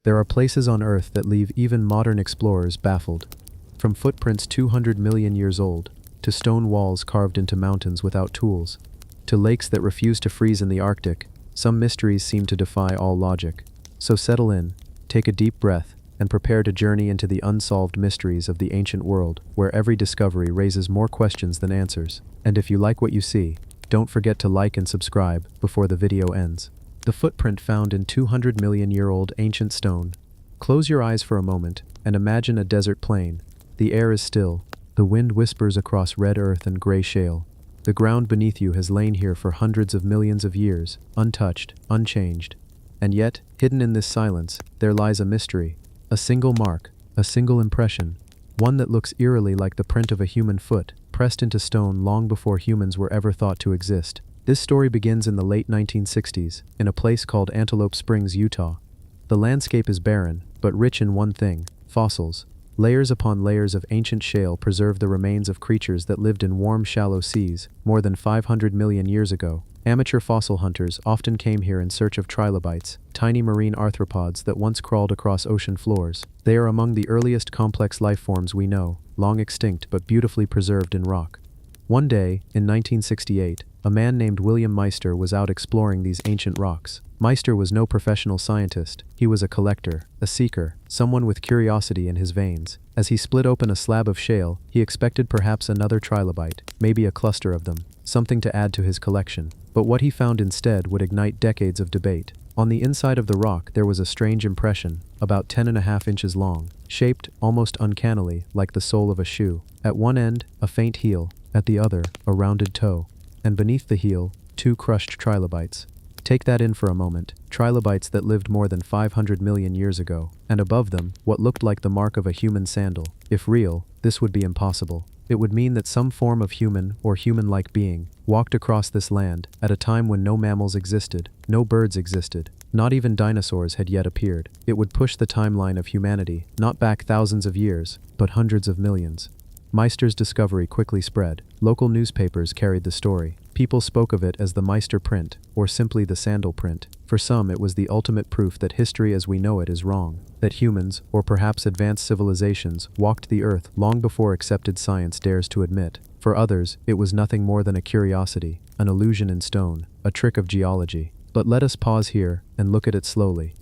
There are places on Earth that leave even modern explorers baffled. From footprints 200 million years old, to stone walls carved into mountains without tools, to lakes that refuse to freeze in the Arctic, some mysteries seem to defy all logic. So settle in, take a deep breath, and prepare to journey into the unsolved mysteries of the ancient world, where every discovery raises more questions than answers. And if you like what you see, don't forget to like and subscribe before the video ends. The footprint found in 200 million year old ancient stone. Close your eyes for a moment and imagine a desert plain. The air is still, the wind whispers across red earth and gray shale. The ground beneath you has lain here for hundreds of millions of years, untouched, unchanged. And yet, hidden in this silence, there lies a mystery. A single mark, a single impression, one that looks eerily like the print of a human foot, pressed into stone long before humans were ever thought to exist. This story begins in the late 1960s, in a place called Antelope Springs, Utah. The landscape is barren, but rich in one thing: fossils. Layers upon layers of ancient shale preserve the remains of creatures that lived in warm, shallow seas more than 500 million years ago. Amateur fossil hunters often came here in search of trilobites, tiny marine arthropods that once crawled across ocean floors. They are among the earliest complex life forms we know, long extinct but beautifully preserved in rock. One day, in 1968, a man named William Meister was out exploring these ancient rocks. Meister was no professional scientist. He was a collector, a seeker, someone with curiosity in his veins. As he split open a slab of shale, he expected perhaps another trilobite, maybe a cluster of them, something to add to his collection. But what he found instead would ignite decades of debate. On the inside of the rock there was a strange impression, about 10.5 inches long, shaped, almost uncannily, like the sole of a shoe. At one end, a faint heel, at the other, a rounded toe. And beneath the heel, 2 crushed trilobites. Take that in for a moment, trilobites that lived more than 500 million years ago. And above them, what looked like the mark of a human sandal. If real, this would be impossible. It would mean that some form of human or human-like being walked across this land at a time when no mammals existed, no birds existed, not even dinosaurs had yet appeared. It would push the timeline of humanity, not back thousands of years, but hundreds of millions. Meister's discovery quickly spread. Local newspapers carried the story. People spoke of it as the Meister print, or simply the sandal print. For some, it was the ultimate proof that history as we know it is wrong, that humans, or perhaps advanced civilizations, walked the earth long before accepted science dares to admit. For others, it was nothing more than a curiosity, an illusion in stone, a trick of geology. But let us pause here and look at it slowly.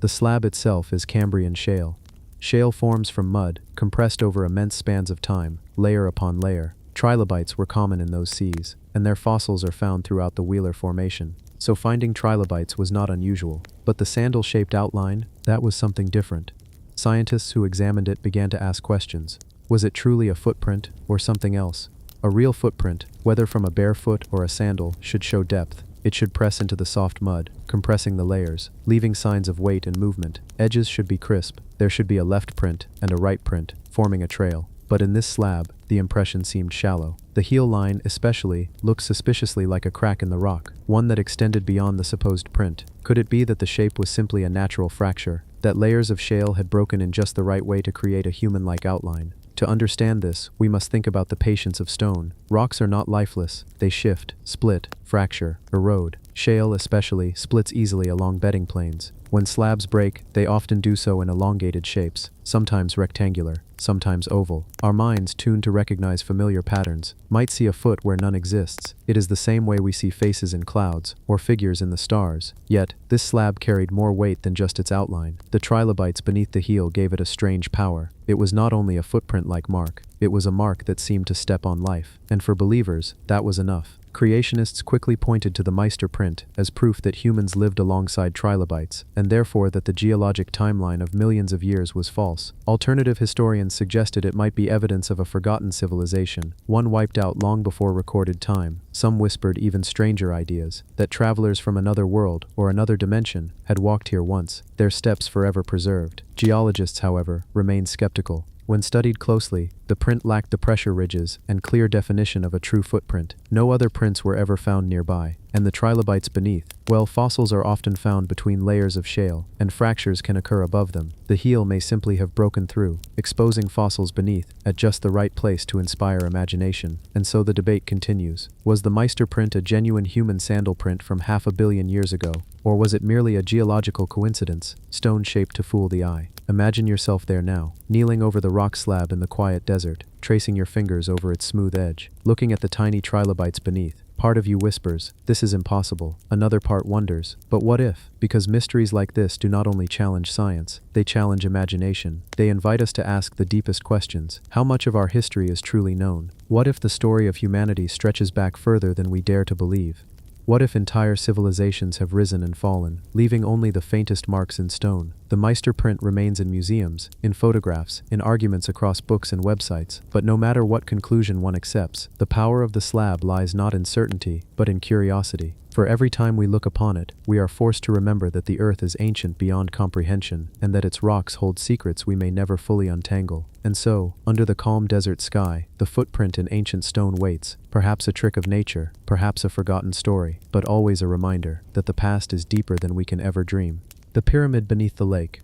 The slab itself is Cambrian shale. Shale forms from mud, compressed over immense spans of time, layer upon layer. Trilobites were common in those seas, and their fossils are found throughout the Wheeler Formation. So finding trilobites was not unusual. But the sandal-shaped outline, that was something different. Scientists who examined it began to ask questions. Was it truly a footprint, or something else? A real footprint, whether from a bare foot or a sandal, should show depth. It should press into the soft mud, compressing the layers, leaving signs of weight and movement. Edges should be crisp. There should be a left print and a right print, forming a trail. But in this slab, the impression seemed shallow. The heel line, especially, looked suspiciously like a crack in the rock, one that extended beyond the supposed print. Could it be that the shape was simply a natural fracture, that layers of shale had broken in just the right way to create a human-like outline? To understand this, we must think about the patience of stone. Rocks are not lifeless. They shift, split, fracture, erode. Shale, especially, splits easily along bedding planes. When slabs break, they often do so in elongated shapes, sometimes rectangular, sometimes oval. Our minds, tuned to recognize familiar patterns, might see a foot where none exists. It is the same way we see faces in clouds, or figures in the stars. Yet, this slab carried more weight than just its outline. The trilobites beneath the heel gave it a strange power. It was not only a footprint-like mark, it was a mark that seemed to step on life. And for believers, that was enough. Creationists quickly pointed to the Meister print as proof that humans lived alongside trilobites, and therefore that the geologic timeline of millions of years was false. Alternative historians suggested it might be evidence of a forgotten civilization, one wiped out long before recorded time. Some whispered even stranger ideas, that travelers from another world or another dimension had walked here once, their steps forever preserved. Geologists, however, remained skeptical. When studied closely, the print lacked the pressure ridges and clear definition of a true footprint. No other prints were ever found nearby, and the trilobites beneath, well, fossils are often found between layers of shale, and fractures can occur above them. The heel may simply have broken through, exposing fossils beneath, at just the right place to inspire imagination. And so the debate continues. Was the Meister print a genuine human sandal print from 500 million years ago? Or was it merely a geological coincidence, stone-shaped to fool the eye? Imagine yourself there now, kneeling over the rock slab in the quiet desert, tracing your fingers over its smooth edge, looking at the tiny trilobites beneath. Part of you whispers, "This is impossible." Another part wonders, "But what if?" Because mysteries like this do not only challenge science, they challenge imagination. They invite us to ask the deepest questions. How much of our history is truly known? What if the story of humanity stretches back further than we dare to believe? What if entire civilizations have risen and fallen, leaving only the faintest marks in stone? The Meister print remains in museums, in photographs, in arguments across books and websites. But no matter what conclusion one accepts, the power of the slab lies not in certainty, but in curiosity. For every time we look upon it, we are forced to remember that the earth is ancient beyond comprehension, and that its rocks hold secrets we may never fully untangle. And so, under the calm desert sky, the footprint in ancient stone waits, perhaps a trick of nature, perhaps a forgotten story, but always a reminder that the past is deeper than we can ever dream. The pyramid beneath the lake.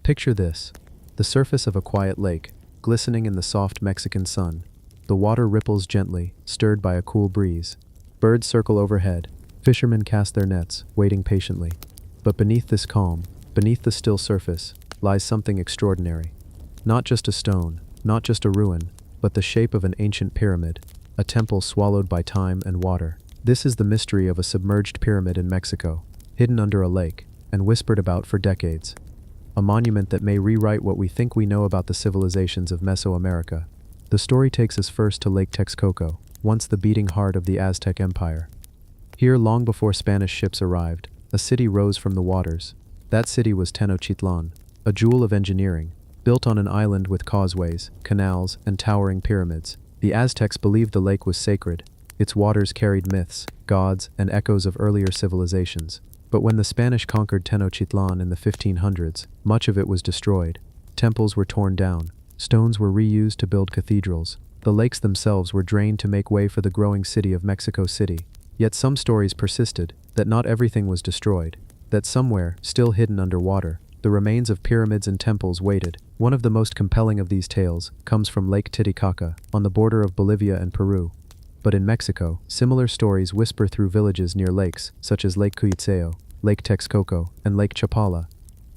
Picture this: the surface of a quiet lake, glistening in the soft Mexican sun. The water ripples gently, stirred by a cool breeze. Birds circle overhead. Fishermen cast their nets, waiting patiently. But beneath this calm, beneath the still surface, lies something extraordinary. Not just a stone, not just a ruin, but the shape of an ancient pyramid, a temple swallowed by time and water. This is the mystery of a submerged pyramid in Mexico, hidden under a lake, and whispered about for decades. A monument that may rewrite what we think we know about the civilizations of Mesoamerica. The story takes us first to Lake Texcoco, once the beating heart of the Aztec Empire. Here, long before Spanish ships arrived, a city rose from the waters. That city was Tenochtitlan, a jewel of engineering, built on an island with causeways, canals, and towering pyramids. The Aztecs believed the lake was sacred. Its waters carried myths, gods, and echoes of earlier civilizations. But when the Spanish conquered Tenochtitlan in the 1500s, much of it was destroyed. Temples were torn down. Stones were reused to build cathedrals. The lakes themselves were drained to make way for the growing city of Mexico City. Yet some stories persisted, that not everything was destroyed, that somewhere, still hidden underwater, the remains of pyramids and temples waited. One of the most compelling of these tales comes from Lake Titicaca, on the border of Bolivia and Peru. But in Mexico, similar stories whisper through villages near lakes, such as Lake Cuyutseo, Lake Texcoco, and Lake Chapala.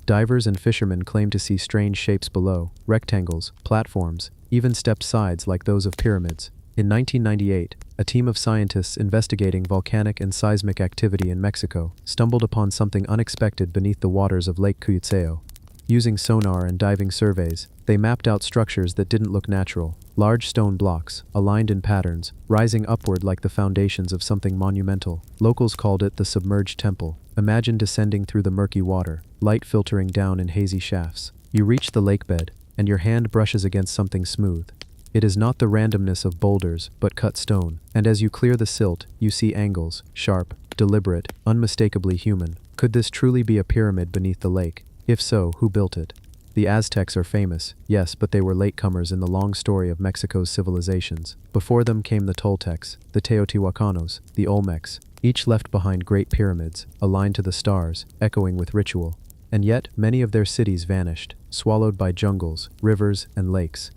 Divers and fishermen claim to see strange shapes below, rectangles, platforms, even stepped sides like those of pyramids. In 1998, a team of scientists investigating volcanic and seismic activity in Mexico stumbled upon something unexpected beneath the waters of Lake Cuyutseo. Using sonar and diving surveys, they mapped out structures that didn't look natural. Large stone blocks, aligned in patterns, rising upward like the foundations of something monumental. Locals called it the submerged temple. Imagine descending through the murky water, light filtering down in hazy shafts. You reach the lakebed, and your hand brushes against something smooth. It is not the randomness of boulders, but cut stone. And as you clear the silt, you see angles, sharp, deliberate, unmistakably human. Could this truly be a pyramid beneath the lake? If so, who built it? The Aztecs are famous, yes, but they were latecomers in the long story of Mexico's civilizations. Before them came the Toltecs, the Teotihuacanos, the Olmecs. Each left behind great pyramids, aligned to the stars, echoing with ritual. And yet, many of their cities vanished, swallowed by jungles, rivers, and lakes.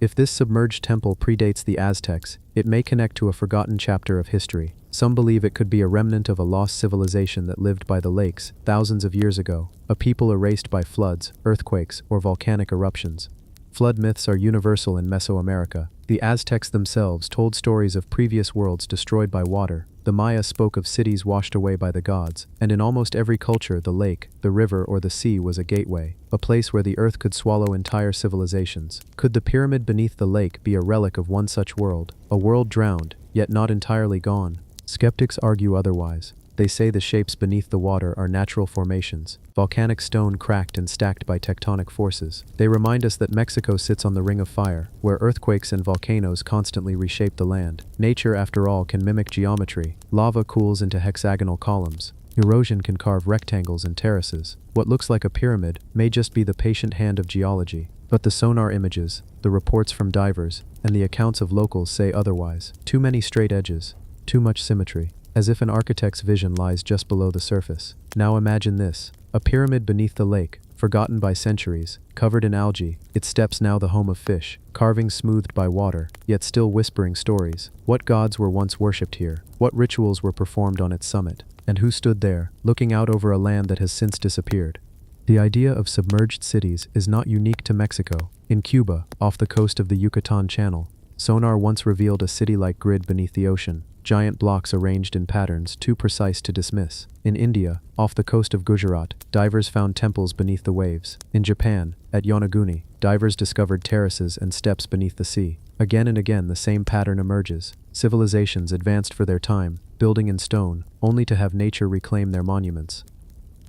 If this submerged temple predates the Aztecs, it may connect to a forgotten chapter of history. Some believe it could be a remnant of a lost civilization that lived by the lakes thousands of years ago, a people erased by floods, earthquakes, or volcanic eruptions. Flood myths are universal in Mesoamerica. The Aztecs themselves told stories of previous worlds destroyed by water. The Maya spoke of cities washed away by the gods, and in almost every culture the lake, the river, or the sea was a gateway, a place where the earth could swallow entire civilizations. Could the pyramid beneath the lake be a relic of one such world, a world drowned, yet not entirely gone? Skeptics argue otherwise. They say the shapes beneath the water are natural formations, volcanic stone cracked and stacked by tectonic forces. They remind us that Mexico sits on the Ring of Fire, where earthquakes and volcanoes constantly reshape the land. Nature, after all, can mimic geometry. Lava cools into hexagonal columns. Erosion can carve rectangles and terraces. What looks like a pyramid may just be the patient hand of geology. But the sonar images, the reports from divers, and the accounts of locals say otherwise. Too many straight edges, too much symmetry, as if an architect's vision lies just below the surface. Now imagine this: a pyramid beneath the lake, forgotten by centuries, covered in algae, its steps now the home of fish, carvings smoothed by water, yet still whispering stories. What gods were once worshipped here? What rituals were performed on its summit? And who stood there, looking out over a land that has since disappeared? The idea of submerged cities is not unique to Mexico. In Cuba, off the coast of the Yucatan Channel, sonar once revealed a city-like grid beneath the ocean, giant blocks arranged in patterns too precise to dismiss. In India, off the coast of Gujarat, divers found temples beneath the waves. In Japan, at Yonaguni, divers discovered terraces and steps beneath the sea. Again and again the same pattern emerges. Civilizations advanced for their time, building in stone, only to have nature reclaim their monuments.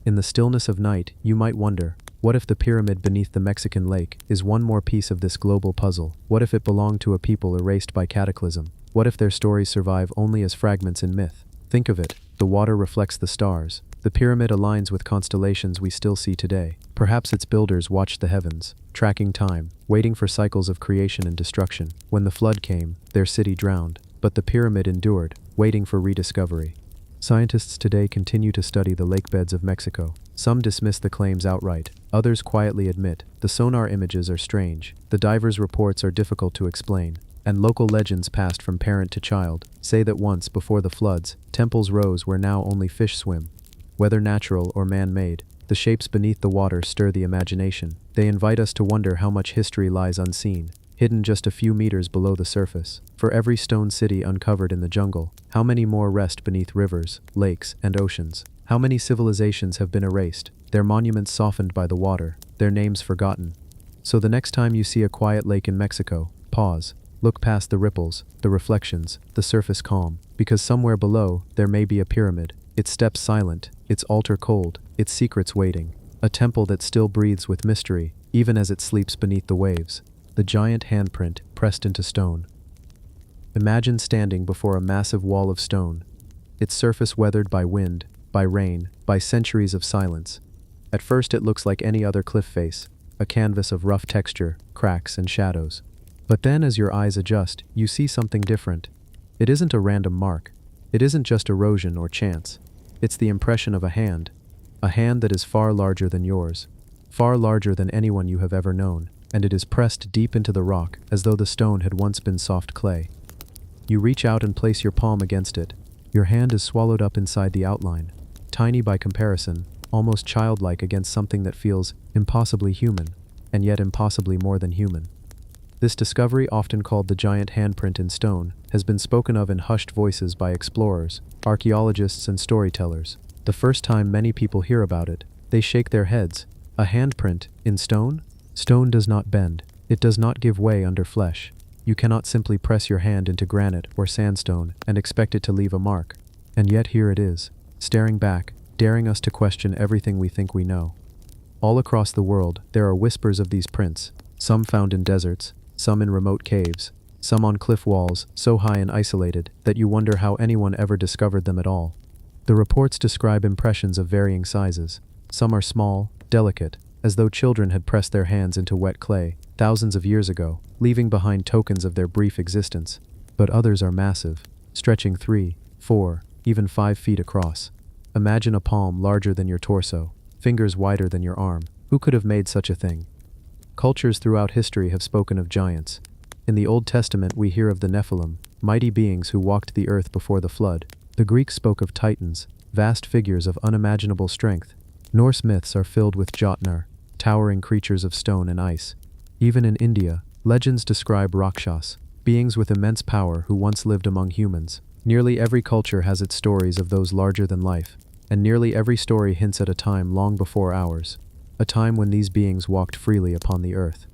In the stillness of night, you might wonder, what if the pyramid beneath the Mexican lake is one more piece of this global puzzle? What if it belonged to a people erased by cataclysm? What if their stories survive only as fragments in myth? Think of it: the water reflects the stars. The pyramid aligns with constellations we still see today. Perhaps its builders watched the heavens, tracking time, waiting for cycles of creation and destruction. When the flood came, their city drowned, but the pyramid endured, waiting for rediscovery. Scientists today continue to study the lakebeds of Mexico. Some dismiss the claims outright, others quietly admit the sonar images are strange, the divers' reports are difficult to explain, and local legends passed from parent to child say that once, before the floods, temples rose where now only fish swim. Whether natural or man-made, the shapes beneath the water stir the imagination. They invite us to wonder how much history lies unseen, hidden just a few meters below the surface. For every stone city uncovered in the jungle, how many more rest beneath rivers, lakes, and oceans? How many civilizations have been erased, their monuments softened by the water, their names forgotten? So the next time you see a quiet lake in Mexico, pause. Look past the ripples, the reflections, the surface calm, because somewhere below there may be a pyramid, its steps silent, its altar cold, its secrets waiting, a temple that still breathes with mystery, even as it sleeps beneath the waves. The giant handprint pressed into stone. Imagine standing before a massive wall of stone, its surface weathered by wind, by rain, by centuries of silence. At first it looks like any other cliff face, a canvas of rough texture, cracks, and shadows. But then as your eyes adjust, you see something different. It isn't a random mark. It isn't just erosion or chance. It's the impression of a hand that is far larger than yours, far larger than anyone you have ever known, and it is pressed deep into the rock as though the stone had once been soft clay. You reach out and place your palm against it. Your hand is swallowed up inside the outline, tiny by comparison, almost childlike against something that feels impossibly human, and yet impossibly more than human. This discovery, often called the giant handprint in stone, has been spoken of in hushed voices by explorers, archaeologists, and storytellers. The first time many people hear about it, they shake their heads. A handprint in stone? Stone does not bend. It does not give way under flesh. You cannot simply press your hand into granite or sandstone and expect it to leave a mark. And yet here it is, staring back, daring us to question everything we think we know. All across the world, there are whispers of these prints, some found in deserts, some in remote caves, some on cliff walls so high and isolated that you wonder how anyone ever discovered them at all. The reports describe impressions of varying sizes. Some are small, delicate, as though children had pressed their hands into wet clay thousands of years ago, leaving behind tokens of their brief existence. But others are massive, stretching 3, 4, even 5 feet across. Imagine a palm larger than your torso, fingers wider than your arm. Who could have made such a thing? Cultures throughout history have spoken of giants. In the Old Testament we hear of the Nephilim, mighty beings who walked the earth before the flood. The Greeks spoke of titans, vast figures of unimaginable strength. Norse myths are filled with Jotnar, towering creatures of stone and ice. Even in India, legends describe Rakshas, beings with immense power who once lived among humans. Nearly every culture has its stories of those larger than life, and nearly every story hints at a time long before ours, a time when these beings walked freely upon the earth.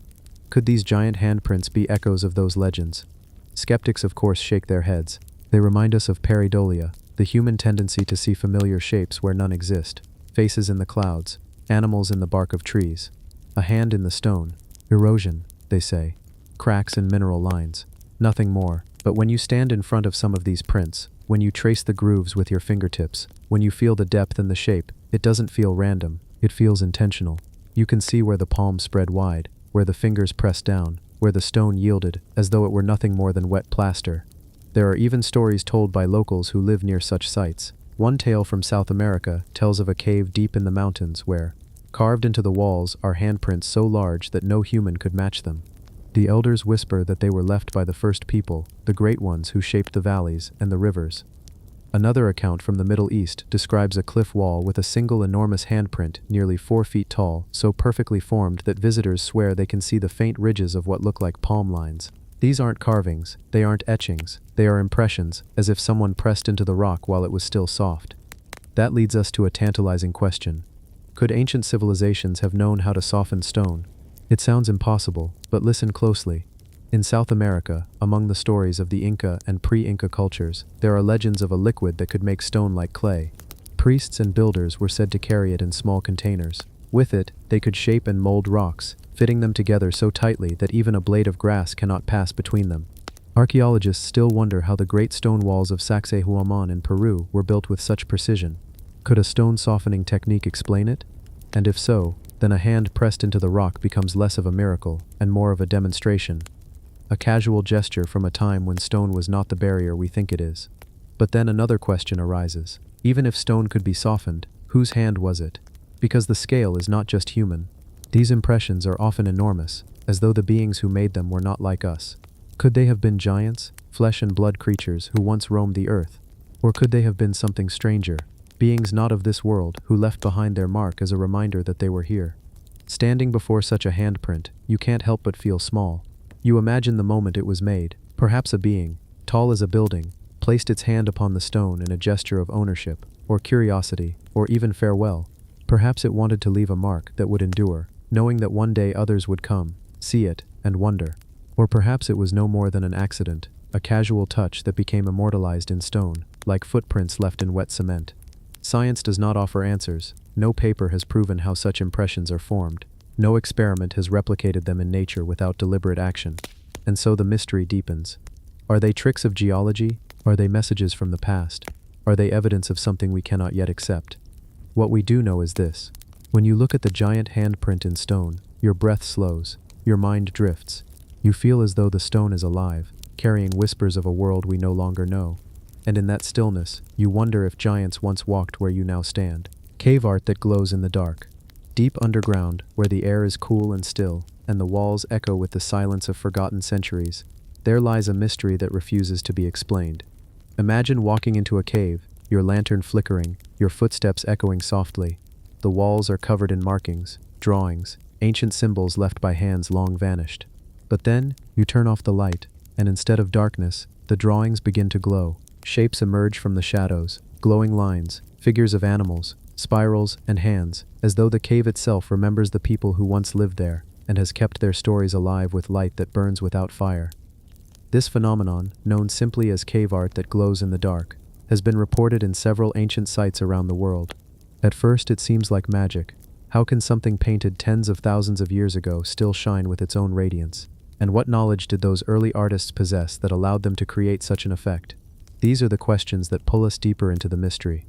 Could these giant handprints be echoes of those legends? Skeptics of course shake their heads. They remind us of pareidolia, the human tendency to see familiar shapes where none exist, faces in the clouds, animals in the bark of trees, a hand in the stone. Erosion, they say, cracks in mineral lines, nothing more. But when you stand in front of some of these prints, when you trace the grooves with your fingertips, when you feel the depth and the shape, it doesn't feel random, it feels intentional. You can see where the palm spread wide, where the fingers pressed down, where the stone yielded, as though it were nothing more than wet plaster. There are even stories told by locals who live near such sites. One tale from South America tells of a cave deep in the mountains where, carved into the walls, are handprints so large that no human could match them. The elders whisper that they were left by the first people, the great ones who shaped the valleys and the rivers. Another account from the Middle East describes a cliff wall with a single enormous handprint nearly 4 feet tall, so perfectly formed that visitors swear they can see the faint ridges of what look like palm lines. These aren't carvings, they aren't etchings, they are impressions, as if someone pressed into the rock while it was still soft. That leads us to a tantalizing question. Could ancient civilizations have known how to soften stone? It sounds impossible, but listen closely. In South America, among the stories of the Inca and pre-Inca cultures, there are legends of a liquid that could make stone like clay. Priests and builders were said to carry it in small containers. With it, they could shape and mold rocks, fitting them together so tightly that even a blade of grass cannot pass between them. Archaeologists still wonder how the great stone walls of Sacsayhuaman in Peru were built with such precision. Could a stone softening technique explain it? And if so, then a hand pressed into the rock becomes less of a miracle and more of a demonstration. A casual gesture from a time when stone was not the barrier we think it is. But then another question arises. Even if stone could be softened, whose hand was it? Because the scale is not just human. These impressions are often enormous, as though the beings who made them were not like us. Could they have been giants, flesh and blood creatures who once roamed the earth? Or could they have been something stranger, beings not of this world who left behind their mark as a reminder that they were here? Standing before such a handprint, you can't help but feel small. You imagine the moment it was made. Perhaps a being, tall as a building, placed its hand upon the stone in a gesture of ownership, or curiosity, or even farewell. Perhaps it wanted to leave a mark that would endure, knowing that one day others would come, see it, and wonder. Or perhaps it was no more than an accident, a casual touch that became immortalized in stone, like footprints left in wet cement. Science does not offer answers. No paper has proven how such impressions are formed. No experiment has replicated them in nature without deliberate action. And so the mystery deepens. Are they tricks of geology? Are they messages from the past? Are they evidence of something we cannot yet accept? What we do know is this. When you look at the giant handprint in stone, your breath slows, your mind drifts. You feel as though the stone is alive, carrying whispers of a world we no longer know. And in that stillness, you wonder if giants once walked where you now stand. Cave art that glows in the dark. Deep underground, where the air is cool and still, and the walls echo with the silence of forgotten centuries, there lies a mystery that refuses to be explained. Imagine walking into a cave, your lantern flickering, your footsteps echoing softly. The walls are covered in markings, drawings, ancient symbols left by hands long vanished. But then, you turn off the light, and instead of darkness, the drawings begin to glow. Shapes emerge from the shadows, glowing lines, figures of animals, spirals, and hands, as though the cave itself remembers the people who once lived there, and has kept their stories alive with light that burns without fire. This phenomenon, known simply as cave art that glows in the dark, has been reported in several ancient sites around the world. At first it seems like magic. How can something painted tens of thousands of years ago still shine with its own radiance? And what knowledge did those early artists possess that allowed them to create such an effect? These are the questions that pull us deeper into the mystery.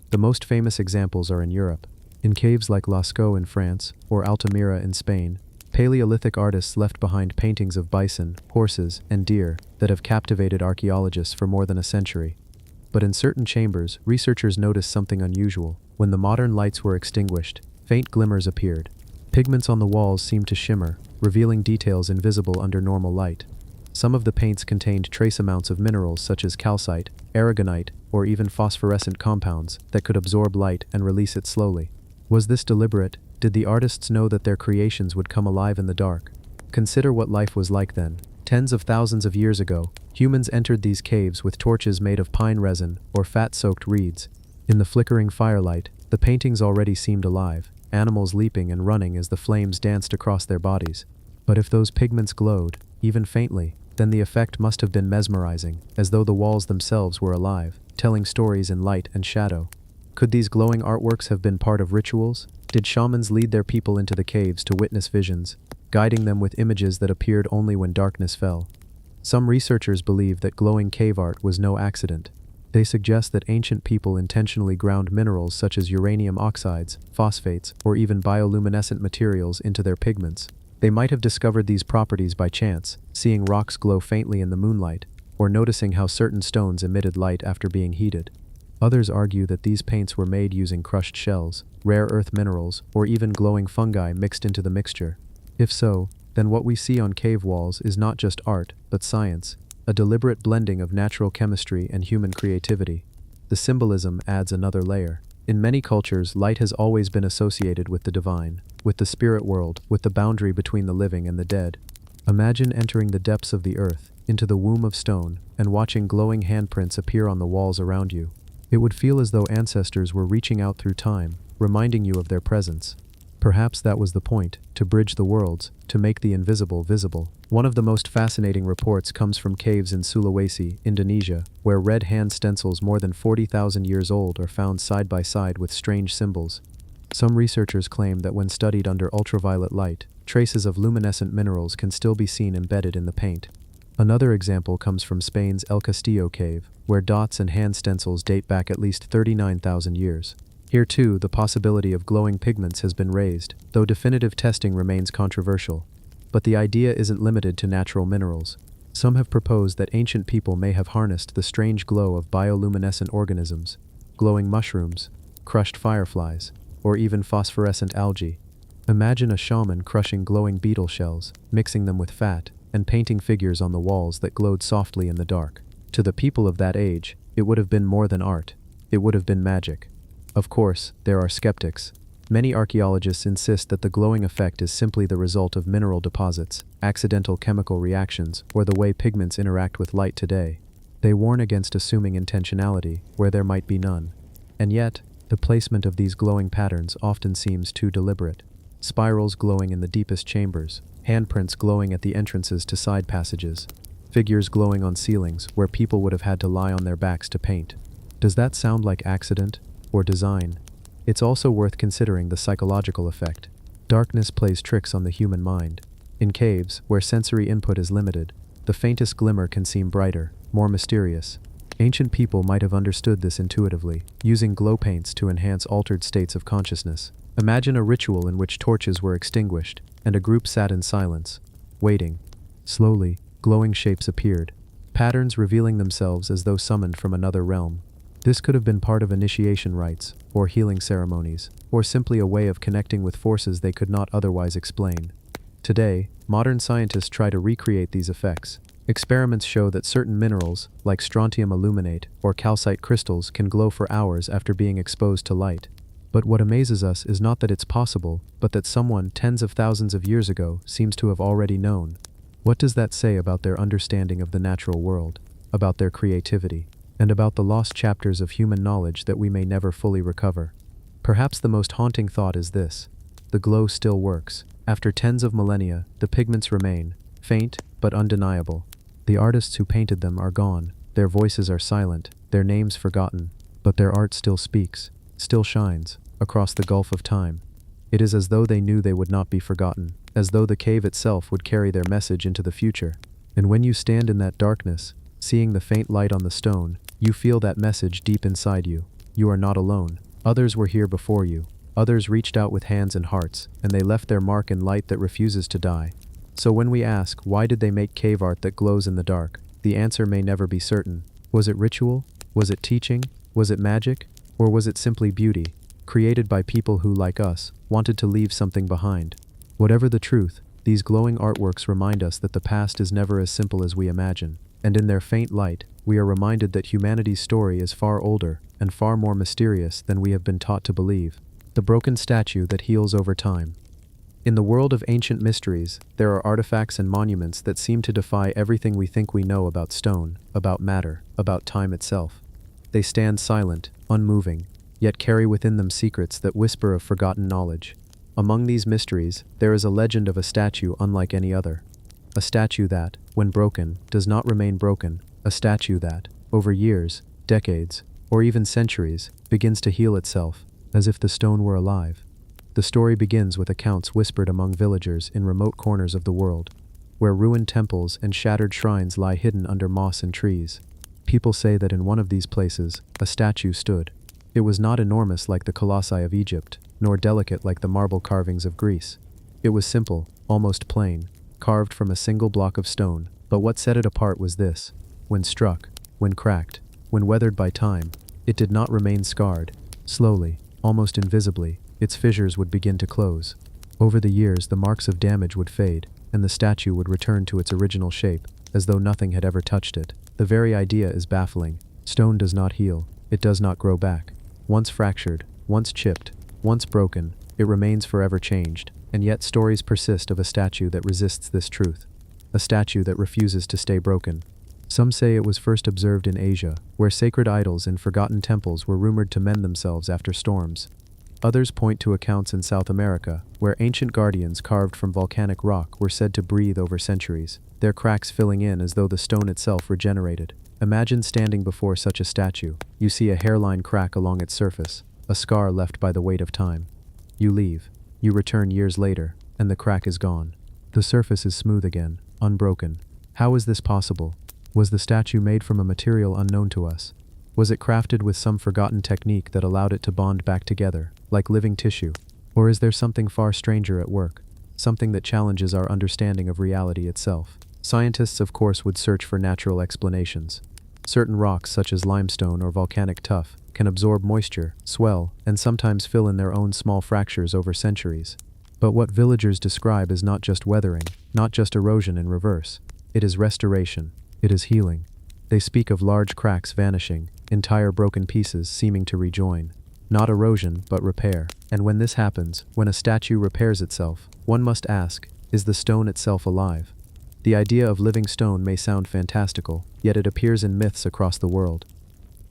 The most famous examples are in Europe. In caves like Lascaux in France, or Altamira in Spain, Paleolithic artists left behind paintings of bison, horses, and deer that have captivated archaeologists for more than a century. But in certain chambers, researchers noticed something unusual. When the modern lights were extinguished, faint glimmers appeared. Pigments on the walls seemed to shimmer, revealing details invisible under normal light. Some of the paints contained trace amounts of minerals such as calcite, aragonite, or even phosphorescent compounds that could absorb light and release it slowly. Was this deliberate? Did the artists know that their creations would come alive in the dark? Consider what life was like then. Tens of thousands of years ago, humans entered these caves with torches made of pine resin or fat-soaked reeds. In the flickering firelight, the paintings already seemed alive, animals leaping and running as the flames danced across their bodies. But if those pigments glowed, even faintly, then the effect must have been mesmerizing, as though the walls themselves were alive, telling stories in light and shadow. Could these glowing artworks have been part of rituals? Did shamans lead their people into the caves to witness visions, guiding them with images that appeared only when darkness fell? Some researchers believe that glowing cave art was no accident. They suggest that ancient people intentionally ground minerals such as uranium oxides, phosphates, or even bioluminescent materials into their pigments. They might have discovered these properties by chance, seeing rocks glow faintly in the moonlight, or noticing how certain stones emitted light after being heated. Others argue that these paints were made using crushed shells, rare earth minerals, or even glowing fungi mixed into the mixture. If so, then what we see on cave walls is not just art, but science, a deliberate blending of natural chemistry and human creativity. The symbolism adds another layer. In many cultures, light has always been associated with the divine, with the spirit world, with the boundary between the living and the dead. Imagine entering the depths of the earth, into the womb of stone, and watching glowing handprints appear on the walls around you. It would feel as though ancestors were reaching out through time, reminding you of their presence. Perhaps that was the point, to bridge the worlds, to make the invisible visible. One of the most fascinating reports comes from caves in Sulawesi, Indonesia, where red hand stencils more than 40,000 years old are found side by side with strange symbols. Some researchers claim that when studied under ultraviolet light, traces of luminescent minerals can still be seen embedded in the paint. Another example comes from Spain's El Castillo cave, where dots and hand stencils date back at least 39,000 years. Here too, the possibility of glowing pigments has been raised, though definitive testing remains controversial. But the idea isn't limited to natural minerals. Some have proposed that ancient people may have harnessed the strange glow of bioluminescent organisms, glowing mushrooms, crushed fireflies, or even phosphorescent algae. Imagine a shaman crushing glowing beetle shells, mixing them with fat, and painting figures on the walls that glowed softly in the dark. To the people of that age, it would have been more than art. It would have been magic. Of course, there are skeptics. Many archaeologists insist that the glowing effect is simply the result of mineral deposits, accidental chemical reactions, or the way pigments interact with light today. They warn against assuming intentionality where there might be none. And yet, the placement of these glowing patterns often seems too deliberate. Spirals glowing in the deepest chambers, handprints glowing at the entrances to side passages, figures glowing on ceilings where people would have had to lie on their backs to paint. Does that sound like accident or design? It's also worth considering the psychological effect. Darkness plays tricks on the human mind. In caves, where sensory input is limited, the faintest glimmer can seem brighter, more mysterious. Ancient people might have understood this intuitively, using glow paints to enhance altered states of consciousness. Imagine a ritual in which torches were extinguished, and a group sat in silence, waiting. Slowly, glowing shapes appeared, patterns revealing themselves as though summoned from another realm. This could have been part of initiation rites, or healing ceremonies, or simply a way of connecting with forces they could not otherwise explain. Today, modern scientists try to recreate these effects. Experiments show that certain minerals, like strontium aluminate or calcite crystals, can glow for hours after being exposed to light. But what amazes us is not that it's possible, but that someone tens of thousands of years ago seems to have already known. What does that say about their understanding of the natural world, about their creativity, and about the lost chapters of human knowledge that we may never fully recover? Perhaps the most haunting thought is this: the glow still works. After tens of millennia, the pigments remain, faint but undeniable. The artists who painted them are gone, their voices are silent, their names forgotten, but their art still speaks, still shines, across the gulf of time. It is as though they knew they would not be forgotten, as though the cave itself would carry their message into the future. And when you stand in that darkness, seeing the faint light on the stone, you feel that message deep inside you. You are not alone. Others were here before you. Others reached out with hands and hearts, and they left their mark in light that refuses to die. So when we ask, why did they make cave art that glows in the dark, the answer may never be certain. Was it ritual? Was it teaching? Was it magic? Or was it simply beauty, created by people who, like us, wanted to leave something behind? Whatever the truth, these glowing artworks remind us that the past is never as simple as we imagine. And in their faint light, we are reminded that humanity's story is far older and far more mysterious than we have been taught to believe. The broken statue that heals over time. In the world of ancient mysteries, there are artifacts and monuments that seem to defy everything we think we know about stone, about matter, about time itself. They stand silent, unmoving, yet carry within them secrets that whisper of forgotten knowledge. Among these mysteries, there is a legend of a statue unlike any other. A statue that, when broken, does not remain broken. A statue that, over years, decades, or even centuries, begins to heal itself, as if the stone were alive. The story begins with accounts whispered among villagers in remote corners of the world, where ruined temples and shattered shrines lie hidden under moss and trees. People say that in one of these places, a statue stood. It was not enormous like the colossi of Egypt, nor delicate like the marble carvings of Greece. It was simple, almost plain, carved from a single block of stone. But what set it apart was this: when struck, when cracked, when weathered by time, it did not remain scarred. Slowly, almost invisibly, its fissures would begin to close. Over the years, the marks of damage would fade, and the statue would return to its original shape, as though nothing had ever touched it. The very idea is baffling. Stone does not heal, it does not grow back. Once fractured, once chipped, once broken, it remains forever changed, and yet stories persist of a statue that resists this truth. A statue that refuses to stay broken. Some say it was first observed in Asia, where sacred idols in forgotten temples were rumored to mend themselves after storms. Others point to accounts in South America, where ancient guardians carved from volcanic rock were said to breathe over centuries, their cracks filling in as though the stone itself regenerated. Imagine standing before such a statue. You see a hairline crack along its surface, a scar left by the weight of time. You leave. You return years later, and the crack is gone. The surface is smooth again, unbroken. How is this possible? Was the statue made from a material unknown to us? Was it crafted with some forgotten technique that allowed it to bond back together, like living tissue? Or is there something far stranger at work? Something that challenges our understanding of reality itself? Scientists, of course, would search for natural explanations. Certain rocks, such as limestone or volcanic tuff, can absorb moisture, swell, and sometimes fill in their own small fractures over centuries. But what villagers describe is not just weathering, not just erosion in reverse. It is restoration. It is healing. They speak of large cracks vanishing, entire broken pieces seeming to rejoin. Not erosion, but repair. And when this happens, when a statue repairs itself, one must ask, is the stone itself alive? The idea of living stone may sound fantastical, yet it appears in myths across the world.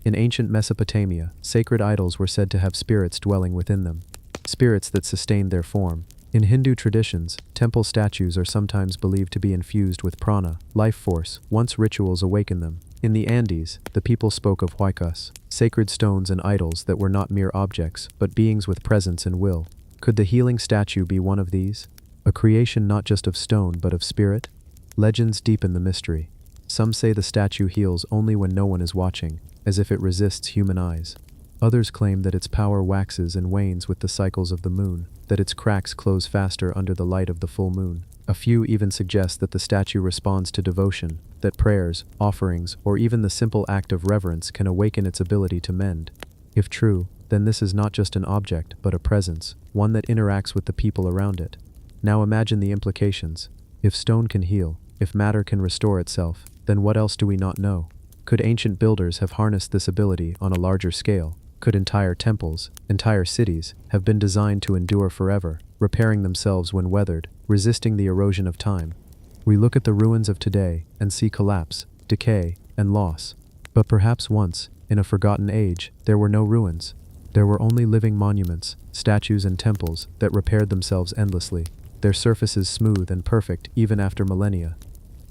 In ancient Mesopotamia, sacred idols were said to have spirits dwelling within them, spirits that sustained their form. In Hindu traditions, temple statues are sometimes believed to be infused with prana, life force, once rituals awaken them. In the Andes, the people spoke of huaycas, sacred stones and idols that were not mere objects, but beings with presence and will. Could the healing statue be one of these? A creation not just of stone but of spirit? Legends deepen the mystery. Some say the statue heals only when no one is watching, as if it resists human eyes. Others claim that its power waxes and wanes with the cycles of the moon, that its cracks close faster under the light of the full moon. A few even suggest that the statue responds to devotion, that prayers, offerings, or even the simple act of reverence can awaken its ability to mend. If true, then this is not just an object, but a presence, one that interacts with the people around it. Now imagine the implications. If stone can heal, if matter can restore itself, then what else do we not know? Could ancient builders have harnessed this ability on a larger scale? Could entire temples, entire cities, have been designed to endure forever, repairing themselves when weathered, resisting the erosion of time? We look at the ruins of today and see collapse, decay, and loss. But perhaps once, in a forgotten age, there were no ruins. There were only living monuments, statues and temples that repaired themselves endlessly, their surfaces smooth and perfect even after millennia.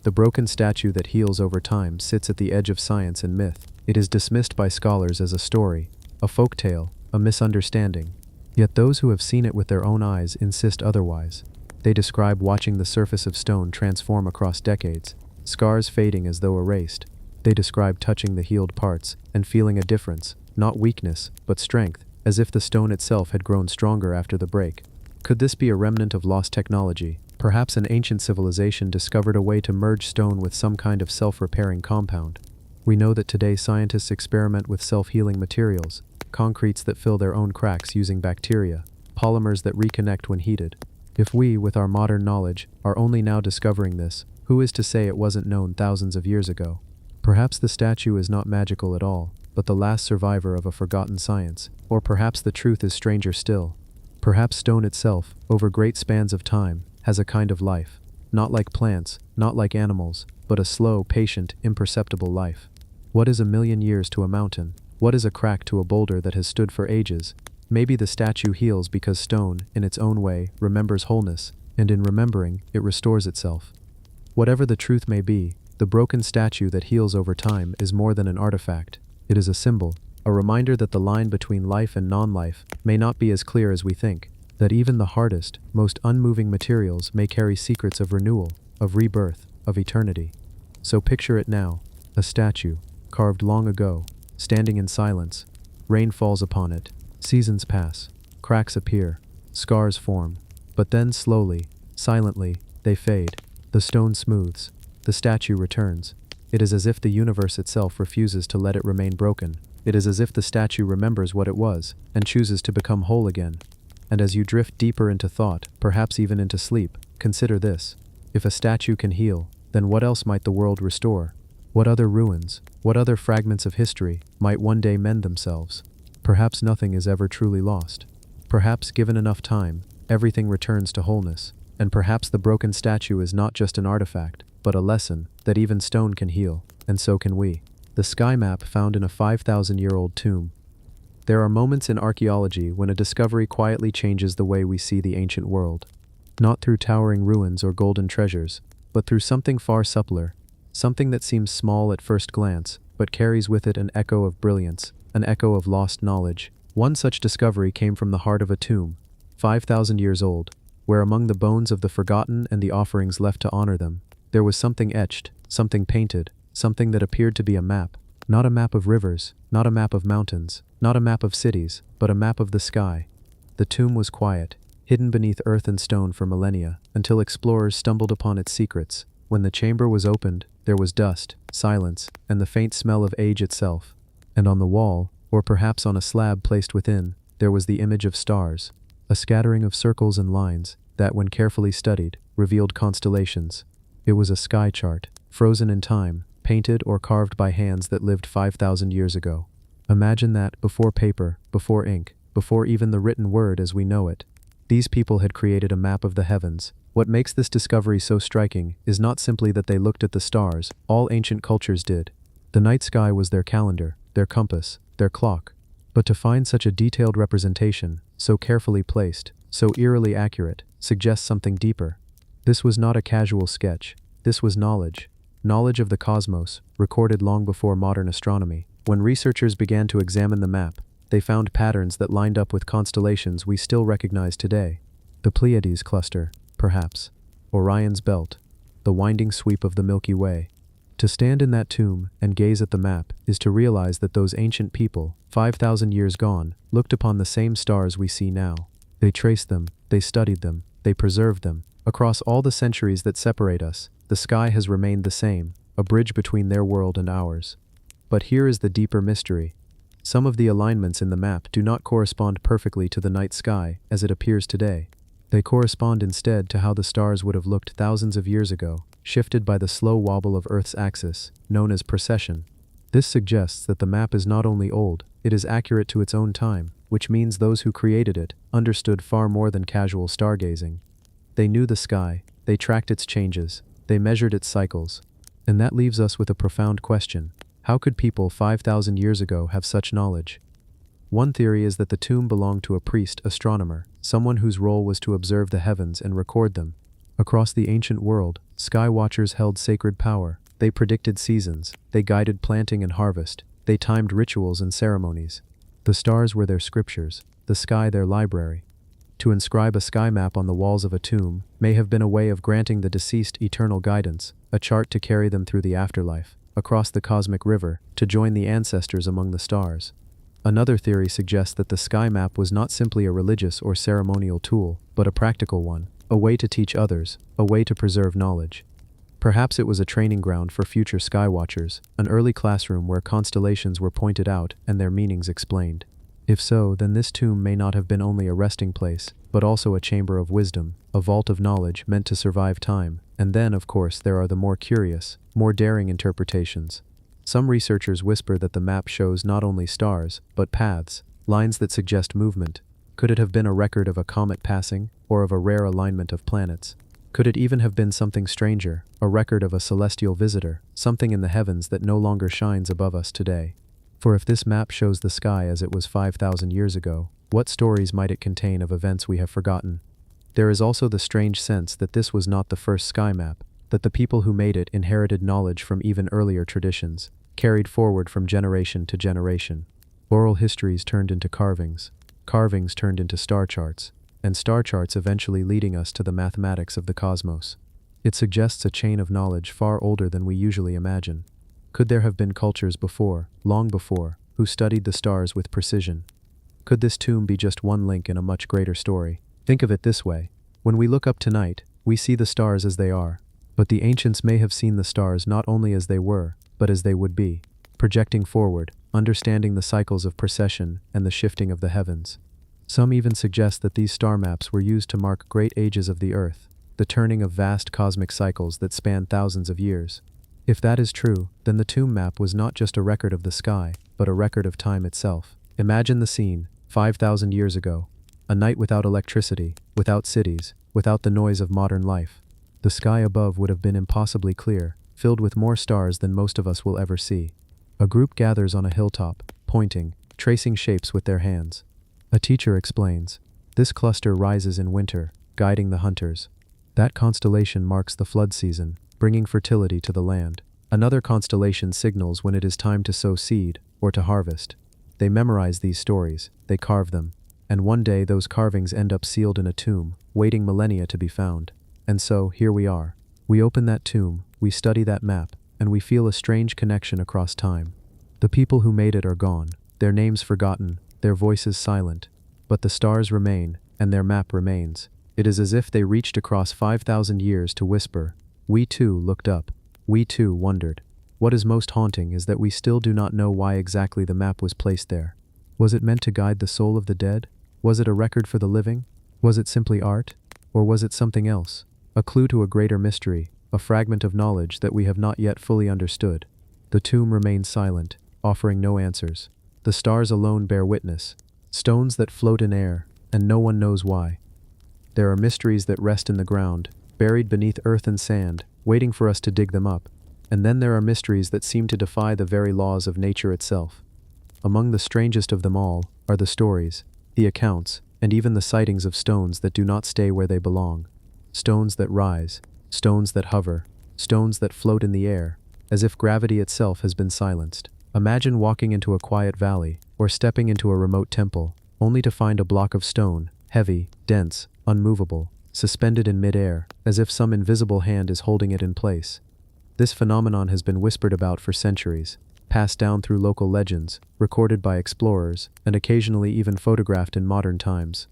The broken statue that heals over time sits at the edge of science and myth. It is dismissed by scholars as a story, a folk tale, a misunderstanding. Yet those who have seen it with their own eyes insist otherwise. They describe watching the surface of stone transform across decades, scars fading as though erased. They describe touching the healed parts and feeling a difference, not weakness, but strength, as if the stone itself had grown stronger after the break. Could this be a remnant of lost technology? Perhaps an ancient civilization discovered a way to merge stone with some kind of self-repairing compound. We know that today scientists experiment with self-healing materials, concretes that fill their own cracks using bacteria, polymers that reconnect when heated. If we, with our modern knowledge, are only now discovering this, who is to say it wasn't known thousands of years ago? Perhaps the statue is not magical at all, but the last survivor of a forgotten science. Or perhaps the truth is stranger still. Perhaps stone itself, over great spans of time, has a kind of life. Not like plants, not like animals, but a slow, patient, imperceptible life. What is 1,000,000 years to a mountain? What is a crack to a boulder that has stood for ages? Maybe the statue heals because stone, in its own way, remembers wholeness, and in remembering, it restores itself. Whatever the truth may be, the broken statue that heals over time is more than an artifact. It is a symbol, a reminder that the line between life and non-life may not be as clear as we think, that even the hardest, most unmoving materials may carry secrets of renewal, of rebirth, of eternity. So picture it now, a statue, carved long ago, standing in silence. Rain falls upon it, seasons pass, cracks appear, scars form. But then slowly, Silently, they fade. The stone smooths. The statue returns. It is as if the universe itself refuses to let it remain broken. It is as if the statue remembers what it was, and chooses to become whole again. And as you drift deeper into thought, perhaps even into sleep, consider this. If a statue can heal, then what else might the world restore? What other ruins, what other fragments of history, might one day mend themselves? Perhaps nothing is ever truly lost. Perhaps, given enough time, everything returns to wholeness. And perhaps the broken statue is not just an artifact, but a lesson that even stone can heal, and so can we. The sky map found in a 5,000-year-old tomb. There are moments in archaeology when a discovery quietly changes the way we see the ancient world. Not through towering ruins or golden treasures, but through something far subtler, something that seems small at first glance, but carries with it an echo of brilliance, an echo of lost knowledge. One such discovery came from the heart of a tomb, 5,000 years old, where among the bones of the forgotten and the offerings left to honor them, there was something etched, something painted, something that appeared to be a map. Not a map of rivers, not a map of mountains, not a map of cities, but a map of the sky. The tomb was quiet, hidden beneath earth and stone for millennia, until explorers stumbled upon its secrets. When the chamber was opened, there was dust, silence, and the faint smell of age itself. And on the wall, or perhaps on a slab placed within, there was the image of stars, a scattering of circles and lines that, when carefully studied, revealed constellations. It was a sky chart, frozen in time, painted or carved by hands that lived 5,000 years ago. Imagine that, before paper, before ink, before even the written word as we know it, these people had created a map of the heavens. What makes this discovery so striking is not simply that they looked at the stars, all ancient cultures did. The night sky was their calendar, their compass, their clock. But to find such a detailed representation, so carefully placed, so eerily accurate, suggests something deeper. This was not a casual sketch. This was knowledge. Knowledge of the cosmos, recorded long before modern astronomy. When researchers began to examine the map, they found patterns that lined up with constellations we still recognize today. The Pleiades cluster, perhaps. Orion's belt. The winding sweep of the Milky Way. To stand in that tomb and gaze at the map is to realize that those ancient people, 5,000 years gone, looked upon the same stars we see now. They traced them, they studied them, they preserved them. Across all the centuries that separate us, the sky has remained the same, a bridge between their world and ours. But here is the deeper mystery. Some of the alignments in the map do not correspond perfectly to the night sky as it appears today. They correspond instead to how the stars would have looked thousands of years ago, shifted by the slow wobble of Earth's axis, known as precession. This suggests that the map is not only old, it is accurate to its own time, which means those who created it understood far more than casual stargazing. They knew the sky, they tracked its changes, they measured its cycles. And that leaves us with a profound question. How could people 5,000 years ago have such knowledge? One theory is that the tomb belonged to a priest astronomer, someone whose role was to observe the heavens and record them. Across the ancient world, sky watchers held sacred power. They predicted seasons, they guided planting and harvest, they timed rituals and ceremonies. The stars were their scriptures, the sky their library. To inscribe a sky map on the walls of a tomb may have been a way of granting the deceased eternal guidance, a chart to carry them through the afterlife, across the cosmic river, to join the ancestors among the stars. Another theory suggests that the sky map was not simply a religious or ceremonial tool, but a practical one, a way to teach others, a way to preserve knowledge. Perhaps it was a training ground for future sky watchers, an early classroom where constellations were pointed out and their meanings explained. If so, then this tomb may not have been only a resting place, but also a chamber of wisdom, a vault of knowledge meant to survive time. And then, of course, there are the more curious, more daring interpretations. Some researchers whisper that the map shows not only stars, but paths, lines that suggest movement. Could it have been a record of a comet passing, or of a rare alignment of planets? Could it even have been something stranger, a record of a celestial visitor, something in the heavens that no longer shines above us today? For if this map shows the sky as it was 5,000 years ago, what stories might it contain of events we have forgotten? There is also the strange sense that this was not the first sky map, that the people who made it inherited knowledge from even earlier traditions, carried forward from generation to generation. Oral histories turned into carvings, carvings turned into star charts, and star charts eventually leading us to the mathematics of the cosmos. It suggests a chain of knowledge far older than we usually imagine. Could there have been cultures before, long before, who studied the stars with precision? Could this tomb be just one link in a much greater story? Think of it this way. When we look up tonight, We see the stars as they are, but the ancients may have seen the stars not only as they were, but as they would be, projecting forward, understanding the cycles of precession and the shifting of the heavens. Some even suggest that these star maps were used to mark great ages of the Earth, the turning of vast cosmic cycles that span thousands of years. If that is true, then the tomb map was not just a record of the sky, but a record of time itself. Imagine the scene, 5,000 years ago. A night without electricity, without cities, without the noise of modern life. The sky above would have been impossibly clear, filled with more stars than most of us will ever see. A group gathers on a hilltop, pointing, tracing shapes with their hands. A teacher explains, "This cluster rises in winter, guiding the hunters. That constellation marks the flood season, bringing fertility to the land. Another constellation signals when it is time to sow seed or to harvest." They memorize these stories, they carve them, and one day those carvings end up sealed in a tomb, waiting millennia to be found. And so, here we are. We open that tomb, we study that map, and we feel a strange connection across time. The people who made it are gone, their names forgotten, their voices silent. But the stars remain, and their map remains. It is as if they reached across 5,000 years to whisper, "We too looked up. We too wondered." What is most haunting is that we still do not know why exactly the map was placed there. Was it meant to guide the soul of the dead? Was it a record for the living? Was it simply art? Or was it something else? A clue to a greater mystery, a fragment of knowledge that we have not yet fully understood. The tomb remains silent, offering no answers. The stars alone bear witness, stones that float in air, and no one knows why. There are mysteries that rest in the ground, buried beneath earth and sand, waiting for us to dig them up. And then there are mysteries that seem to defy the very laws of nature itself. Among the strangest of them all are the stories, the accounts, and even the sightings of stones that do not stay where they belong. Stones that rise, stones that hover, stones that float in the air, as if gravity itself has been silenced. Imagine walking into a quiet valley, or stepping into a remote temple, only to find a block of stone, heavy, dense, unmovable, suspended in mid-air, as if some invisible hand is holding it in place. This phenomenon has been whispered about for centuries, passed down through local legends, recorded by explorers, and occasionally even photographed in modern times.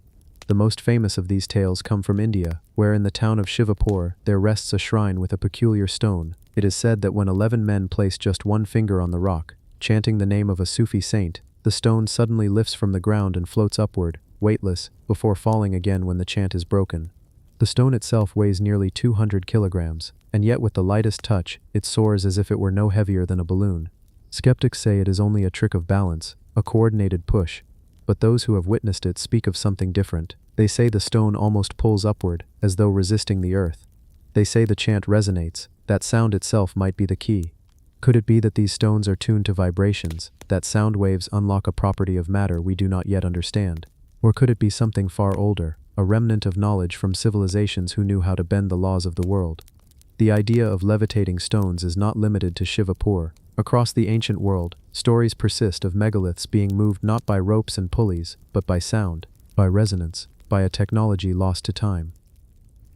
The most famous of these tales come from India, where in the town of Shivapur there rests a shrine with a peculiar stone. It is said that when 11 men place just one finger on the rock, chanting the name of a Sufi saint, the stone suddenly lifts from the ground and floats upward, weightless, before falling again when the chant is broken. The stone itself weighs nearly 200 kilograms, and yet with the lightest touch, it soars as if it were no heavier than a balloon. Skeptics say it is only a trick of balance, a coordinated push, but those who have witnessed it speak of something different. They say the stone almost pulls upward, as though resisting the earth. They say the chant resonates, that sound itself might be the key. Could it be that these stones are tuned to vibrations, that sound waves unlock a property of matter we do not yet understand? Or could it be something far older, a remnant of knowledge from civilizations who knew how to bend the laws of the world? The idea of levitating stones is not limited to Shivapur. Across the ancient world, stories persist of megaliths being moved not by ropes and pulleys, but by sound, by resonance, by a technology lost to time.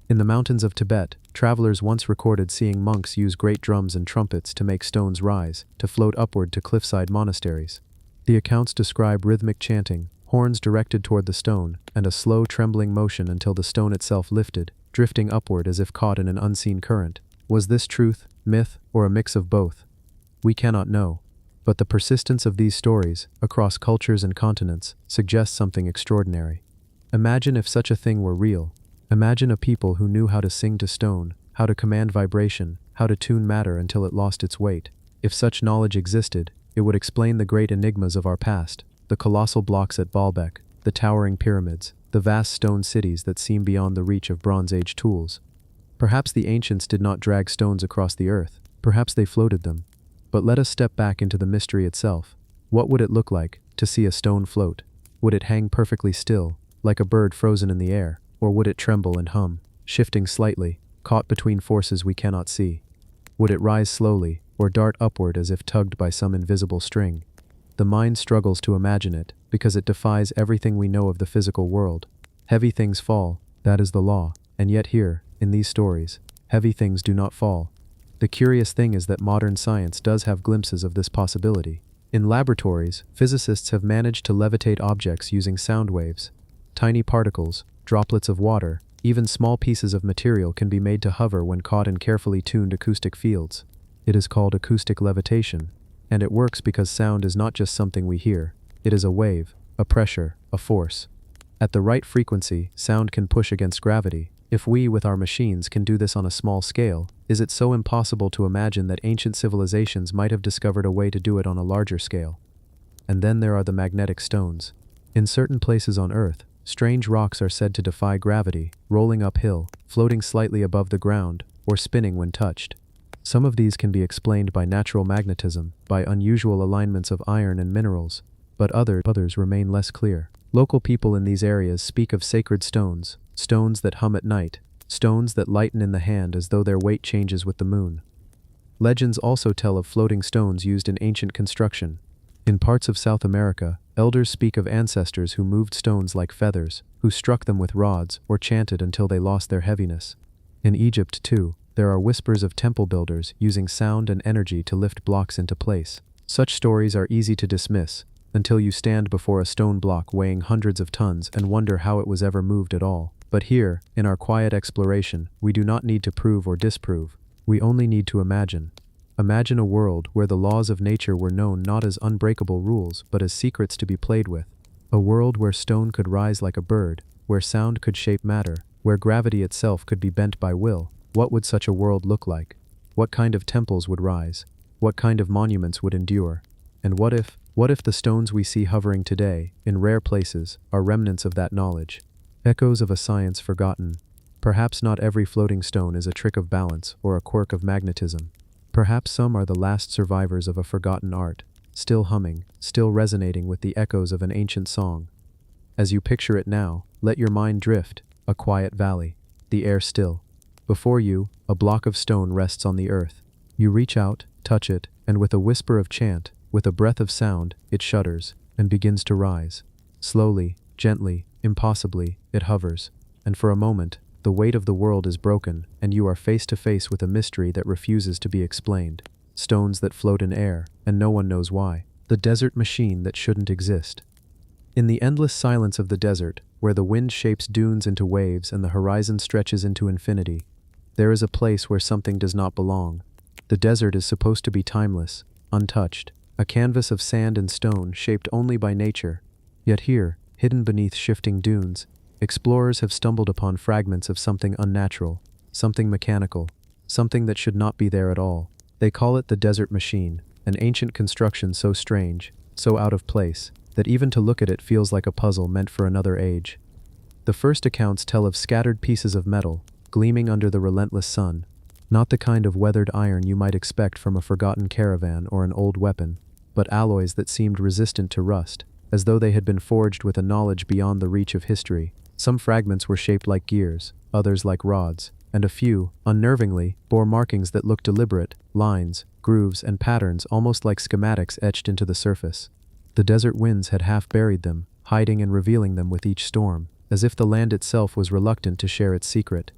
In the mountains of Tibet, travelers once recorded seeing monks use great drums and trumpets to make stones rise, to float upward to cliffside monasteries. The accounts describe rhythmic chanting, horns directed toward the stone, and a slow trembling motion until the stone itself lifted, drifting upward as if caught in an unseen current. Was this truth, myth, or a mix of both? We cannot know. But the persistence of these stories, across cultures and continents, suggests something extraordinary. Imagine if such a thing were real. Imagine a people who knew how to sing to stone, how to command vibration, how to tune matter until it lost its weight. If such knowledge existed, it would explain the great enigmas of our past, the colossal blocks at Baalbek, the towering pyramids, the vast stone cities that seem beyond the reach of Bronze Age tools. Perhaps the ancients did not drag stones across the earth, perhaps they floated them. But let us step back into the mystery itself. What would it look like to see a stone float? Would it hang perfectly still, like a bird frozen in the air, or would it tremble and hum, shifting slightly, caught between forces we cannot see? Would it rise slowly, or dart upward as if tugged by some invisible string? The mind struggles to imagine it, because it defies everything we know of the physical world. Heavy things fall, that is the law, and yet here, in these stories, heavy things do not fall. The curious thing is that modern science does have glimpses of this possibility. In laboratories, physicists have managed to levitate objects using sound waves. Tiny particles, droplets of water, Even small pieces of material can be made to hover when caught in carefully tuned acoustic fields. It is called acoustic levitation, and it works because sound is not just something we hear. It is a wave, a pressure, a force. At the right frequency, sound can push against gravity. If we, with our machines, can do this on a small scale, is it so impossible to imagine that ancient civilizations might have discovered a way to do it on a larger scale? And then there are the magnetic stones. In certain places on Earth, strange rocks are said to defy gravity, rolling uphill, floating slightly above the ground, or spinning when touched. Some of these can be explained by natural magnetism, by unusual alignments of iron and minerals, but others remain less clear. Local people in these areas speak of sacred stones, stones that hum at night, stones that lighten in the hand as though their weight changes with the moon. Legends also tell of floating stones used in ancient construction. In parts of South America, elders speak of ancestors who moved stones like feathers, who struck them with rods or chanted until they lost their heaviness. In Egypt, too, there are whispers of temple builders using sound and energy to lift blocks into place. Such stories are easy to dismiss, until you stand before a stone block weighing hundreds of tons and wonder how it was ever moved at all. But here, in our quiet exploration, we do not need to prove or disprove. We only need to imagine. Imagine a world where the laws of nature were known not as unbreakable rules but as secrets to be played with. A world where stone could rise like a bird, where sound could shape matter, where gravity itself could be bent by will. What would such a world look like? What kind of temples would rise? What kind of monuments would endure? And what if the stones we see hovering today, in rare places, are remnants of that knowledge? Echoes of a science forgotten. Perhaps not every floating stone is a trick of balance or a quirk of magnetism. Perhaps some are the last survivors of a forgotten art, still humming, still resonating with the echoes of an ancient song. As you picture it now, let your mind drift, a quiet valley, the air still. Before you, a block of stone rests on the earth. You reach out, touch it, and with a whisper of chant, with a breath of sound, it shudders and begins to rise. Slowly, gently, impossibly, it hovers, and for a moment, the weight of the world is broken, and you are face to face with a mystery that refuses to be explained. Stones that float in air, and no one knows why. The desert machine that shouldn't exist. In the endless silence of the desert, where the wind shapes dunes into waves and the horizon stretches into infinity, there is a place where something does not belong. The desert is supposed to be timeless, untouched, a canvas of sand and stone shaped only by nature. Yet here, hidden beneath shifting dunes, explorers have stumbled upon fragments of something unnatural, something mechanical, something that should not be there at all. They call it the desert machine, an ancient construction so strange, so out of place, that even to look at it feels like a puzzle meant for another age. The first accounts tell of scattered pieces of metal, gleaming under the relentless sun, not the kind of weathered iron you might expect from a forgotten caravan or an old weapon, but alloys that seemed resistant to rust, as though they had been forged with a knowledge beyond the reach of history. Some fragments were shaped like gears, others like rods, and a few, unnervingly, bore markings that looked deliberate, lines, grooves, and patterns almost like schematics etched into the surface. The desert winds had half buried them, hiding and revealing them with each storm, as if the land itself was reluctant to share its secret.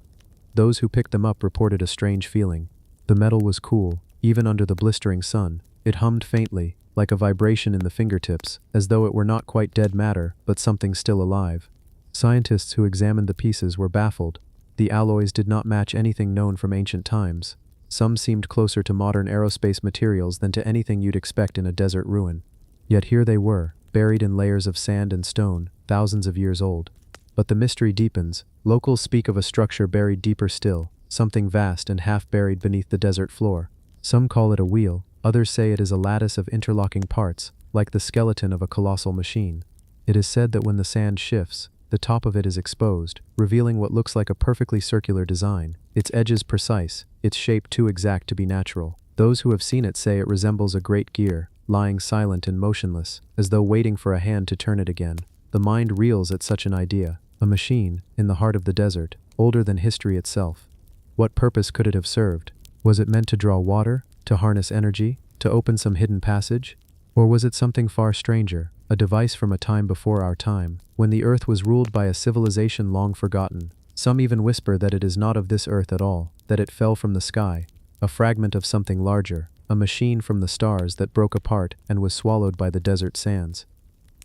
Those who picked them up reported a strange feeling. The metal was cool, even under the blistering sun. It hummed faintly, like a vibration in the fingertips, as though it were not quite dead matter, but something still alive. Scientists who examined the pieces were baffled. The alloys did not match anything known from ancient times. Some seemed closer to modern aerospace materials than to anything you'd expect in a desert ruin. Yet here they were, buried in layers of sand and stone, thousands of years old. But the mystery deepens. Locals speak of a structure buried deeper still, something vast and half buried beneath the desert floor. Some call it a wheel, others say it is a lattice of interlocking parts, like the skeleton of a colossal machine. It is said that when the sand shifts, the top of it is exposed, revealing what looks like a perfectly circular design, its edges precise, its shape too exact to be natural. Those who have seen it say it resembles a great gear, lying silent and motionless, as though waiting for a hand to turn it again. The mind reels at such an idea. A machine, in the heart of the desert, older than history itself. What purpose could it have served? Was it meant to draw water, to harness energy, to open some hidden passage? Or was it something far stranger, a device from a time before our time, when the earth was ruled by a civilization long forgotten? Some even whisper that it is not of this earth at all, that it fell from the sky, a fragment of something larger, a machine from the stars that broke apart and was swallowed by the desert sands.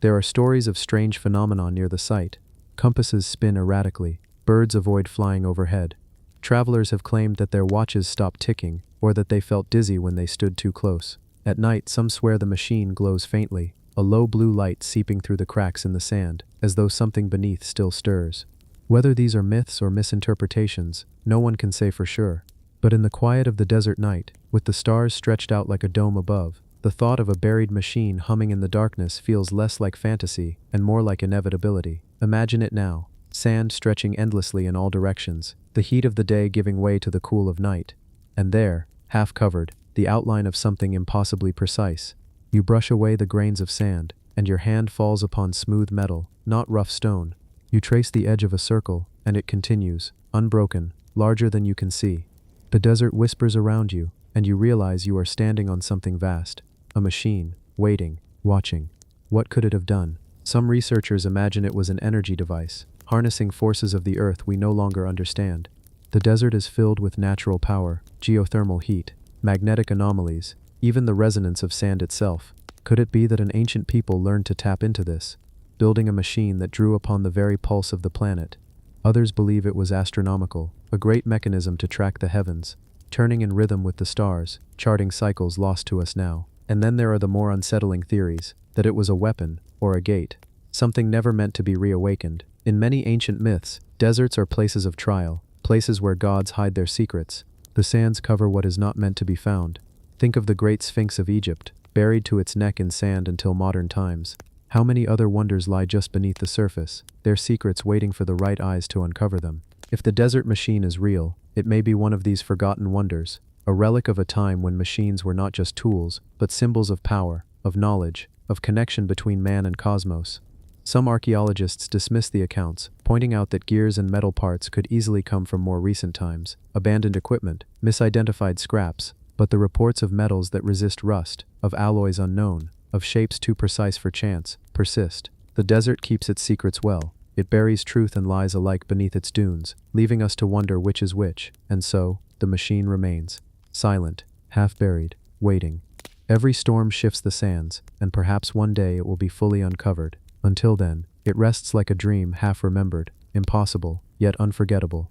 There are stories of strange phenomena near the site. Compasses spin erratically. Birds avoid flying overhead. Travelers have claimed that their watches stopped ticking, or that they felt dizzy when they stood too close. At night, some swear the machine glows faintly, a low blue light seeping through the cracks in the sand, as though something beneath still stirs. Whether these are myths or misinterpretations, no one can say for sure. But in the quiet of the desert night, with the stars stretched out like a dome above, the thought of a buried machine humming in the darkness feels less like fantasy and more like inevitability. Imagine it now. Sand stretching endlessly in all directions, the heat of the day giving way to the cool of night. And there, half covered, the outline of something impossibly precise. You brush away the grains of sand, and your hand falls upon smooth metal, not rough stone. You trace the edge of a circle, and it continues, unbroken, larger than you can see. The desert whispers around you, and you realize you are standing on something vast. A machine, waiting, watching. What could it have done? Some researchers imagine it was an energy device, harnessing forces of the earth we no longer understand. The desert is filled with natural power, geothermal heat, magnetic anomalies, even the resonance of sand itself. Could it be that an ancient people learned to tap into this, building a machine that drew upon the very pulse of the planet? Others believe it was astronomical, a great mechanism to track the heavens, turning in rhythm with the stars, charting cycles lost to us now. And then there are the more unsettling theories, that it was a weapon, or a gate, something never meant to be reawakened. In many ancient myths, deserts are places of trial, places where gods hide their secrets. The sands cover what is not meant to be found. Think of the great Sphinx of Egypt, buried to its neck in sand until modern times. How many other wonders lie just beneath the surface, their secrets waiting for the right eyes to uncover them? If the desert machine is real, it may be one of these forgotten wonders, a relic of a time when machines were not just tools, but symbols of power, of knowledge, of connection between man and cosmos. Some archaeologists dismiss the accounts, pointing out that gears and metal parts could easily come from more recent times, abandoned equipment, misidentified scraps, but the reports of metals that resist rust, of alloys unknown, of shapes too precise for chance, persist. The desert keeps its secrets well. It buries truth and lies alike beneath its dunes, leaving us to wonder which is which, and so, the machine remains. Silent, half buried, waiting. Every storm shifts the sands, and perhaps one day it will be fully uncovered. Until then, it rests like a dream half remembered, impossible, yet unforgettable.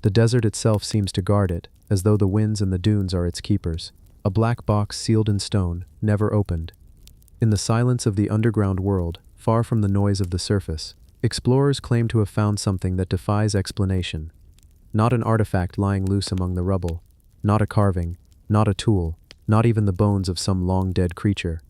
The desert itself seems to guard it, as though the winds and the dunes are its keepers. A black box sealed in stone, never opened. In the silence of the underground world, far from the noise of the surface, explorers claim to have found something that defies explanation. Not an artifact lying loose among the rubble, not a carving, not a tool, not even the bones of some long-dead creature,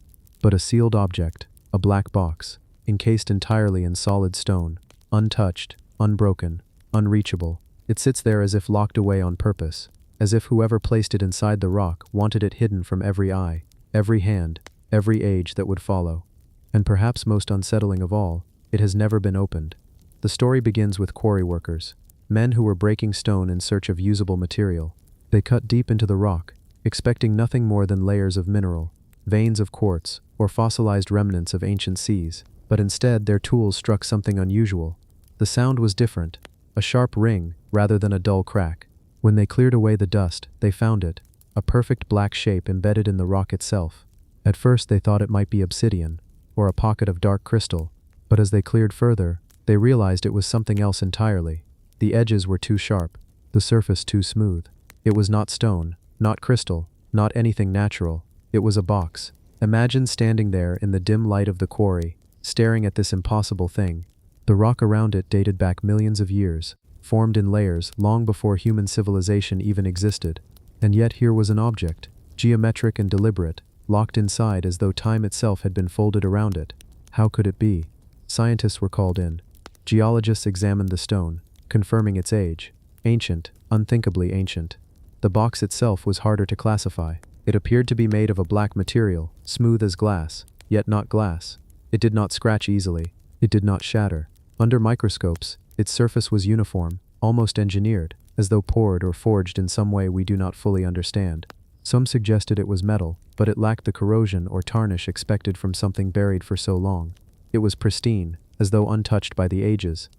but a sealed object, a black box, encased entirely in solid stone, untouched, unbroken, unreachable. It sits there as if locked away on purpose, as if whoever placed it inside the rock wanted it hidden from every eye, every hand, every age that would follow. And perhaps most unsettling of all, it has never been opened. The story begins with quarry workers, men who were breaking stone in search of usable material. They cut deep into the rock, expecting nothing more than layers of mineral, veins of quartz, or fossilized remnants of ancient seas. But instead, their tools struck something unusual. The sound was different, a sharp ring rather than a dull crack. When they cleared away the dust, they found it, a perfect black shape embedded in the rock itself. At first they thought it might be obsidian, or a pocket of dark crystal, but as they cleared further, they realized it was something else entirely. The edges were too sharp, the surface too smooth. It was not stone, not crystal, not anything natural. It was a box. Imagine standing there in the dim light of the quarry, staring at this impossible thing. The rock around it dated back millions of years, formed in layers long before human civilization even existed. And yet here was an object, geometric and deliberate, locked inside as though time itself had been folded around it. How could it be? Scientists were called in. Geologists examined the stone, confirming its age. Ancient, unthinkably ancient. The box itself was harder to classify. It appeared to be made of a black material, smooth as glass, yet not glass. It did not scratch easily. It did not shatter. Under microscopes, its surface was uniform, almost engineered, as though poured or forged in some way we do not fully understand. Some suggested it was metal, but it lacked the corrosion or tarnish expected from something buried for so long. It was pristine, as though untouched by the ages.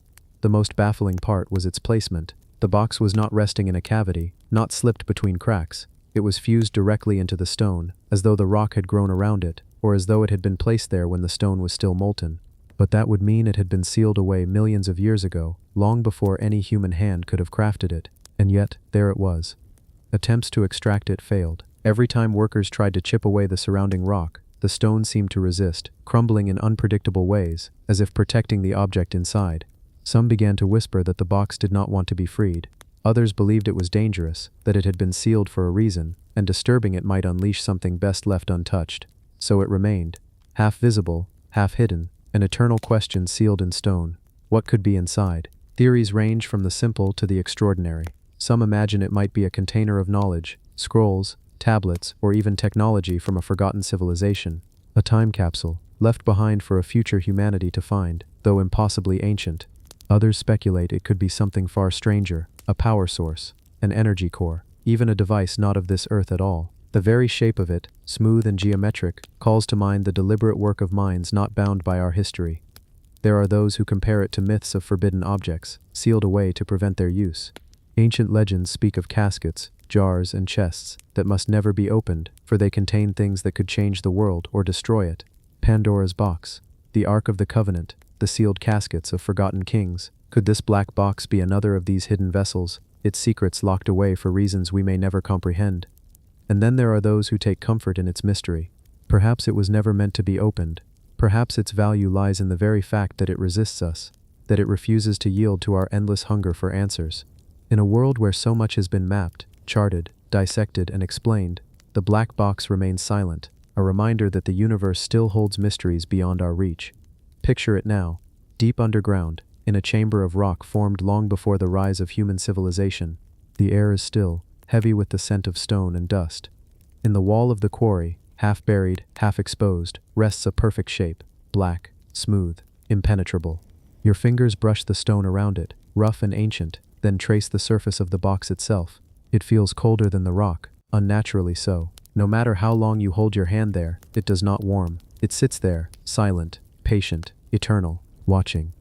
The most baffling part was its placement. The box was not resting in a cavity, not slipped between cracks. It was fused directly into the stone, as though the rock had grown around it, or as though it had been placed there when the stone was still molten. But that would mean it had been sealed away millions of years ago, long before any human hand could have crafted it. And yet, there it was. Attempts to extract it failed. Every time workers tried to chip away the surrounding rock, the stone seemed to resist, crumbling in unpredictable ways, as if protecting the object inside. Some began to whisper that the box did not want to be freed. Others believed it was dangerous, that it had been sealed for a reason, and disturbing it might unleash something best left untouched. So it remained, half visible, half hidden, an eternal question sealed in stone. What could be inside? Theories range from the simple to the extraordinary. Some imagine it might be a container of knowledge, scrolls, tablets, or even technology from a forgotten civilization. A time capsule, left behind for a future humanity to find, though impossibly ancient. Others speculate it could be something far stranger, a power source, an energy core, even a device not of this earth at all. The very shape of it, smooth and geometric, calls to mind the deliberate work of minds not bound by our history. There are those who compare it to myths of forbidden objects, sealed away to prevent their use. Ancient legends speak of caskets, jars, and chests that must never be opened, for they contain things that could change the world or destroy it. Pandora's box, the Ark of the Covenant, the sealed caskets of forgotten kings. Could this black box be another of these hidden vessels, its secrets locked away for reasons we may never comprehend? And then there are those who take comfort in its mystery. Perhaps it was never meant to be opened. Perhaps its value lies in the very fact that it resists us, that it refuses to yield to our endless hunger for answers. In a world where so much has been mapped, charted, dissected, and explained, the black box remains silent, a reminder that the universe still holds mysteries beyond our reach. Picture it now, deep underground, in a chamber of rock formed long before the rise of human civilization. The air is still, heavy with the scent of stone and dust. In the wall of the quarry, half buried, half exposed, rests a perfect shape, black, smooth, impenetrable. Your fingers brush the stone around it, rough and ancient, then trace the surface of the box itself. It feels colder than the rock, unnaturally so. No matter how long you hold your hand there, it does not warm. It sits there, silent, patient, eternal, watching.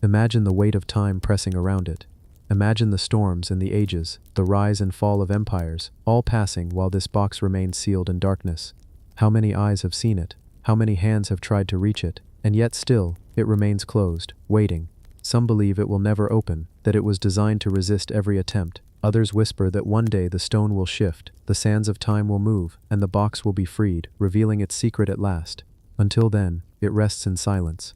Imagine the weight of time pressing around it. Imagine the storms and the ages, the rise and fall of empires, all passing while this box remains sealed in darkness. How many eyes have seen it? How many hands have tried to reach it? And yet still, it remains closed, waiting. Some believe it will never open, that it was designed to resist every attempt. Others whisper that one day the stone will shift, the sands of time will move, and the box will be freed, revealing its secret at last. Until then, it rests in silence.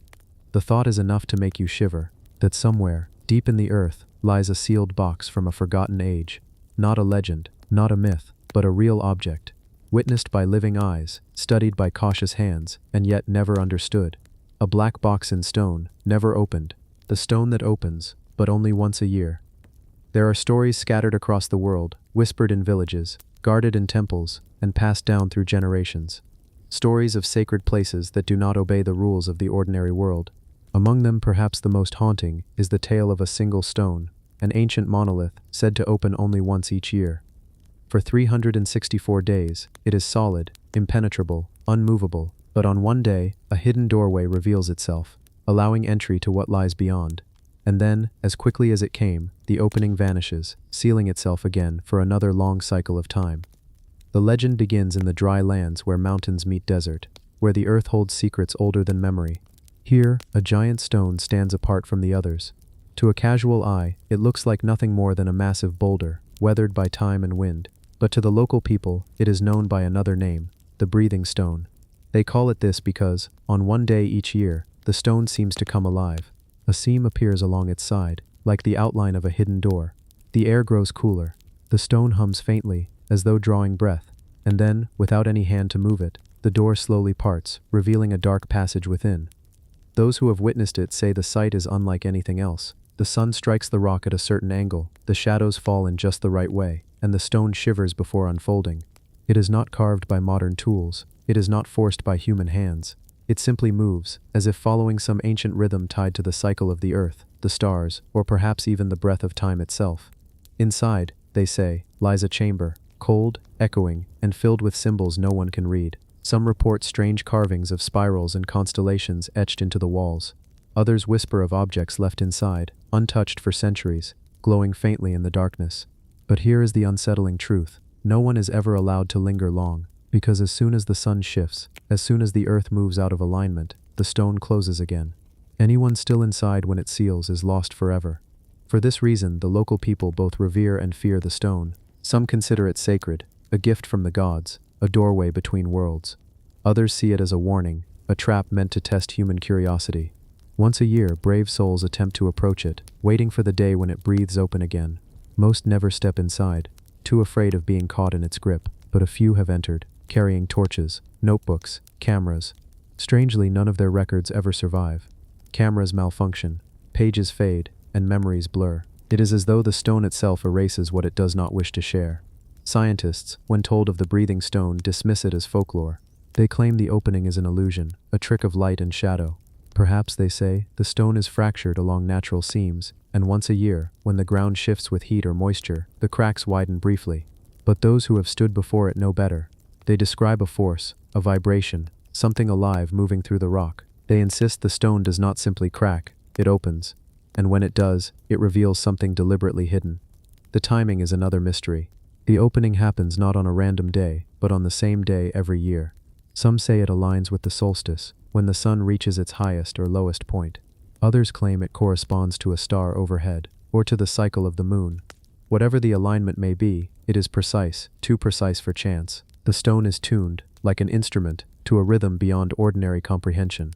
The thought is enough to make you shiver, that somewhere, deep in the earth, lies a sealed box from a forgotten age. Not a legend, not a myth, but a real object. Witnessed by living eyes, studied by cautious hands, and yet never understood. A black box in stone, never opened. The stone that opens, but only once a year. There are stories scattered across the world, whispered in villages, guarded in temples, and passed down through generations. Stories of sacred places that do not obey the rules of the ordinary world. Among them, perhaps the most haunting, is the tale of a single stone, an ancient monolith said to open only once each year. For 364 days, it is solid, impenetrable, unmovable, but on one day, a hidden doorway reveals itself, allowing entry to what lies beyond. And then, as quickly as it came, the opening vanishes, sealing itself again for another long cycle of time. The legend begins in the dry lands where mountains meet desert, where the earth holds secrets older than memory. Here, a giant stone stands apart from the others. To a casual eye, it looks like nothing more than a massive boulder, weathered by time and wind. But to the local people, it is known by another name, the breathing stone. They call it this because, on one day each year, the stone seems to come alive. A seam appears along its side, like the outline of a hidden door. The air grows cooler. The stone hums faintly, as though drawing breath, and then, without any hand to move it, the door slowly parts, revealing a dark passage within. Those who have witnessed it say the sight is unlike anything else. The sun strikes the rock at a certain angle, the shadows fall in just the right way, and the stone shivers before unfolding. It is not carved by modern tools. It is not forced by human hands. It simply moves, as if following some ancient rhythm tied to the cycle of the earth, the stars, or perhaps even the breath of time itself. Inside, they say, lies a chamber, cold, echoing, and filled with symbols no one can read. Some report strange carvings of spirals and constellations etched into the walls. Others whisper of objects left inside, untouched for centuries, glowing faintly in the darkness. But here is the unsettling truth. No one is ever allowed to linger long, because as soon as the sun shifts, as soon as the earth moves out of alignment, the stone closes again. Anyone still inside when it seals is lost forever. For this reason, the local people both revere and fear the stone. Some consider it sacred, a gift from the gods, a doorway between worlds. Others see it as a warning, a trap meant to test human curiosity. Once a year, brave souls attempt to approach it, waiting for the day when it breathes open again. Most never step inside, too afraid of being caught in its grip, but a few have entered, carrying torches, notebooks, cameras. Strangely, none of their records ever survive. Cameras malfunction, pages fade, and memories blur. It is as though the stone itself erases what it does not wish to share. Scientists, when told of the breathing stone, dismiss it as folklore. They claim the opening is an illusion, a trick of light and shadow. Perhaps, they say, the stone is fractured along natural seams, and once a year, when the ground shifts with heat or moisture, the cracks widen briefly. But those who have stood before it know better. They describe a force, a vibration, something alive moving through the rock. They insist the stone does not simply crack, it opens. And when it does, it reveals something deliberately hidden. The timing is another mystery. The opening happens not on a random day, but on the same day every year. Some say it aligns with the solstice, when the sun reaches its highest or lowest point. Others claim it corresponds to a star overhead, or to the cycle of the moon. Whatever the alignment may be, it is precise, too precise for chance. The stone is tuned, like an instrument, to a rhythm beyond ordinary comprehension.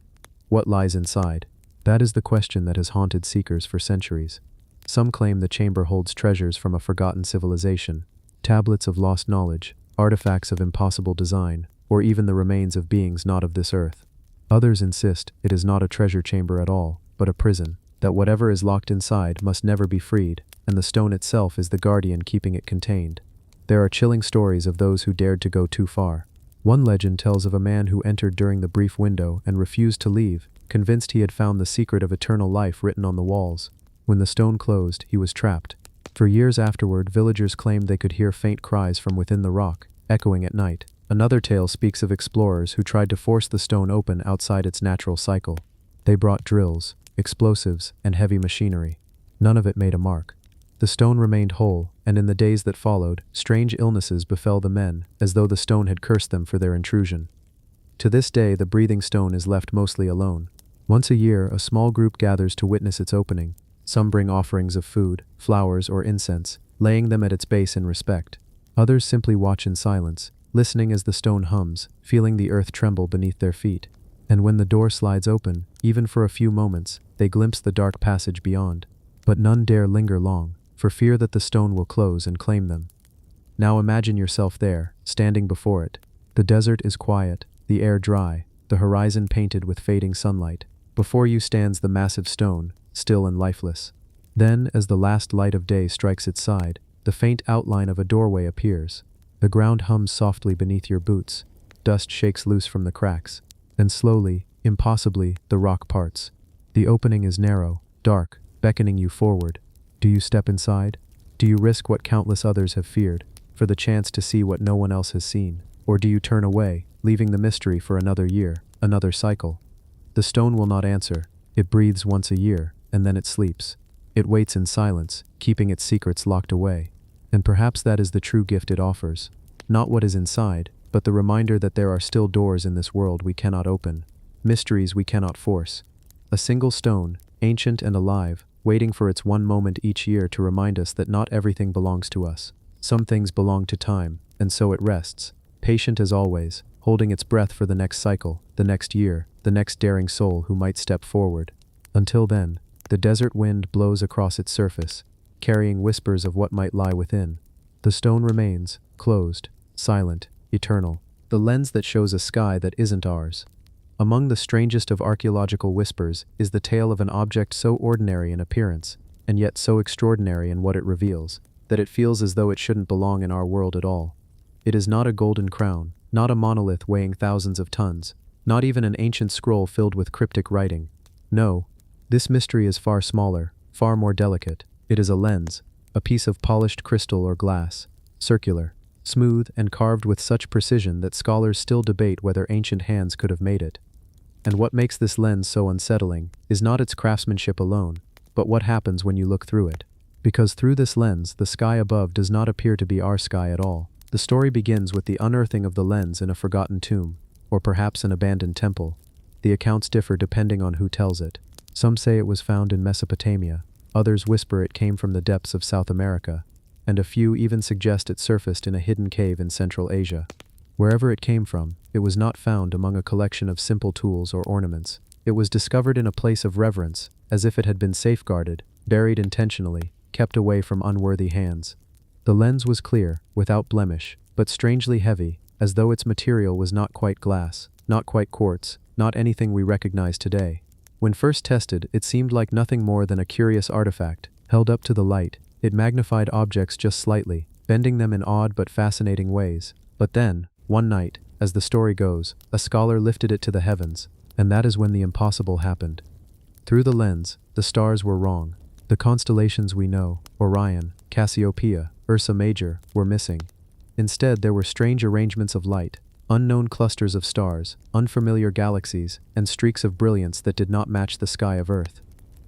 What lies inside? That is the question that has haunted seekers for centuries. Some claim the chamber holds treasures from a forgotten civilization, tablets of lost knowledge, artifacts of impossible design, or even the remains of beings not of this earth. Others insist it is not a treasure chamber at all, but a prison, that whatever is locked inside must never be freed, and the stone itself is the guardian keeping it contained. There are chilling stories of those who dared to go too far. One legend tells of a man who entered during the brief window and refused to leave, convinced he had found the secret of eternal life written on the walls. When the stone closed, he was trapped. For years afterward, villagers claimed they could hear faint cries from within the rock, echoing at night. Another tale speaks of explorers who tried to force the stone open outside its natural cycle. They brought drills, explosives, and heavy machinery. None of it made a mark. The stone remained whole, and in the days that followed, strange illnesses befell the men, as though the stone had cursed them for their intrusion. To this day, the breathing stone is left mostly alone. Once a year, a small group gathers to witness its opening. Some bring offerings of food, flowers, or incense, laying them at its base in respect. Others simply watch in silence, listening as the stone hums, feeling the earth tremble beneath their feet. And when the door slides open, even for a few moments, they glimpse the dark passage beyond. But none dare linger long, for fear that the stone will close and claim them. Now imagine yourself there, standing before it. The desert is quiet, the air dry, the horizon painted with fading sunlight. Before you stands the massive stone, still and lifeless. Then, as the last light of day strikes its side, the faint outline of a doorway appears. The ground hums softly beneath your boots. Dust shakes loose from the cracks. Then slowly, impossibly, the rock parts. The opening is narrow, dark, beckoning you forward. Do you step inside? Do you risk what countless others have feared, for the chance to see what no one else has seen? Or do you turn away, leaving the mystery for another year, another cycle? The stone will not answer. It breathes once a year, and then it sleeps. It waits in silence, keeping its secrets locked away. And perhaps that is the true gift it offers. Not what is inside, but the reminder that there are still doors in this world we cannot open, mysteries we cannot force. A single stone, ancient and alive, waiting for its one moment each year to remind us that not everything belongs to us. Some things belong to time, and so it rests, patient as always, holding its breath for the next cycle, the next year, the next daring soul who might step forward. Until then, the desert wind blows across its surface, carrying whispers of what might lie within. The stone remains, closed, silent, eternal, the lens that shows a sky that isn't ours. Among the strangest of archaeological whispers is the tale of an object so ordinary in appearance, and yet so extraordinary in what it reveals, that it feels as though it shouldn't belong in our world at all. It is not a golden crown, not a monolith weighing thousands of tons, not even an ancient scroll filled with cryptic writing. No, this mystery is far smaller, far more delicate. It is a lens, a piece of polished crystal or glass, circular, smooth, and carved with such precision that scholars still debate whether ancient hands could have made it. And what makes this lens so unsettling is not its craftsmanship alone, but what happens when you look through it. Because through this lens, the sky above does not appear to be our sky at all. The story begins with the unearthing of the lens in a forgotten tomb, or perhaps an abandoned temple. The accounts differ depending on who tells it. Some say it was found in Mesopotamia, others whisper it came from the depths of South America, and a few even suggest it surfaced in a hidden cave in Central Asia. Wherever it came from, it was not found among a collection of simple tools or ornaments. It was discovered in a place of reverence, as if it had been safeguarded, buried intentionally, kept away from unworthy hands. The lens was clear, without blemish, but strangely heavy, as though its material was not quite glass, not quite quartz, not anything we recognize today. When first tested, it seemed like nothing more than a curious artifact. Held up to the light, it magnified objects just slightly, bending them in odd but fascinating ways. But then, one night, as the story goes, a scholar lifted it to the heavens, and that is when the impossible happened. Through the lens, the stars were wrong. The constellations we know, Orion, Cassiopeia, Ursa Major, were missing. Instead, there were strange arrangements of light, unknown clusters of stars, unfamiliar galaxies, and streaks of brilliance that did not match the sky of Earth.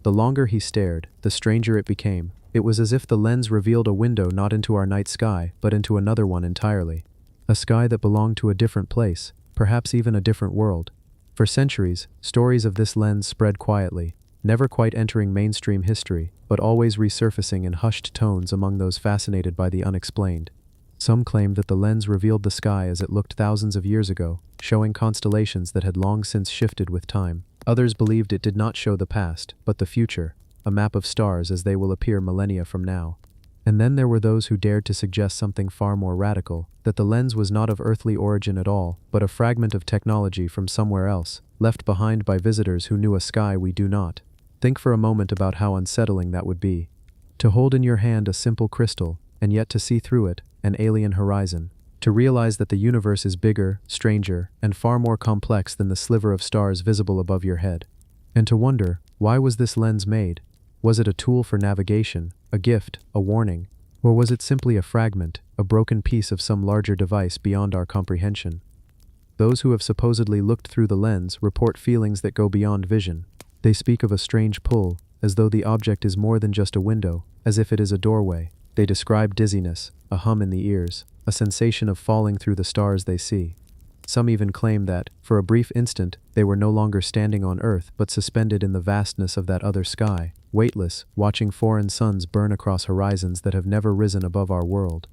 The longer he stared, the stranger it became. It was as if the lens revealed a window not into our night sky, but into another one entirely. A sky that belonged to a different place, perhaps even a different world. For centuries, stories of this lens spread quietly, never quite entering mainstream history, but always resurfacing in hushed tones among those fascinated by the unexplained. Some claimed that the lens revealed the sky as it looked thousands of years ago, showing constellations that had long since shifted with time. Others believed it did not show the past, but the future, a map of stars as they will appear millennia from now. And then there were those who dared to suggest something far more radical, that the lens was not of earthly origin at all, but a fragment of technology from somewhere else, left behind by visitors who knew a sky we do not. Think for a moment about how unsettling that would be. To hold in your hand a simple crystal, and yet to see through it, an alien horizon. To realize that the universe is bigger, stranger, and far more complex than the sliver of stars visible above your head. And to wonder, why was this lens made? Was it a tool for navigation, a gift, a warning? Or was it simply a fragment, a broken piece of some larger device beyond our comprehension? Those who have supposedly looked through the lens report feelings that go beyond vision. They speak of a strange pull, as though the object is more than just a window, as if it is a doorway. They describe dizziness, a hum in the ears, a sensation of falling through the stars they see. Some even claim that, for a brief instant, they were no longer standing on Earth but suspended in the vastness of that other sky, weightless, watching foreign suns burn across horizons that have never risen above our world.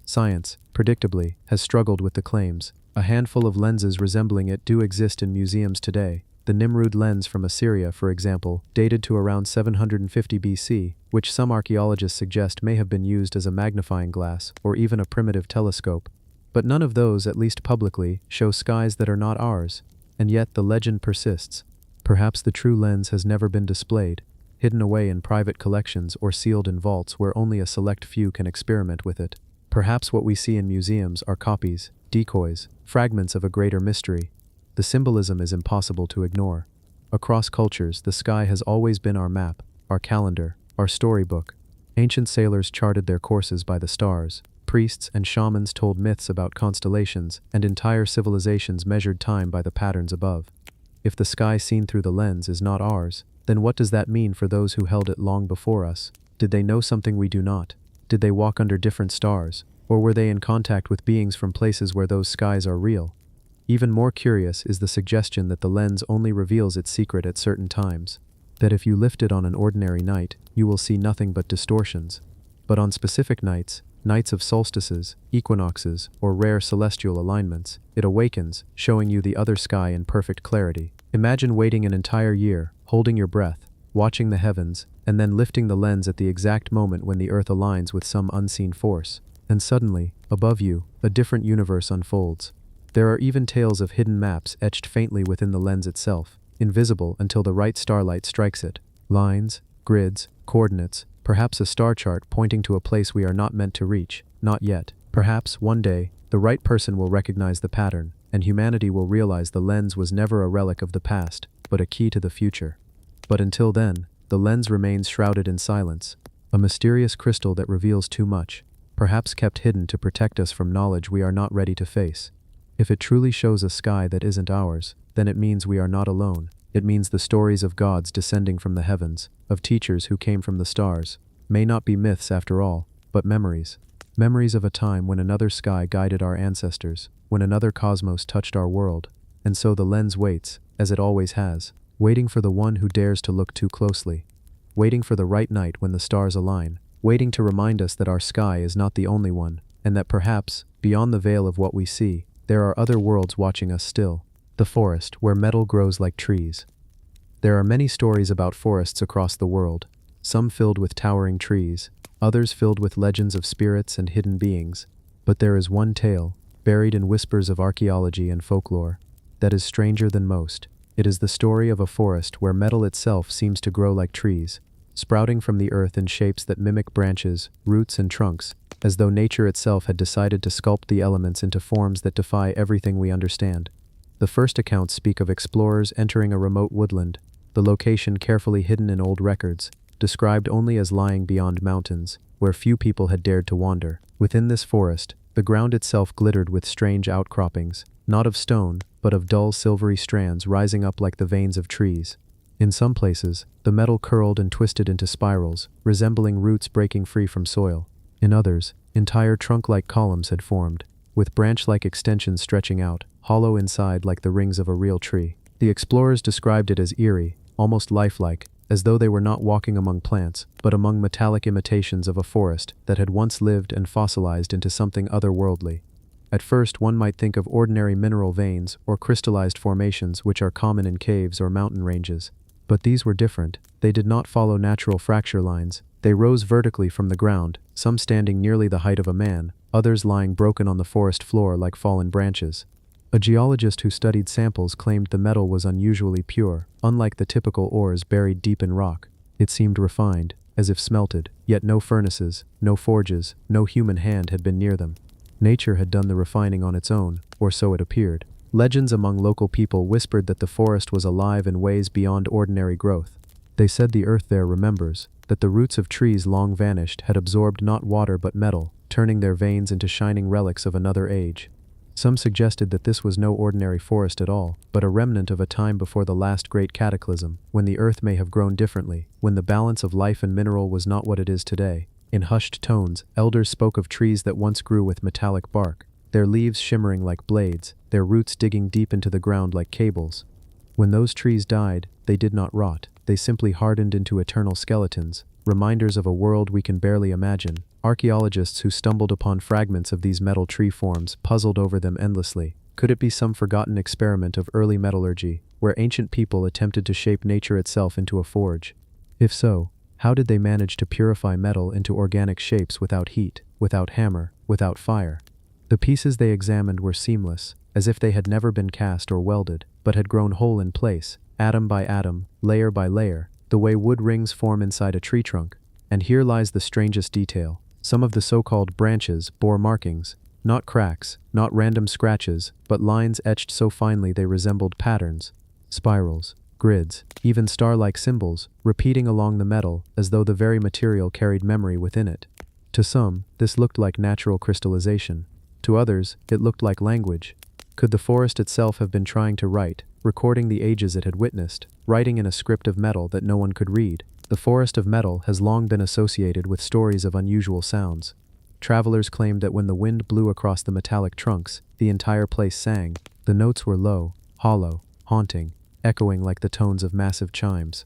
Science, predictably, has struggled with the claims. A handful of lenses resembling it do exist in museums today. The Nimrud lens from Assyria, for example, dated to around 750 BC, which some archaeologists suggest may have been used as a magnifying glass or even a primitive telescope. But none of those, at least publicly, show skies that are not ours, and yet the legend persists. Perhaps the true lens has never been displayed, hidden away in private collections or sealed in vaults where only a select few can experiment with it. Perhaps what we see in museums are copies, decoys, fragments of a greater mystery. The symbolism is impossible to ignore. Across cultures, the sky has always been our map, our calendar, our storybook. Ancient sailors charted their courses by the stars. Priests and shamans told myths about constellations, and entire civilizations measured time by the patterns above. If the sky seen through the lens is not ours, then what does that mean for those who held it long before us? Did they know something we do not? Did they walk under different stars? Or were they in contact with beings from places where those skies are real? Even more curious is the suggestion that the lens only reveals its secret at certain times, that if you lift it on an ordinary night, you will see nothing but distortions. But on specific nights, nights of solstices, equinoxes, or rare celestial alignments, it awakens, showing you the other sky in perfect clarity. Imagine waiting an entire year, holding your breath, watching the heavens, and then lifting the lens at the exact moment when the Earth aligns with some unseen force. And suddenly, above you, a different universe unfolds. There are even tales of hidden maps etched faintly within the lens itself, invisible until the right starlight strikes it. Lines, grids, coordinates, perhaps a star chart pointing to a place we are not meant to reach, not yet. Perhaps, one day, the right person will recognize the pattern, and humanity will realize the lens was never a relic of the past, but a key to the future. But until then, the lens remains shrouded in silence, a mysterious crystal that reveals too much, perhaps kept hidden to protect us from knowledge we are not ready to face. If it truly shows a sky that isn't ours, then it means we are not alone. It means the stories of gods descending from the heavens, of teachers who came from the stars, may not be myths after all, but memories. Memories of a time when another sky guided our ancestors, when another cosmos touched our world. And so the lens waits, as it always has, waiting for the one who dares to look too closely, waiting for the right night when the stars align, waiting to remind us that our sky is not the only one, and that perhaps, beyond the veil of what we see, there are other worlds watching us still. The forest, where metal grows like trees. There are many stories about forests across the world, some filled with towering trees, others filled with legends of spirits and hidden beings. But there is one tale, buried in whispers of archaeology and folklore, that is stranger than most. It is the story of a forest where metal itself seems to grow like trees, sprouting from the earth in shapes that mimic branches, roots, and trunks, as though nature itself had decided to sculpt the elements into forms that defy everything we understand. The first accounts speak of explorers entering a remote woodland, the location carefully hidden in old records, described only as lying beyond mountains, where few people had dared to wander. Within this forest, the ground itself glittered with strange outcroppings, not of stone, but of dull silvery strands rising up like the veins of trees. In some places, the metal curled and twisted into spirals, resembling roots breaking free from soil. In others, entire trunk-like columns had formed, with branch-like extensions stretching out, hollow inside like the rings of a real tree. The explorers described it as eerie, almost lifelike, as though they were not walking among plants, but among metallic imitations of a forest that had once lived and fossilized into something otherworldly. At first, one might think of ordinary mineral veins or crystallized formations which are common in caves or mountain ranges. But these were different. They did not follow natural fracture lines. They rose vertically from the ground, some standing nearly the height of a man, others lying broken on the forest floor like fallen branches. A geologist who studied samples claimed the metal was unusually pure, unlike the typical ores buried deep in rock. It seemed refined, as if smelted, yet no furnaces, no forges, no human hand had been near them. Nature had done the refining on its own, or so it appeared. Legends among local people whispered that the forest was alive in ways beyond ordinary growth. They said the earth there remembers, that the roots of trees long vanished had absorbed not water but metal, turning their veins into shining relics of another age. Some suggested that this was no ordinary forest at all, but a remnant of a time before the last great cataclysm, when the earth may have grown differently, when the balance of life and mineral was not what it is today. In hushed tones, elders spoke of trees that once grew with metallic bark, their leaves shimmering like blades, their roots digging deep into the ground like cables. When those trees died, they did not rot, they simply hardened into eternal skeletons, reminders of a world we can barely imagine. Archaeologists who stumbled upon fragments of these metal tree forms puzzled over them endlessly. Could it be some forgotten experiment of early metallurgy, where ancient people attempted to shape nature itself into a forge? If so, how did they manage to purify metal into organic shapes without heat, without hammer, without fire? The pieces they examined were seamless, as if they had never been cast or welded, but had grown whole in place, atom by atom, layer by layer, the way wood rings form inside a tree trunk. And here lies the strangest detail. Some of the so-called branches bore markings, not cracks, not random scratches, but lines etched so finely they resembled patterns, spirals, grids, even star-like symbols, repeating along the metal as though the very material carried memory within it. To some, this looked like natural crystallization. To others, it looked like language. Could the forest itself have been trying to write, recording the ages it had witnessed, writing in a script of metal that no one could read? The forest of metal has long been associated with stories of unusual sounds. Travelers claimed that when the wind blew across the metallic trunks, the entire place sang. The notes were low, hollow, haunting, echoing like the tones of massive chimes.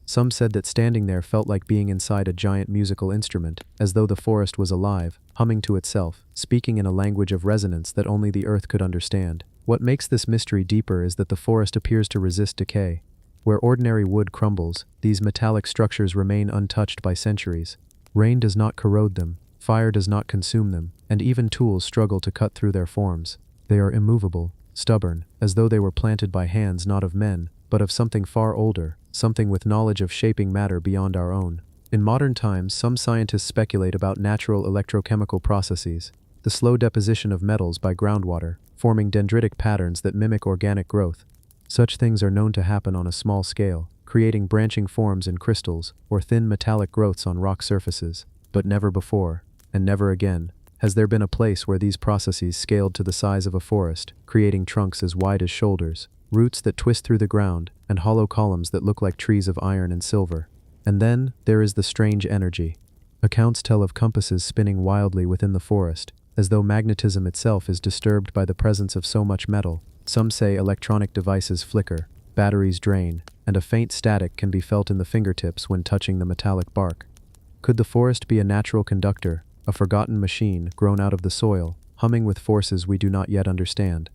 Some said that standing there felt like being inside a giant musical instrument, as though the forest was alive, humming to itself, speaking in a language of resonance that only the earth could understand. What makes this mystery deeper is that the forest appears to resist decay. Where ordinary wood crumbles, these metallic structures remain untouched by centuries. Rain does not corrode them, fire does not consume them, and even tools struggle to cut through their forms. They are immovable, stubborn, as though they were planted by hands not of men, but of something far older, something with knowledge of shaping matter beyond our own. In modern times, some scientists speculate about natural electrochemical processes, the slow deposition of metals by groundwater, forming dendritic patterns that mimic organic growth. Such things are known to happen on a small scale, creating branching forms in crystals or thin metallic growths on rock surfaces. But never before, and never again, has there been a place where these processes scaled to the size of a forest, creating trunks as wide as shoulders, roots that twist through the ground, and hollow columns that look like trees of iron and silver. And then, there is the strange energy. Accounts tell of compasses spinning wildly within the forest, as though magnetism itself is disturbed by the presence of so much metal. Some say electronic devices flicker, batteries drain, and a faint static can be felt in the fingertips when touching the metallic bark. Could the forest be a natural conductor, a forgotten machine grown out of the soil, humming with forces we do not yet understand?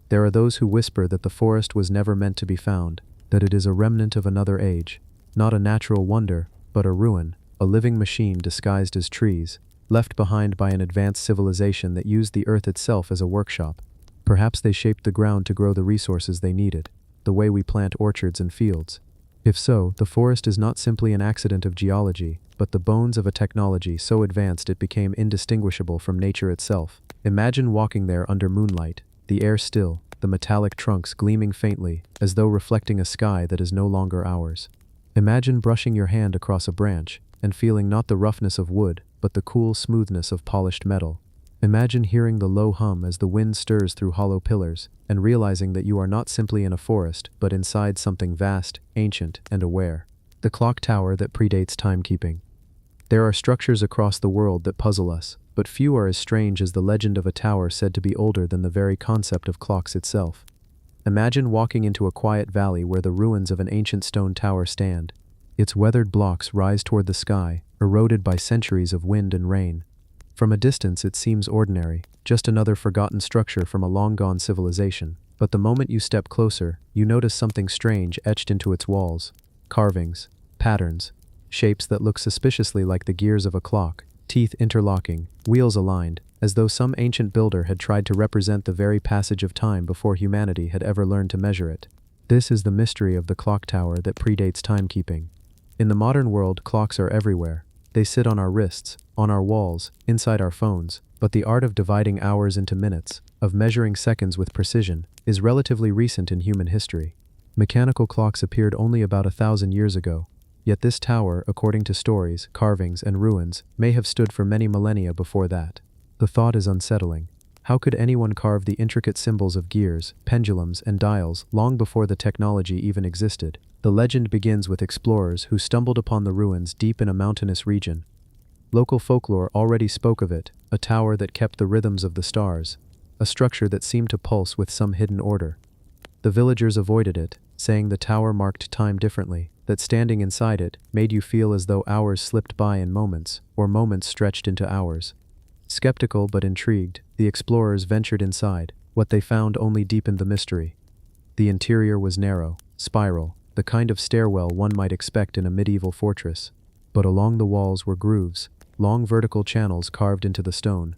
There are those who whisper that the forest was never meant to be found, that it is a remnant of another age, not a natural wonder, but a ruin, a living machine disguised as trees, left behind by an advanced civilization that used the earth itself as a workshop. Perhaps they shaped the ground to grow the resources they needed, the way we plant orchards and fields. If so, the forest is not simply an accident of geology, but the bones of a technology so advanced it became indistinguishable from nature itself. Imagine walking there under moonlight, the air still, the metallic trunks gleaming faintly, as though reflecting a sky that is no longer ours. Imagine brushing your hand across a branch, and feeling not the roughness of wood, but the cool smoothness of polished metal. Imagine hearing the low hum as the wind stirs through hollow pillars, and realizing that you are not simply in a forest, but inside something vast, ancient, and aware. The clock tower that predates timekeeping. There are structures across the world that puzzle us, but few are as strange as the legend of a tower said to be older than the very concept of clocks itself. Imagine walking into a quiet valley where the ruins of an ancient stone tower stand. Its weathered blocks rise toward the sky, eroded by centuries of wind and rain. From a distance it seems ordinary, just another forgotten structure from a long-gone civilization. But the moment you step closer, you notice something strange etched into its walls. Carvings, patterns, shapes that look suspiciously like the gears of a clock, teeth interlocking, wheels aligned, as though some ancient builder had tried to represent the very passage of time before humanity had ever learned to measure it. This is the mystery of the clock tower that predates timekeeping. In the modern world, clocks are everywhere. They sit on our wrists, on our walls, inside our phones, but the art of dividing hours into minutes, of measuring seconds with precision, is relatively recent in human history. Mechanical clocks appeared only about 1,000 years ago, yet this tower, according to stories, carvings, and ruins, may have stood for many millennia before that. The thought is unsettling. How could anyone carve the intricate symbols of gears, pendulums, and dials long before the technology even existed? The legend begins with explorers who stumbled upon the ruins deep in a mountainous region. Local folklore already spoke of it, a tower that kept the rhythms of the stars, a structure that seemed to pulse with some hidden order. The villagers avoided it, saying the tower marked time differently, that standing inside it made you feel as though hours slipped by in moments, or moments stretched into hours. Skeptical but intrigued, the explorers ventured inside. What they found only deepened the mystery. The interior was narrow, spiral, the kind of stairwell one might expect in a medieval fortress. But along the walls were grooves, long vertical channels carved into the stone.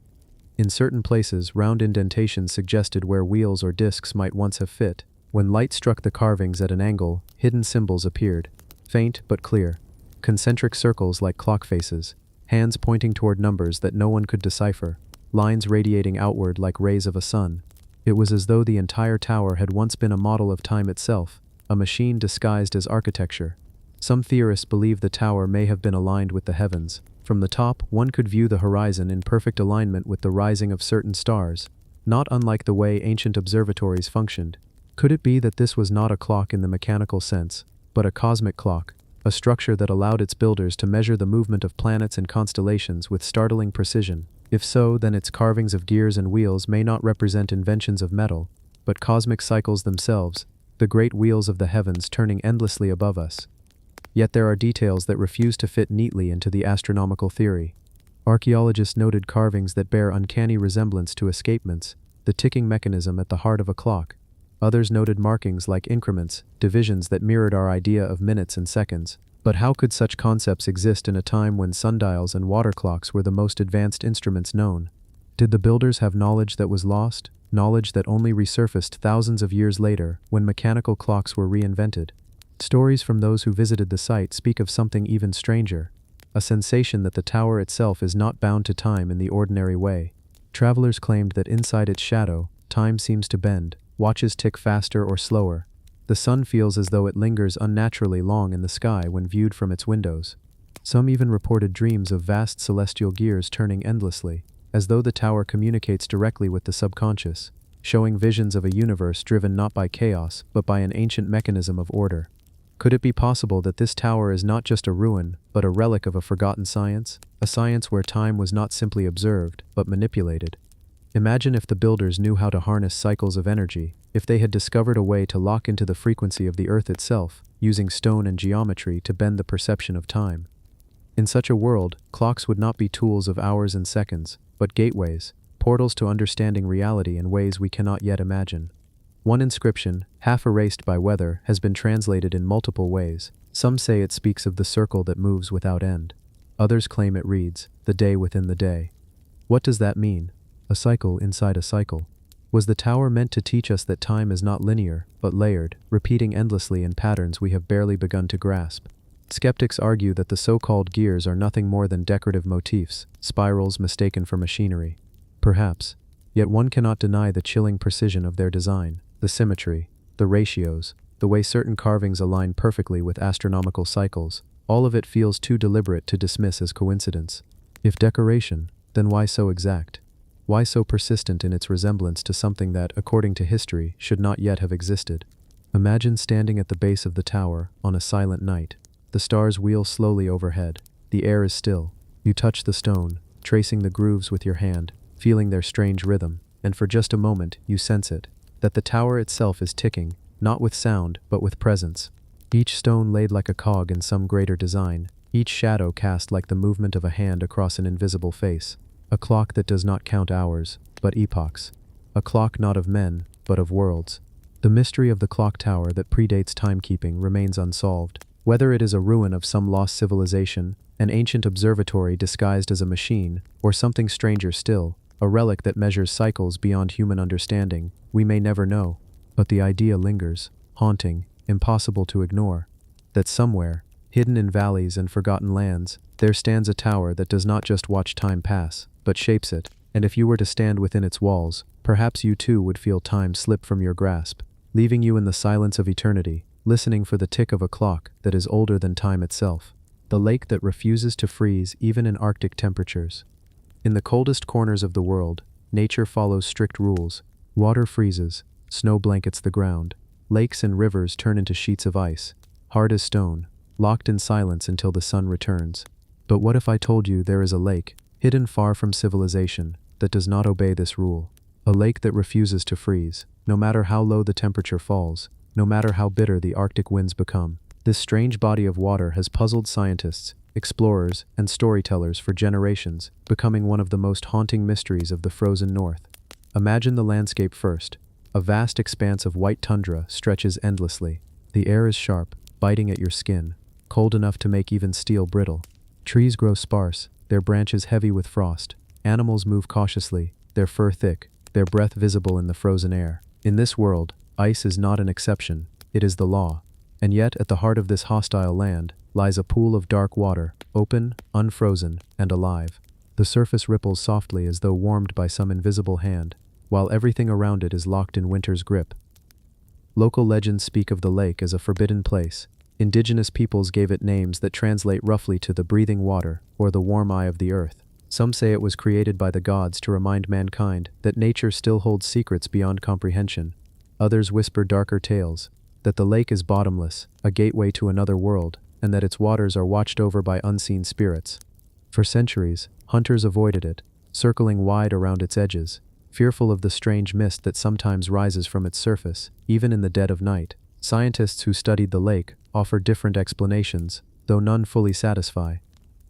In certain places, round indentations suggested where wheels or discs might once have fit. When light struck the carvings at an angle, hidden symbols appeared, faint but clear, concentric circles like clock faces, hands pointing toward numbers that no one could decipher, lines radiating outward like rays of a sun. It was as though the entire tower had once been a model of time itself, a machine disguised as architecture. Some theorists believe the tower may have been aligned with the heavens. From the top, one could view the horizon in perfect alignment with the rising of certain stars, not unlike the way ancient observatories functioned. Could it be that this was not a clock in the mechanical sense, but a cosmic clock, a structure that allowed its builders to measure the movement of planets and constellations with startling precision? If so, then its carvings of gears and wheels may not represent inventions of metal, but cosmic cycles themselves, the great wheels of the heavens turning endlessly above us. Yet there are details that refuse to fit neatly into the astronomical theory. Archaeologists noted carvings that bear uncanny resemblance to escapements, the ticking mechanism at the heart of a clock. Others noted markings like increments, divisions that mirrored our idea of minutes and seconds. But how could such concepts exist in a time when sundials and water clocks were the most advanced instruments known? Did the builders have knowledge that was lost, knowledge that only resurfaced thousands of years later when mechanical clocks were reinvented? Stories from those who visited the site speak of something even stranger, a sensation that the tower itself is not bound to time in the ordinary way. Travelers claimed that inside its shadow, time seems to bend, watches tick faster or slower. The sun feels as though it lingers unnaturally long in the sky when viewed from its windows. Some even reported dreams of vast celestial gears turning endlessly, as though the tower communicates directly with the subconscious, showing visions of a universe driven not by chaos, but by an ancient mechanism of order. Could it be possible that this tower is not just a ruin, but a relic of a forgotten science? A science where time was not simply observed, but manipulated. Imagine if the builders knew how to harness cycles of energy, if they had discovered a way to lock into the frequency of the earth itself, using stone and geometry to bend the perception of time. In such a world, clocks would not be tools of hours and seconds, but gateways, portals to understanding reality in ways we cannot yet imagine. One inscription, half erased by weather, has been translated in multiple ways. Some say it speaks of the circle that moves without end. Others claim it reads, the day within the day. What does that mean? A cycle inside a cycle. Was the tower meant to teach us that time is not linear, but layered, repeating endlessly in patterns we have barely begun to grasp? Skeptics argue that the so-called gears are nothing more than decorative motifs, spirals mistaken for machinery. Perhaps. Yet one cannot deny the chilling precision of their design, the symmetry, the ratios, the way certain carvings align perfectly with astronomical cycles. All of it feels too deliberate to dismiss as coincidence. If decoration, then why so exact? Why so persistent in its resemblance to something that, according to history, should not yet have existed? Imagine standing at the base of the tower on a silent night. The stars wheel slowly overhead. The air is still. You touch the stone, tracing the grooves with your hand, feeling their strange rhythm, and for just a moment you sense it, that the tower itself is ticking, not with sound, but with presence. Each stone laid like a cog in some greater design, each shadow cast like the movement of a hand across an invisible face. A clock that does not count hours, but epochs. A clock not of men, but of worlds. The mystery of the clock tower that predates timekeeping remains unsolved. Whether it is a ruin of some lost civilization, an ancient observatory disguised as a machine, or something stranger still, a relic that measures cycles beyond human understanding, we may never know. But the idea lingers, haunting, impossible to ignore, that somewhere, hidden in valleys and forgotten lands, there stands a tower that does not just watch time pass, but shapes it, and if you were to stand within its walls, perhaps you too would feel time slip from your grasp, leaving you in the silence of eternity, listening for the tick of a clock that is older than time itself. The lake that refuses to freeze even in Arctic temperatures. In the coldest corners of the world, nature follows strict rules. Water freezes, snow blankets the ground, lakes and rivers turn into sheets of ice, hard as stone, locked in silence until the sun returns. But what if I told you there is a lake, hidden far from civilization, that does not obey this rule? A lake that refuses to freeze, no matter how low the temperature falls, no matter how bitter the Arctic winds become. This strange body of water has puzzled scientists, explorers, and storytellers for generations, becoming one of the most haunting mysteries of the frozen north. Imagine the landscape first. A vast expanse of white tundra stretches endlessly. The air is sharp, biting at your skin, cold enough to make even steel brittle. Trees grow sparse, their branches heavy with frost. Animals move cautiously, their fur thick, their breath visible in the frozen air. In this world, ice is not an exception, it is the law. And yet, at the heart of this hostile land, lies a pool of dark water, open, unfrozen, and alive. The surface ripples softly as though warmed by some invisible hand, while everything around it is locked in winter's grip. Local legends speak of the lake as a forbidden place. Indigenous peoples gave it names that translate roughly to the breathing water, or the warm eye of the earth. Some say it was created by the gods to remind mankind that nature still holds secrets beyond comprehension. Others whisper darker tales, that the lake is bottomless, a gateway to another world, and that its waters are watched over by unseen spirits. For centuries, hunters avoided it, circling wide around its edges, fearful of the strange mist that sometimes rises from its surface, even in the dead of night. Scientists who studied the lake offer different explanations, though none fully satisfy.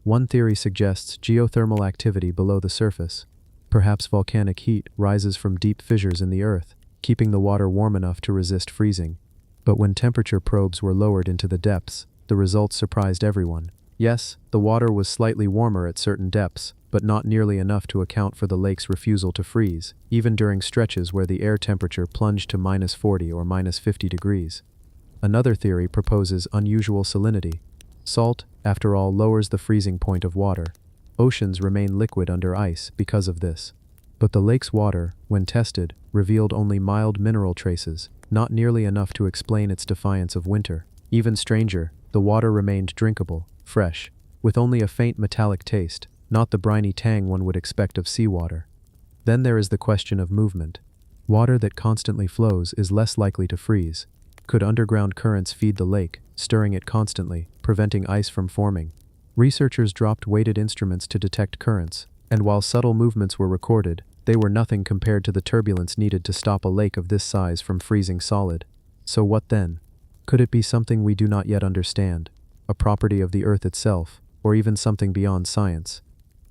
One theory suggests geothermal activity below the surface. Perhaps volcanic heat rises from deep fissures in the earth, keeping the water warm enough to resist freezing. But when temperature probes were lowered into the depths, the results surprised everyone. Yes, the water was slightly warmer at certain depths, but not nearly enough to account for the lake's refusal to freeze, even during stretches where the air temperature plunged to -40 or -50 degrees. Another theory proposes unusual salinity. Salt, after all, lowers the freezing point of water. Oceans remain liquid under ice because of this. But the lake's water, when tested, revealed only mild mineral traces, not nearly enough to explain its defiance of winter. Even stranger, the water remained drinkable, fresh, with only a faint metallic taste, not the briny tang one would expect of seawater. Then there is the question of movement. Water that constantly flows is less likely to freeze. Could underground currents feed the lake, stirring it constantly, preventing ice from forming? Researchers dropped weighted instruments to detect currents, and while subtle movements were recorded, They were nothing compared to the turbulence needed to stop a lake of this size from freezing solid. So what then? Could it be something we do not yet understand, a property of the Earth itself, or even something beyond science?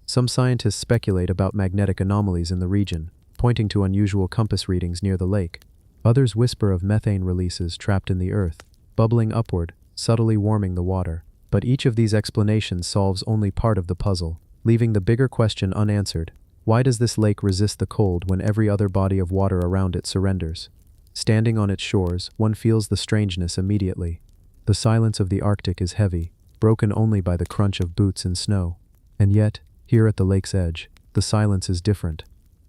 Some scientists speculate about magnetic anomalies in the region, pointing to unusual compass readings near the lake. Others whisper of methane releases trapped in the Earth, bubbling upward, subtly warming the water. But each of these explanations solves only part of the puzzle, leaving the bigger question unanswered. Why does this lake resist the cold when every other body of water around it surrenders? Standing on its shores, one feels the strangeness immediately. The silence of the Arctic is heavy, broken only by the crunch of boots in snow. And yet, here at the lake's edge, the silence is different.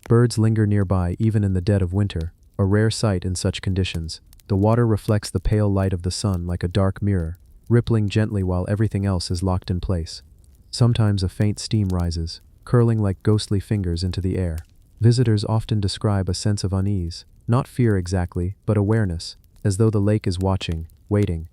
Birds linger nearby even in the dead of winter, a rare sight in such conditions. The water reflects the pale light of the sun like a dark mirror, rippling gently while everything else is locked in place. Sometimes a faint steam rises, curling like ghostly fingers into the air. Visitors often describe a sense of unease, not fear exactly, but awareness, as though the lake is watching, waiting.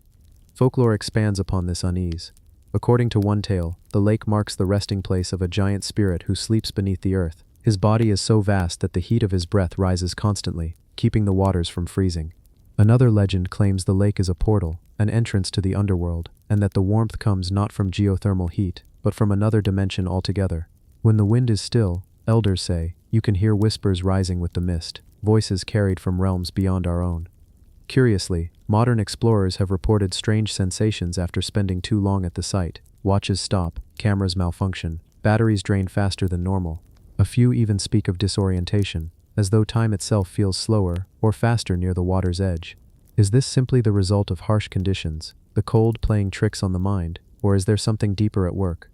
Folklore expands upon this unease. According to one tale, the lake marks the resting place of a giant spirit who sleeps beneath the earth. His body is so vast that the heat of his breath rises constantly, keeping the waters from freezing. Another legend claims the lake is a portal, an entrance to the underworld, and that the warmth comes not from geothermal heat, but from another dimension altogether. When the wind is still, elders say, you can hear whispers rising with the mist, voices carried from realms beyond our own. Curiously, modern explorers have reported strange sensations after spending too long at the site. Watches stop, cameras malfunction, batteries drain faster than normal. A few even speak of disorientation, as though time itself feels slower or faster near the water's edge. Is this simply the result of harsh conditions, the cold playing tricks on the mind, or is there something deeper at work?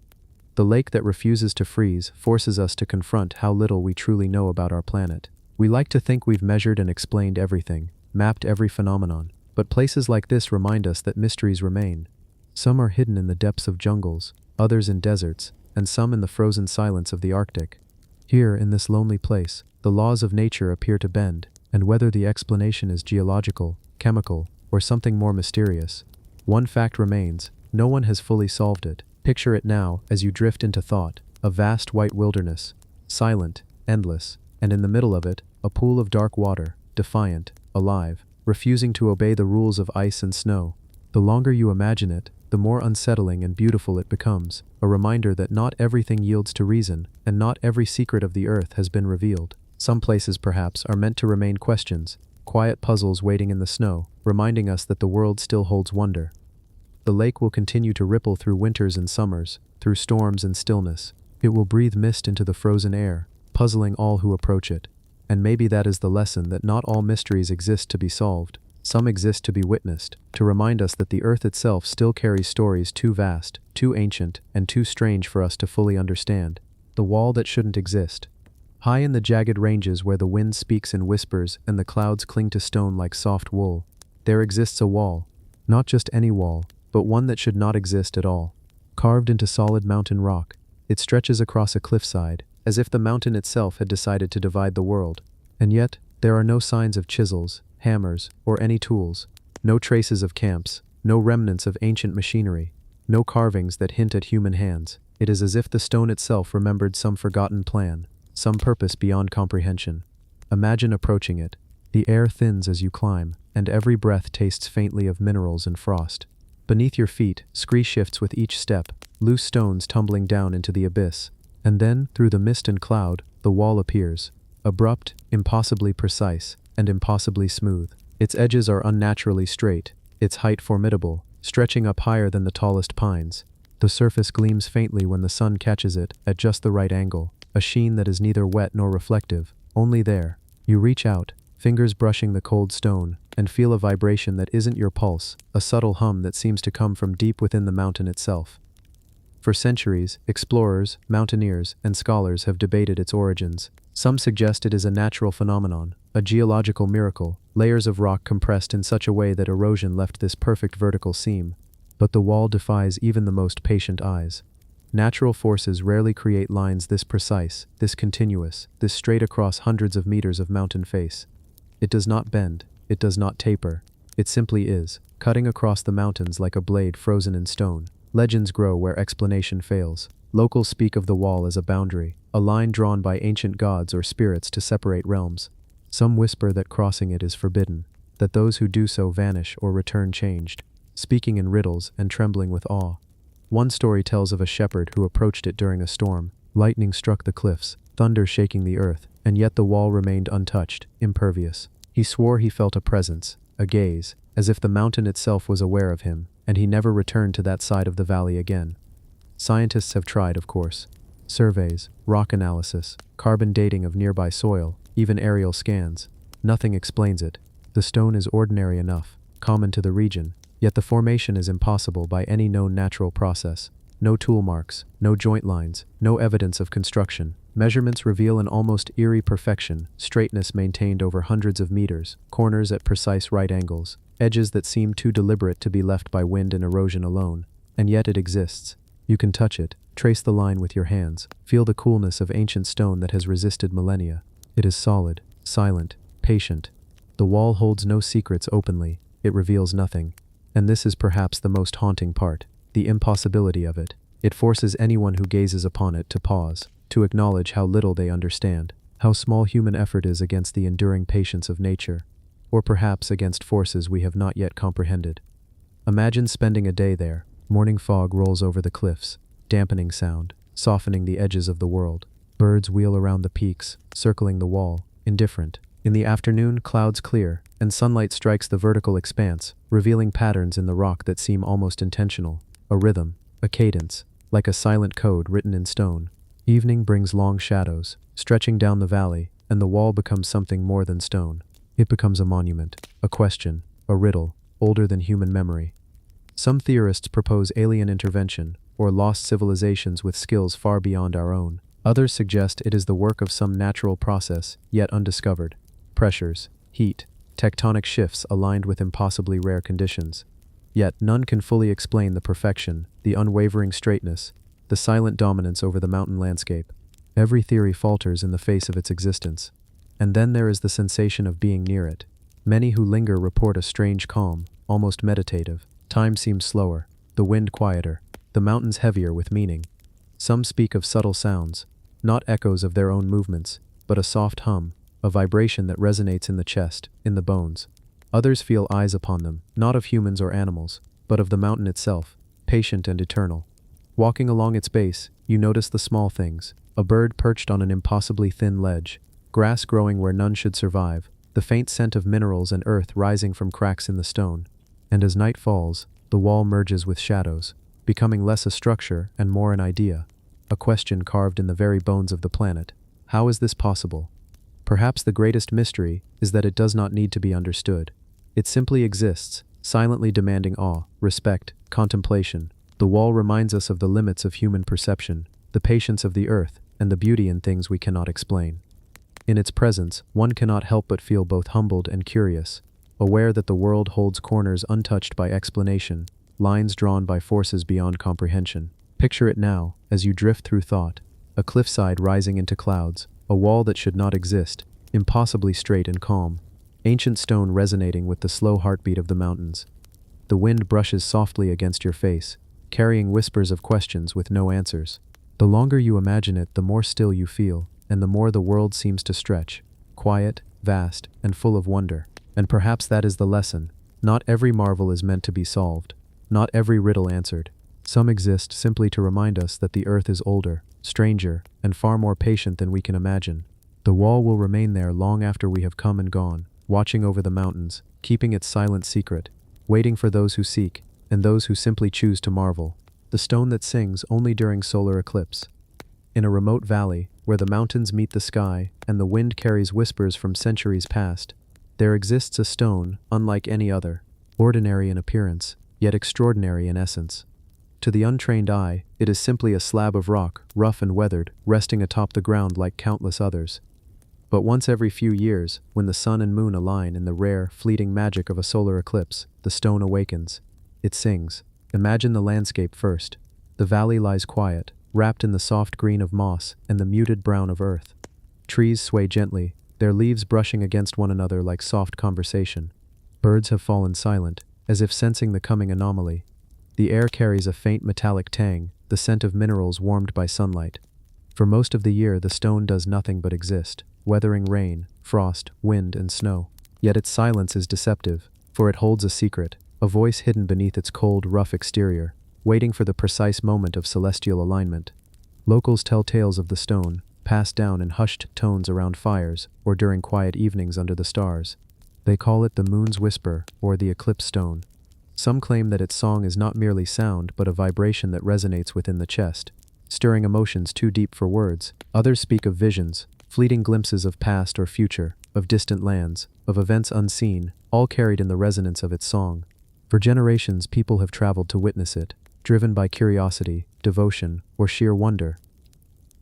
The lake that refuses to freeze forces us to confront how little we truly know about our planet. We like to think we've measured and explained everything, mapped every phenomenon, but places like this remind us that mysteries remain. Some are hidden in the depths of jungles, others in deserts, and some in the frozen silence of the Arctic. Here, in this lonely place, the laws of nature appear to bend, and whether the explanation is geological, chemical, or something more mysterious, one fact remains: no one has fully solved it. Picture it now as you drift into thought, a vast white wilderness, silent, endless, and in the middle of it, a pool of dark water, defiant, alive, refusing to obey the rules of ice and snow. The longer you imagine it, the more unsettling and beautiful it becomes, a reminder that not everything yields to reason, and not every secret of the earth has been revealed. Some places, perhaps, are meant to remain questions, quiet puzzles waiting in the snow, reminding us that the world still holds wonder. The lake will continue to ripple through winters and summers, through storms and stillness. It will breathe mist into the frozen air, puzzling all who approach it. And maybe that is the lesson, that not all mysteries exist to be solved. Some exist to be witnessed, to remind us that the earth itself still carries stories too vast, too ancient, and too strange for us to fully understand. The wall that shouldn't exist. High in the jagged ranges where the wind speaks in whispers and the clouds cling to stone like soft wool, there exists a wall. Not just any wall, but one that should not exist at all. Carved into solid mountain rock, it stretches across a cliffside, as if the mountain itself had decided to divide the world. And yet, there are no signs of chisels, hammers, or any tools. No traces of camps, no remnants of ancient machinery, no carvings that hint at human hands. It is as if the stone itself remembered some forgotten plan, some purpose beyond comprehension. Imagine approaching it. The air thins as you climb, and every breath tastes faintly of minerals and frost. Beneath your feet, scree shifts with each step, loose stones tumbling down into the abyss. And then, through the mist and cloud, the wall appears. Abrupt, impossibly precise, and impossibly smooth. Its edges are unnaturally straight, its height formidable, stretching up higher than the tallest pines. The surface gleams faintly when the sun catches it, at just the right angle, a sheen that is neither wet nor reflective, only there. You reach out, fingers brushing the cold stone, and feel a vibration that isn't your pulse, a subtle hum that seems to come from deep within the mountain itself. For centuries, explorers, mountaineers, and scholars have debated its origins. Some suggest it is a natural phenomenon, a geological miracle, layers of rock compressed in such a way that erosion left this perfect vertical seam. But the wall defies even the most patient eyes. Natural forces rarely create lines this precise, this continuous, this straight across hundreds of meters of mountain face. It does not bend, it does not taper. It simply is, cutting across the mountains like a blade frozen in stone. Legends grow where explanation fails. Locals speak of the wall as a boundary, a line drawn by ancient gods or spirits to separate realms. Some whisper that crossing it is forbidden, that those who do so vanish or return changed, speaking in riddles and trembling with awe. One story tells of a shepherd who approached it during a storm. Lightning struck the cliffs, thunder shaking the earth, and yet the wall remained untouched, impervious. He swore he felt a presence, a gaze, as if the mountain itself was aware of him, and he never returned to that side of the valley again. Scientists have tried, of course. Surveys, rock analysis, carbon dating of nearby soil, even aerial scans. Nothing explains it. The stone is ordinary enough, common to the region, yet the formation is impossible by any known natural process. No tool marks, no joint lines, no evidence of construction. Measurements reveal an almost eerie perfection, straightness maintained over hundreds of meters, corners at precise right angles, edges that seem too deliberate to be left by wind and erosion alone. And yet it exists. You can touch it, trace the line with your hands, feel the coolness of ancient stone that has resisted millennia. It is solid, silent, patient. The wall holds no secrets openly, it reveals nothing. And this is perhaps the most haunting part, the impossibility of it. It forces anyone who gazes upon it to pause, to acknowledge how little they understand, how small human effort is against the enduring patience of nature, or perhaps against forces we have not yet comprehended. Imagine spending a day there. Morning fog rolls over the cliffs, dampening sound, softening the edges of the world. Birds wheel around the peaks, circling the wall, indifferent. In the afternoon, clouds clear, and sunlight strikes the vertical expanse, revealing patterns in the rock that seem almost intentional. A rhythm, a cadence, like a silent code written in stone. Evening brings long shadows, stretching down the valley, and the wall becomes something more than stone. It becomes a monument, a question, a riddle, older than human memory. Some theorists propose alien intervention, or lost civilizations with skills far beyond our own. Others suggest it is the work of some natural process, yet undiscovered. Pressures, heat, tectonic shifts aligned with impossibly rare conditions. Yet none can fully explain the perfection, the unwavering straightness, the silent dominance over the mountain landscape. Every theory falters in the face of its existence. And then there is the sensation of being near it. Many who linger report a strange calm, almost meditative. Time seems slower, the wind quieter, the mountains heavier with meaning. Some speak of subtle sounds, not echoes of their own movements, but a soft hum, a vibration that resonates in the chest, in the bones. Others feel eyes upon them, not of humans or animals, but of the mountain itself, patient and eternal. Walking along its base, you notice the small things, a bird perched on an impossibly thin ledge, grass growing where none should survive, the faint scent of minerals and earth rising from cracks in the stone. And as night falls, the wall merges with shadows, becoming less a structure and more an idea, a question carved in the very bones of the planet. How is this possible? Perhaps the greatest mystery is that it does not need to be understood. It simply exists, silently demanding awe, respect, contemplation. The wall reminds us of the limits of human perception, the patience of the earth, and the beauty in things we cannot explain. In its presence, one cannot help but feel both humbled and curious, aware that the world holds corners untouched by explanation, lines drawn by forces beyond comprehension. Picture it now, as you drift through thought, a cliffside rising into clouds, a wall that should not exist, impossibly straight and calm, ancient stone resonating with the slow heartbeat of the mountains. The wind brushes softly against your face, carrying whispers of questions with no answers. The longer you imagine it, the more still you feel, and the more the world seems to stretch, quiet, vast, and full of wonder. And perhaps that is the lesson. Not every marvel is meant to be solved. Not every riddle answered. Some exist simply to remind us that the earth is older, stranger, and far more patient than we can imagine. The wall will remain there long after we have come and gone, watching over the mountains, keeping its silent secret, waiting for those who seek, and those who simply choose to marvel. The stone that sings only during solar eclipse. In a remote valley, where the mountains meet the sky, and the wind carries whispers from centuries past, there exists a stone unlike any other, ordinary in appearance, yet extraordinary in essence. To the untrained eye, it is simply a slab of rock, rough and weathered, resting atop the ground like countless others. But once every few years, when the sun and moon align in the rare, fleeting magic of a solar eclipse, the stone awakens. It sings. Imagine the landscape first. The valley lies quiet, wrapped in the soft green of moss and the muted brown of earth. Trees sway gently, their leaves brushing against one another like soft conversation. Birds have fallen silent, as if sensing the coming anomaly. The air carries a faint metallic tang, the scent of minerals warmed by sunlight. For most of the year, the stone does nothing but exist, weathering rain, frost, wind, and snow. Yet its silence is deceptive, for it holds a secret, a voice hidden beneath its cold, rough exterior, waiting for the precise moment of celestial alignment. Locals tell tales of the stone, passed down in hushed tones around fires or during quiet evenings under the stars. They call it the moon's whisper or the eclipse stone. Some claim that its song is not merely sound but a vibration that resonates within the chest, stirring emotions too deep for words. Others speak of visions, fleeting glimpses of past or future, of distant lands, of events unseen, all carried in the resonance of its song. For generations, people have traveled to witness it, driven by curiosity, devotion, or sheer wonder.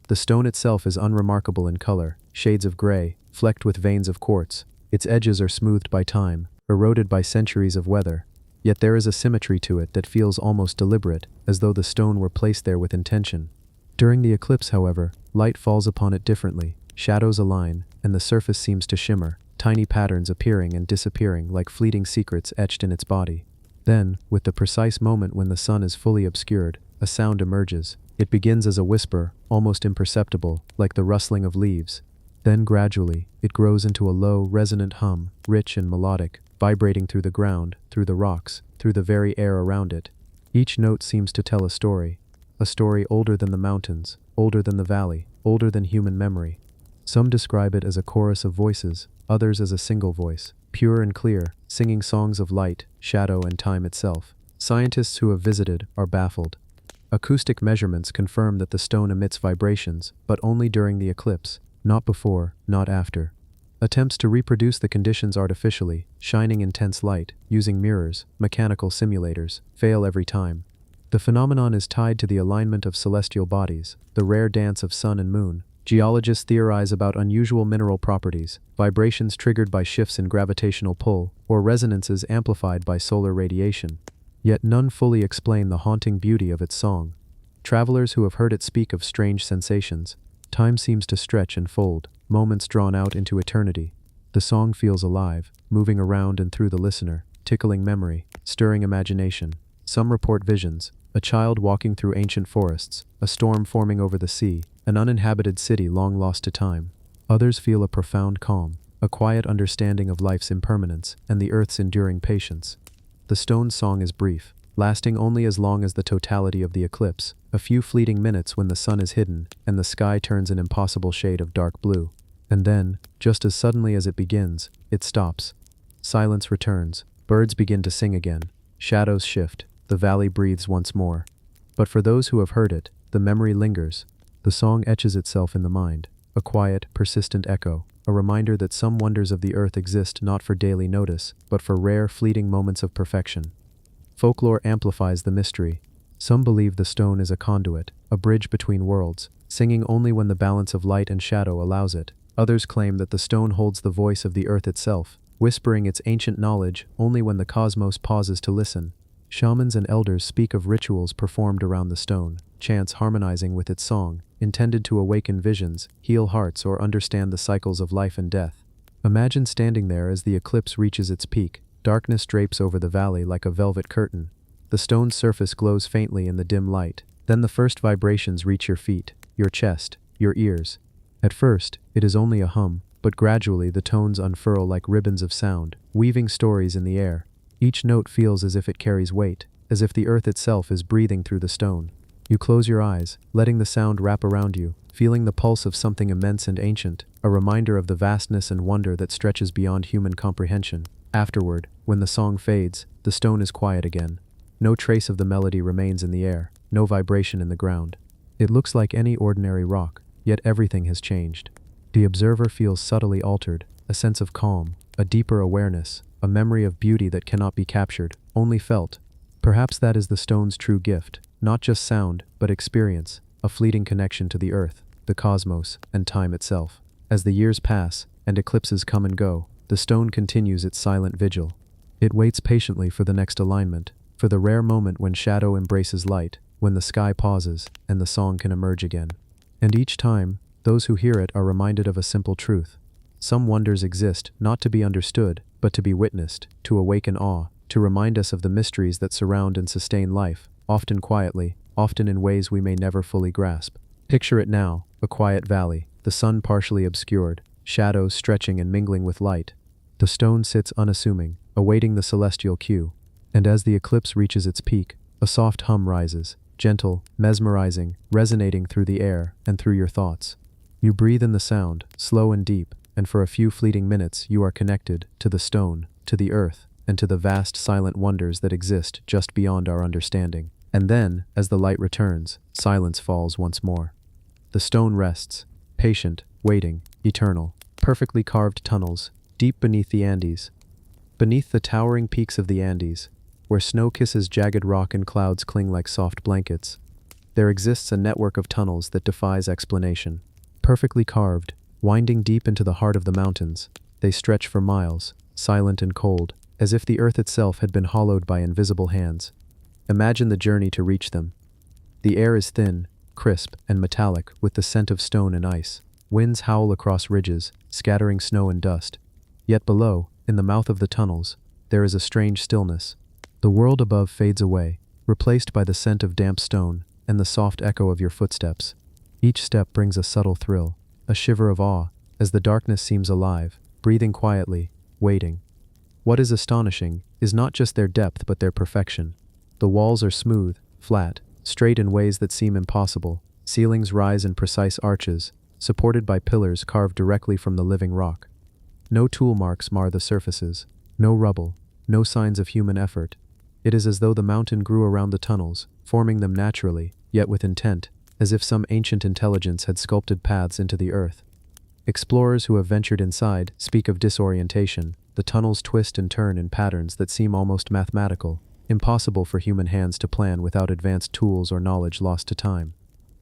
The stone itself is unremarkable in color, shades of gray, flecked with veins of quartz. Its edges are smoothed by time, eroded by centuries of weather. Yet there is a symmetry to it that feels almost deliberate, as though the stone were placed there with intention. During the eclipse, however, light falls upon it differently, shadows align, and the surface seems to shimmer, tiny patterns appearing and disappearing like fleeting secrets etched in its body. Then, with the precise moment when the sun is fully obscured, a sound emerges. It begins as a whisper, almost imperceptible, like the rustling of leaves. Then gradually, it grows into a low, resonant hum, rich and melodic, vibrating through the ground, through the rocks, through the very air around it. Each note seems to tell a story older than the mountains, older than the valley, older than human memory. Some describe it as a chorus of voices, others as a single voice, pure and clear, singing songs of light, shadow, and time itself. Scientists who have visited are baffled. Acoustic measurements confirm that the stone emits vibrations, but only during the eclipse, not before, not after. Attempts to reproduce the conditions artificially, shining intense light, using mirrors, mechanical simulators, fail every time. The phenomenon is tied to the alignment of celestial bodies, the rare dance of sun and moon. Geologists theorize about unusual mineral properties, vibrations triggered by shifts in gravitational pull, or resonances amplified by solar radiation. Yet none fully explain the haunting beauty of its song. Travelers who have heard it speak of strange sensations. Time seems to stretch and fold, moments drawn out into eternity. The song feels alive, moving around and through the listener, tickling memory, stirring imagination. Some report visions, a child walking through ancient forests, a storm forming over the sea, an uninhabited city long lost to time. Others feel a profound calm, a quiet understanding of life's impermanence and the earth's enduring patience. The stone's song is brief, lasting only as long as the totality of the eclipse, a few fleeting minutes when the sun is hidden and the sky turns an impossible shade of dark blue. And then, just as suddenly as it begins, it stops. Silence returns, birds begin to sing again, shadows shift, the valley breathes once more. But for those who have heard it, the memory lingers. The song etches itself in the mind, a quiet, persistent echo, a reminder that some wonders of the earth exist not for daily notice, but for rare, fleeting moments of perfection. Folklore amplifies the mystery. Some believe the stone is a conduit, a bridge between worlds, singing only when the balance of light and shadow allows it. Others claim that the stone holds the voice of the earth itself, whispering its ancient knowledge only when the cosmos pauses to listen. Shamans and elders speak of rituals performed around the stone, chants harmonizing with its song, intended to awaken visions, heal hearts, or understand the cycles of life and death. Imagine standing there as the eclipse reaches its peak. Darkness drapes over the valley like a velvet curtain. The stone's surface glows faintly in the dim light. Then the first vibrations reach your feet, your chest, your ears. At first, it is only a hum, but gradually the tones unfurl like ribbons of sound, weaving stories in the air. Each note feels as if it carries weight, as if the earth itself is breathing through the stone. You close your eyes, letting the sound wrap around you, feeling the pulse of something immense and ancient, a reminder of the vastness and wonder that stretches beyond human comprehension. Afterward, when the song fades, the stone is quiet again. No trace of the melody remains in the air, no vibration in the ground. It looks like any ordinary rock, yet everything has changed. The observer feels subtly altered, a sense of calm, a deeper awareness, a memory of beauty that cannot be captured, only felt. Perhaps that is the stone's true gift, not just sound, but experience, a fleeting connection to the earth, the cosmos, and time itself. As the years pass, and eclipses come and go, the stone continues its silent vigil. It waits patiently for the next alignment, for the rare moment when shadow embraces light, when the sky pauses, and the song can emerge again. And each time, those who hear it are reminded of a simple truth. Some wonders exist not to be understood, but to be witnessed, to awaken awe, to remind us of the mysteries that surround and sustain life, often quietly, often in ways we may never fully grasp. Picture it now, a quiet valley, the sun partially obscured, shadows stretching and mingling with light. The stone sits unassuming, awaiting the celestial cue. And as the eclipse reaches its peak, a soft hum rises, gentle, mesmerizing, resonating through the air and through your thoughts. You breathe in the sound, slow and deep, and for a few fleeting minutes you are connected to the stone, to the earth, and to the vast silent wonders that exist just beyond our understanding. And then, as the light returns, silence falls once more. The stone rests, patient, waiting, eternal. Perfectly carved tunnels, deep beneath the Andes. Beneath the towering peaks of the Andes, where snow kisses jagged rock and clouds cling like soft blankets, there exists a network of tunnels that defies explanation. Perfectly carved, winding deep into the heart of the mountains, they stretch for miles, silent and cold, as if the earth itself had been hollowed by invisible hands. Imagine the journey to reach them. The air is thin, crisp, and metallic with the scent of stone and ice. Winds howl across ridges, scattering snow and dust. Yet below, in the mouth of the tunnels, there is a strange stillness. The world above fades away, replaced by the scent of damp stone and the soft echo of your footsteps. Each step brings a subtle thrill, a shiver of awe, as the darkness seems alive, breathing quietly, waiting. What is astonishing is not just their depth but their perfection. The walls are smooth, flat, straight in ways that seem impossible. Ceilings rise in precise arches, supported by pillars carved directly from the living rock. No tool marks mar the surfaces, no rubble, no signs of human effort. It is as though the mountain grew around the tunnels, forming them naturally, yet with intent, as if some ancient intelligence had sculpted paths into the earth. Explorers who have ventured inside speak of disorientation. The tunnels twist and turn in patterns that seem almost mathematical, impossible for human hands to plan without advanced tools or knowledge lost to time.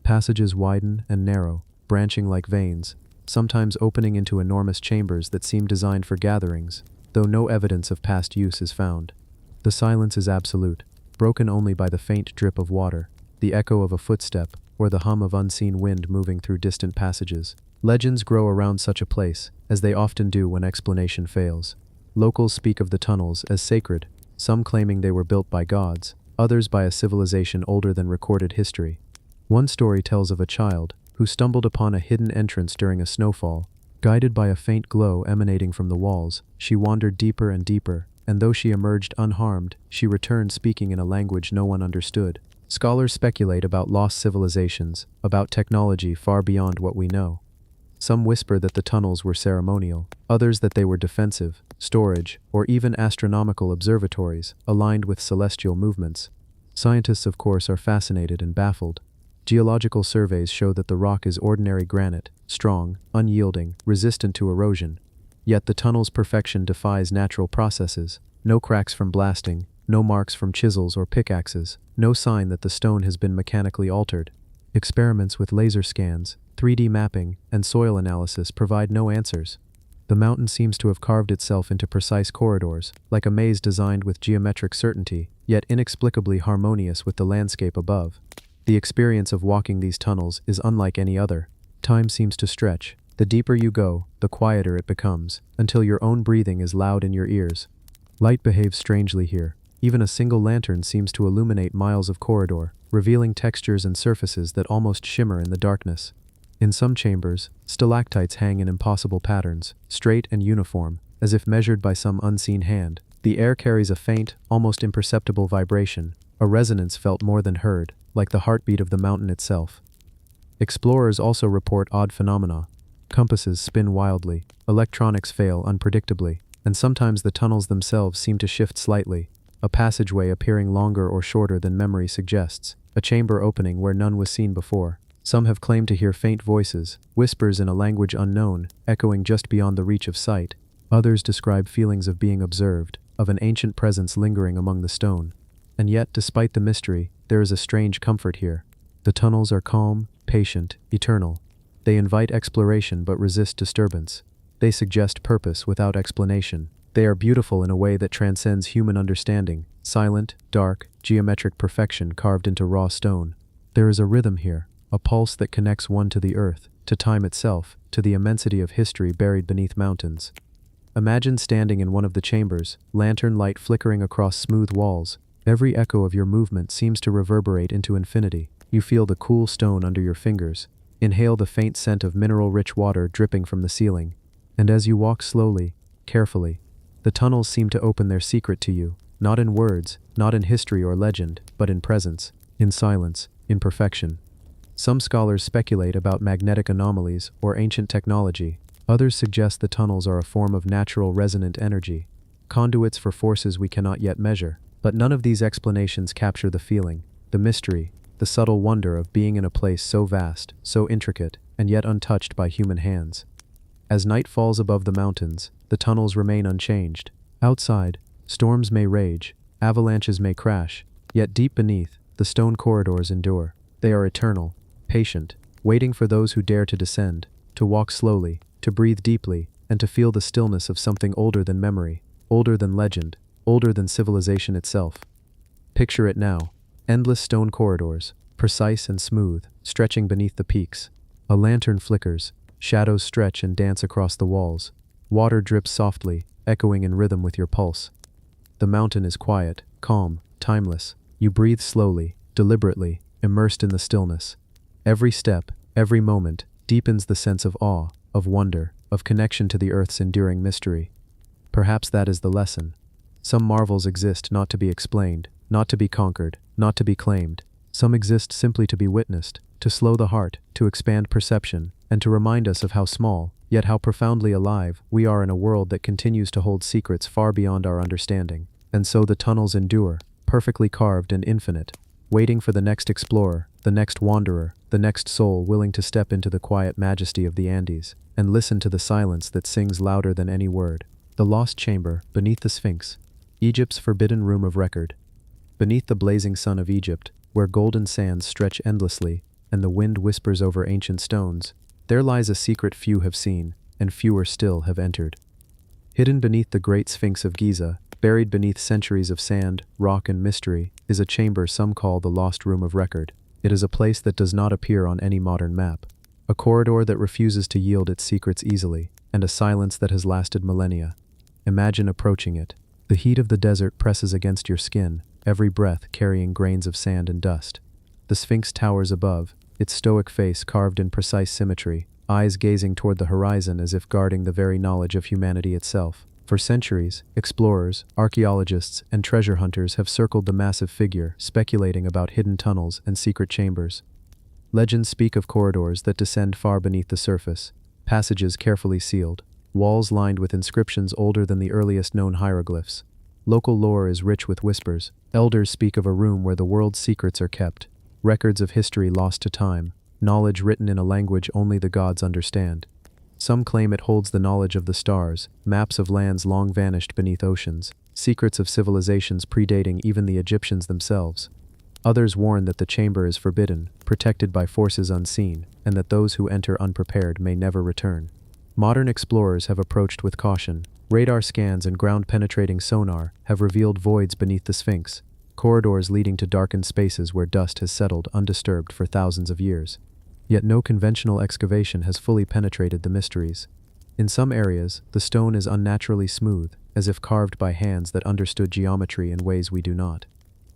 Passages widen and narrow, branching like veins, sometimes opening into enormous chambers that seem designed for gatherings, though no evidence of past use is found. The silence is absolute, broken only by the faint drip of water, the echo of a footstep, or the hum of unseen wind moving through distant passages. Legends grow around such a place, as they often do when explanation fails. Locals speak of the tunnels as sacred, some claiming they were built by gods, others by a civilization older than recorded history. One story tells of a child who stumbled upon a hidden entrance during a snowfall. Guided by a faint glow emanating from the walls, she wandered deeper and deeper, and though she emerged unharmed, she returned speaking in a language no one understood. Scholars speculate about lost civilizations, about technology far beyond what we know. Some whisper that the tunnels were ceremonial, others that they were defensive, storage, or even astronomical observatories, aligned with celestial movements. Scientists, of course, are fascinated and baffled. Geological surveys show that the rock is ordinary granite, strong, unyielding, resistant to erosion. Yet the tunnel's perfection defies natural processes. No cracks from blasting, no marks from chisels or pickaxes, no sign that the stone has been mechanically altered. Experiments with laser scans, 3D mapping, and soil analysis provide no answers. The mountain seems to have carved itself into precise corridors, like a maze designed with geometric certainty, yet inexplicably harmonious with the landscape above. The experience of walking these tunnels is unlike any other. Time seems to stretch. The deeper you go, the quieter it becomes, until your own breathing is loud in your ears. Light behaves strangely here. Even a single lantern seems to illuminate miles of corridor, revealing textures and surfaces that almost shimmer in the darkness. In some chambers, stalactites hang in impossible patterns, straight and uniform, as if measured by some unseen hand. The air carries a faint, almost imperceptible vibration, a resonance felt more than heard, like the heartbeat of the mountain itself. Explorers also report odd phenomena. Compasses spin wildly, electronics fail unpredictably, and sometimes the tunnels themselves seem to shift slightly, a passageway appearing longer or shorter than memory suggests, a chamber opening where none was seen before. Some have claimed to hear faint voices, whispers in a language unknown, echoing just beyond the reach of sight. Others describe feelings of being observed, of an ancient presence lingering among the stone. And yet, despite the mystery, there is a strange comfort here. The tunnels are calm, patient, eternal. They invite exploration but resist disturbance. They suggest purpose without explanation. They are beautiful in a way that transcends human understanding, silent, dark, geometric perfection carved into raw stone. There is a rhythm here, a pulse that connects one to the earth, to time itself, to the immensity of history buried beneath mountains. Imagine standing in one of the chambers, lantern light flickering across smooth walls, Every echo of your movement seems to reverberate into infinity. You feel the cool stone under your fingers, inhale the faint scent of mineral-rich water dripping from the ceiling, and as you walk slowly, carefully, the tunnels seem to open their secret to you, not in words, not in history or legend, but in presence, in silence, in perfection. Some scholars speculate about magnetic anomalies or ancient technology. Others suggest the tunnels are a form of natural resonant energy, conduits for forces we cannot yet measure. But none of these explanations capture the feeling, the mystery, the subtle wonder of being in a place so vast, so intricate, and yet untouched by human hands. As night falls above the mountains, the tunnels remain unchanged. Outside, storms may rage, avalanches may crash, yet deep beneath, the stone corridors endure. They are eternal, patient, waiting for those who dare to descend, to walk slowly, to breathe deeply, and to feel the stillness of something older than memory, older than legend, older than civilization itself. Picture it now, endless stone corridors, precise and smooth, stretching beneath the peaks. A lantern flickers, shadows stretch and dance across the walls. Water drips softly, echoing in rhythm with your pulse. The mountain is quiet, calm, timeless. You breathe slowly, deliberately, immersed in the stillness. Every step, every moment, deepens the sense of awe, of wonder, of connection to the earth's enduring mystery. Perhaps that is the lesson. Some marvels exist not to be explained, not to be conquered, not to be claimed. Some exist simply to be witnessed, to slow the heart, to expand perception, and to remind us of how small, yet how profoundly alive, we are in a world that continues to hold secrets far beyond our understanding. And so the tunnels endure, perfectly carved and infinite, waiting for the next explorer, the next wanderer, the next soul willing to step into the quiet majesty of the Andes, and listen to the silence that sings louder than any word. The lost chamber, beneath the Sphinx, Egypt's forbidden room of record. Beneath the blazing sun of Egypt, where golden sands stretch endlessly, and the wind whispers over ancient stones, there lies a secret few have seen, and fewer still have entered. Hidden beneath the great Sphinx of Giza, buried beneath centuries of sand, rock and mystery, is a chamber some call the lost room of record. It is a place that does not appear on any modern map, a corridor that refuses to yield its secrets easily, and a silence that has lasted millennia. Imagine approaching it. The heat of the desert presses against your skin, every breath carrying grains of sand and dust. The Sphinx towers above, its stoic face carved in precise symmetry, eyes gazing toward the horizon as if guarding the very knowledge of humanity itself. For centuries, explorers, archaeologists, and treasure hunters have circled the massive figure, speculating about hidden tunnels and secret chambers. Legends speak of corridors that descend far beneath the surface, passages carefully sealed, walls lined with inscriptions older than the earliest known hieroglyphs. Local lore is rich with whispers. Elders speak of a room where the world's secrets are kept, records of history lost to time, knowledge written in a language only the gods understand. Some claim it holds the knowledge of the stars, maps of lands long vanished beneath oceans, secrets of civilizations predating even the Egyptians themselves. Others warn that the chamber is forbidden, protected by forces unseen, and that those who enter unprepared may never return. Modern explorers have approached with caution. Radar scans and ground-penetrating sonar have revealed voids beneath the Sphinx, corridors leading to darkened spaces where dust has settled undisturbed for thousands of years. Yet no conventional excavation has fully penetrated the mysteries. In some areas, the stone is unnaturally smooth, as if carved by hands that understood geometry in ways we do not.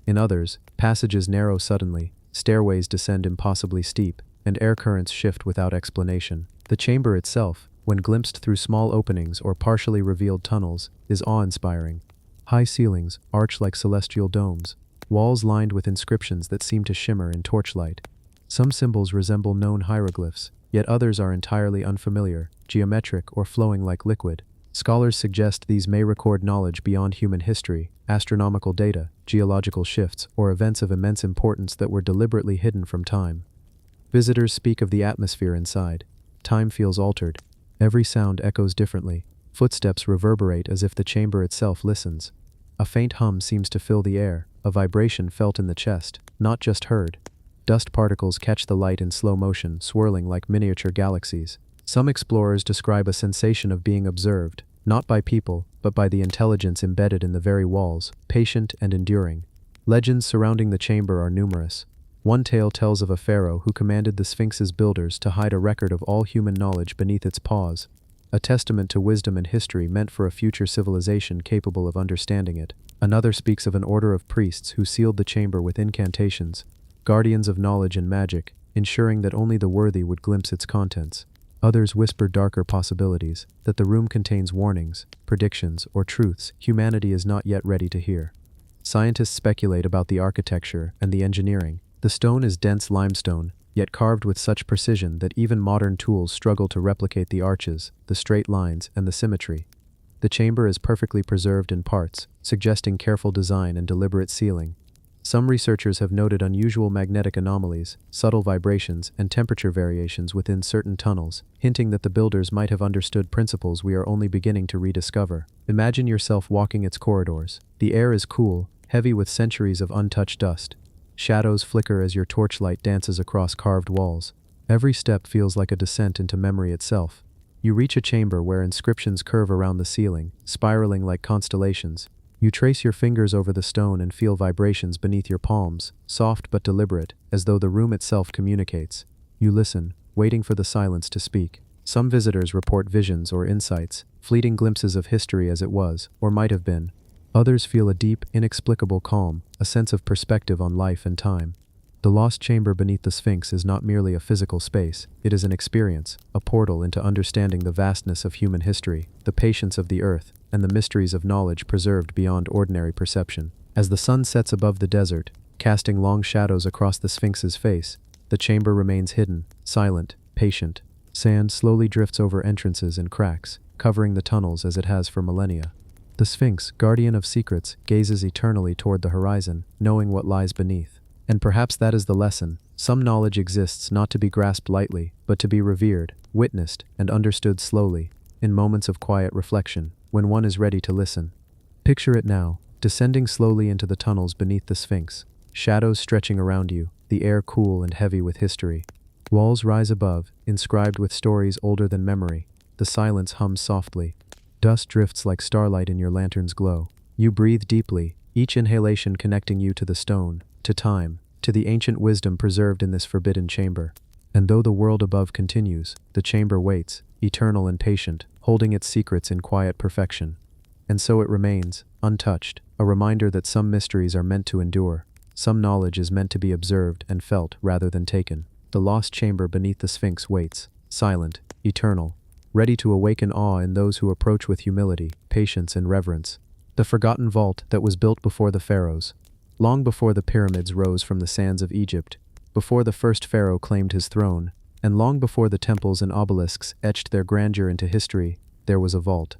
In others, passages narrow suddenly, stairways descend impossibly steep, and air currents shift without explanation. The chamber itself, when glimpsed through small openings or partially revealed tunnels, is awe-inspiring. High ceilings arch like celestial domes, walls lined with inscriptions that seem to shimmer in torchlight. Some symbols resemble known hieroglyphs, yet others are entirely unfamiliar, geometric or flowing like liquid. Scholars suggest these may record knowledge beyond human history, astronomical data, geological shifts, or events of immense importance that were deliberately hidden from time. Visitors speak of the atmosphere inside. Time feels altered. Every sound echoes differently. Footsteps reverberate as if the chamber itself listens. A faint hum seems to fill the air, a vibration felt in the chest, not just heard. Dust particles catch the light in slow motion, swirling like miniature galaxies. Some explorers describe a sensation of being observed, not by people, but by the intelligence embedded in the very walls, patient and enduring. Legends surrounding the chamber are numerous. One tale tells of a pharaoh who commanded the Sphinx's builders to hide a record of all human knowledge beneath its paws, a testament to wisdom and history meant for a future civilization capable of understanding it. Another speaks of an order of priests who sealed the chamber with incantations, guardians of knowledge and magic, ensuring that only the worthy would glimpse its contents. Others whisper darker possibilities, that the room contains warnings, predictions, or truths humanity is not yet ready to hear. Scientists speculate about the architecture and the engineering. The stone is dense limestone, yet carved with such precision that even modern tools struggle to replicate the arches, the straight lines, and the symmetry. The chamber is perfectly preserved in parts, suggesting careful design and deliberate sealing. Some researchers have noted unusual magnetic anomalies, subtle vibrations, and temperature variations within certain tunnels, hinting that the builders might have understood principles we are only beginning to rediscover. Imagine yourself walking its corridors. The air is cool, heavy with centuries of untouched dust. Shadows flicker as your torchlight dances across carved walls. Every step feels like a descent into memory itself. You reach a chamber where inscriptions curve around the ceiling, spiraling like constellations. You trace your fingers over the stone and feel vibrations beneath your palms, soft but deliberate, as though the room itself communicates. You listen, waiting for the silence to speak. Some visitors report visions or insights, fleeting glimpses of history as it was, or might have been. Others feel a deep, inexplicable calm, a sense of perspective on life and time. The lost chamber beneath the Sphinx is not merely a physical space, it is an experience, a portal into understanding the vastness of human history, the patience of the earth, and the mysteries of knowledge preserved beyond ordinary perception. As the sun sets above the desert, casting long shadows across the Sphinx's face, the chamber remains hidden, silent, patient. Sand slowly drifts over entrances and cracks, covering the tunnels as it has for millennia. The Sphinx, guardian of secrets, gazes eternally toward the horizon, knowing what lies beneath. And perhaps that is the lesson. Some knowledge exists not to be grasped lightly, but to be revered, witnessed, and understood slowly, in moments of quiet reflection, when one is ready to listen. Picture it now, descending slowly into the tunnels beneath the Sphinx, shadows stretching around you, the air cool and heavy with history. Walls rise above, inscribed with stories older than memory. The silence hums softly. Dust drifts like starlight in your lantern's glow. You breathe deeply, each inhalation connecting you to the stone, to time, to the ancient wisdom preserved in this forbidden chamber. And though the world above continues, the chamber waits, eternal and patient, holding its secrets in quiet perfection. And so it remains, untouched, a reminder that some mysteries are meant to endure, some knowledge is meant to be observed and felt rather than taken. The lost chamber beneath the Sphinx waits, silent, eternal, ready to awaken awe in those who approach with humility, patience, and reverence. The forgotten vault that was built before the Pharaohs, long before the pyramids rose from the sands of Egypt, before the first pharaoh claimed his throne, and long before the temples and obelisks etched their grandeur into history, there was a vault.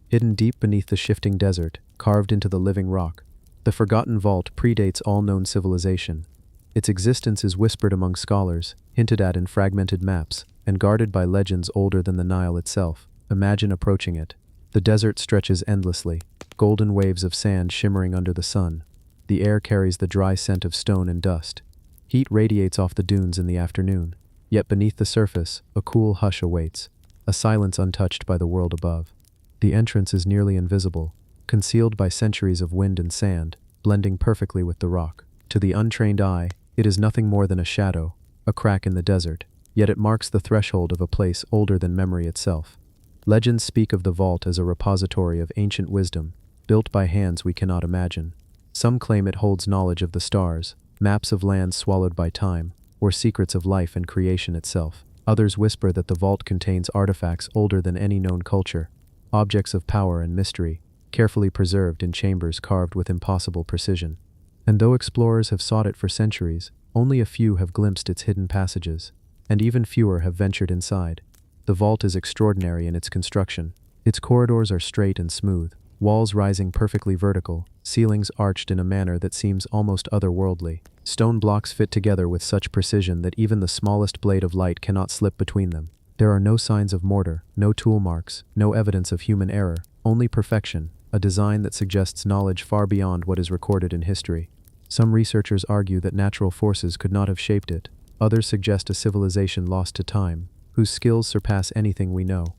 Hidden deep beneath the shifting desert, carved into the living rock. The forgotten vault predates all known civilization. Its existence is whispered among scholars, hinted at in fragmented maps, and guarded by legends older than the Nile itself. Imagine approaching it. The desert stretches endlessly, golden waves of sand shimmering under the sun. The air carries the dry scent of stone and dust. Heat radiates off the dunes in the afternoon. Yet beneath the surface, a cool hush awaits, a silence untouched by the world above. The entrance is nearly invisible, concealed by centuries of wind and sand, blending perfectly with the rock. To the untrained eye, it is nothing more than a shadow, a crack in the desert, yet it marks the threshold of a place older than memory itself. Legends speak of the vault as a repository of ancient wisdom, built by hands we cannot imagine. Some claim it holds knowledge of the stars, maps of lands swallowed by time, or secrets of life and creation itself. Others whisper that the vault contains artifacts older than any known culture, objects of power and mystery, carefully preserved in chambers carved with impossible precision. And though explorers have sought it for centuries, only a few have glimpsed its hidden passages, and even fewer have ventured inside. The vault is extraordinary in its construction. Its corridors are straight and smooth, walls rising perfectly vertical, ceilings arched in a manner that seems almost otherworldly. Stone blocks fit together with such precision that even the smallest blade of light cannot slip between them. There are no signs of mortar, no tool marks, no evidence of human error, only perfection, a design that suggests knowledge far beyond what is recorded in history. Some researchers argue that natural forces could not have shaped it. Others suggest a civilization lost to time, whose skills surpass anything we know.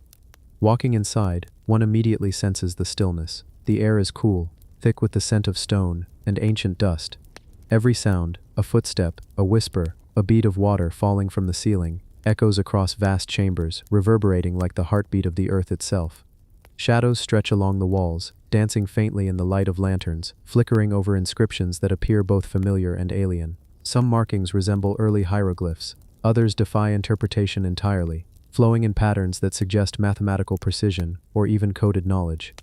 Walking inside, one immediately senses the stillness. The air is cool, thick with the scent of stone and ancient dust. Every sound, a footstep, a whisper, a bead of water falling from the ceiling, echoes across vast chambers, reverberating like the heartbeat of the earth itself. Shadows stretch along the walls, dancing faintly in the light of lanterns, flickering over inscriptions that appear both familiar and alien. Some markings resemble early hieroglyphs, others defy interpretation entirely, flowing in patterns that suggest mathematical precision or even coded knowledge.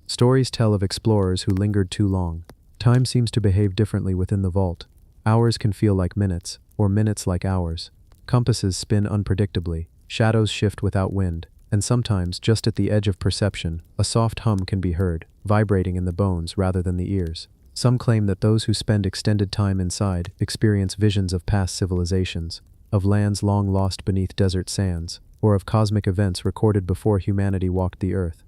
Stories tell of explorers who lingered too long. Time seems to behave differently within the vault. Hours can feel like minutes, or minutes like hours. Compasses spin unpredictably, shadows shift without wind, and sometimes, just at the edge of perception, a soft hum can be heard, vibrating in the bones rather than the ears. Some claim that those who spend extended time inside experience visions of past civilizations, of lands long lost beneath desert sands, or of cosmic events recorded before humanity walked the earth.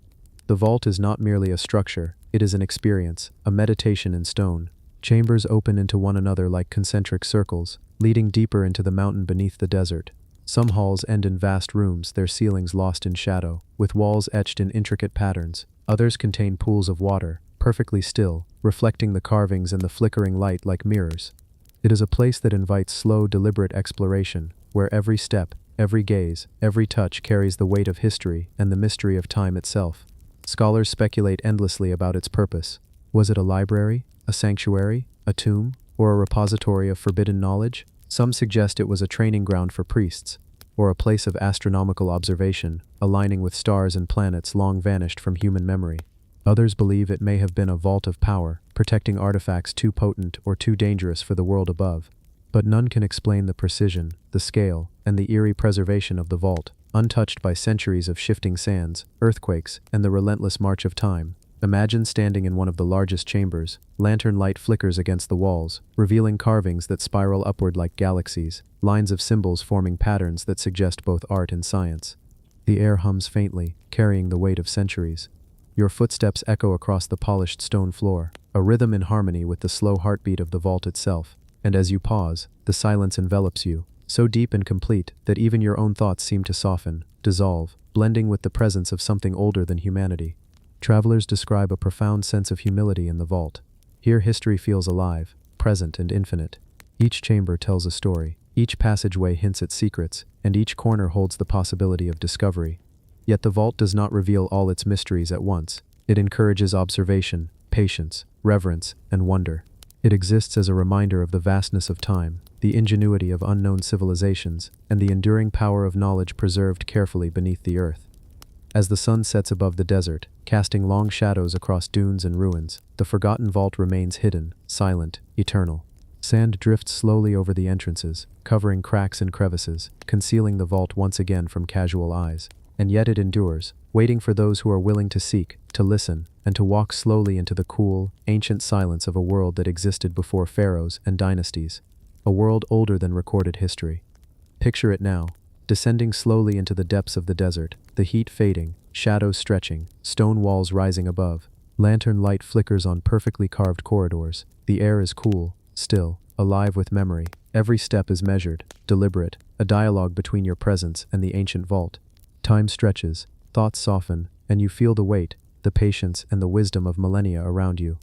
The vault is not merely a structure, it is an experience, a meditation in stone. Chambers open into one another like concentric circles, leading deeper into the mountain beneath the desert. Some halls end in vast rooms, their ceilings lost in shadow, with walls etched in intricate patterns. Others contain pools of water, perfectly still, reflecting the carvings and the flickering light like mirrors. It is a place that invites slow, deliberate exploration, where every step, every gaze, every touch carries the weight of history and the mystery of time itself. Scholars speculate endlessly about its purpose. Was it a library, a sanctuary, a tomb, or a repository of forbidden knowledge? Some suggest it was a training ground for priests, or a place of astronomical observation, aligning with stars and planets long vanished from human memory. Others believe it may have been a vault of power, protecting artifacts too potent or too dangerous for the world above. But none can explain the precision, the scale, and the eerie preservation of the vault, untouched by centuries of shifting sands, earthquakes, and the relentless march of time. Imagine standing in one of the largest chambers. Lantern light flickers against the walls, revealing carvings that spiral upward like galaxies, lines of symbols forming patterns that suggest both art and science. The air hums faintly, carrying the weight of centuries. Your footsteps echo across the polished stone floor, a rhythm in harmony with the slow heartbeat of the vault itself. And as you pause, the silence envelops you, so deep and complete that even your own thoughts seem to soften, dissolve, blending with the presence of something older than humanity. Travelers describe a profound sense of humility in the vault. Here history feels alive, present and infinite. Each chamber tells a story, each passageway hints at secrets, and each corner holds the possibility of discovery. Yet the vault does not reveal all its mysteries at once. It encourages observation, patience, reverence, and wonder. It exists as a reminder of the vastness of time, the ingenuity of unknown civilizations, and the enduring power of knowledge preserved carefully beneath the earth. As the sun sets above the desert, casting long shadows across dunes and ruins, the forgotten vault remains hidden, silent, eternal. Sand drifts slowly over the entrances, covering cracks and crevices, concealing the vault once again from casual eyes. And yet it endures, waiting for those who are willing to seek, to listen, and to walk slowly into the cool, ancient silence of a world that existed before pharaohs and dynasties. A world older than recorded history. Picture it now, descending slowly into the depths of the desert, the heat fading, shadows stretching, stone walls rising above. Lantern light flickers on perfectly carved corridors. The air is cool, still, alive with memory. Every step is measured, deliberate, a dialogue between your presence and the ancient vault. Time stretches, thoughts soften, and you feel the weight, the patience, and the wisdom of millennia around you.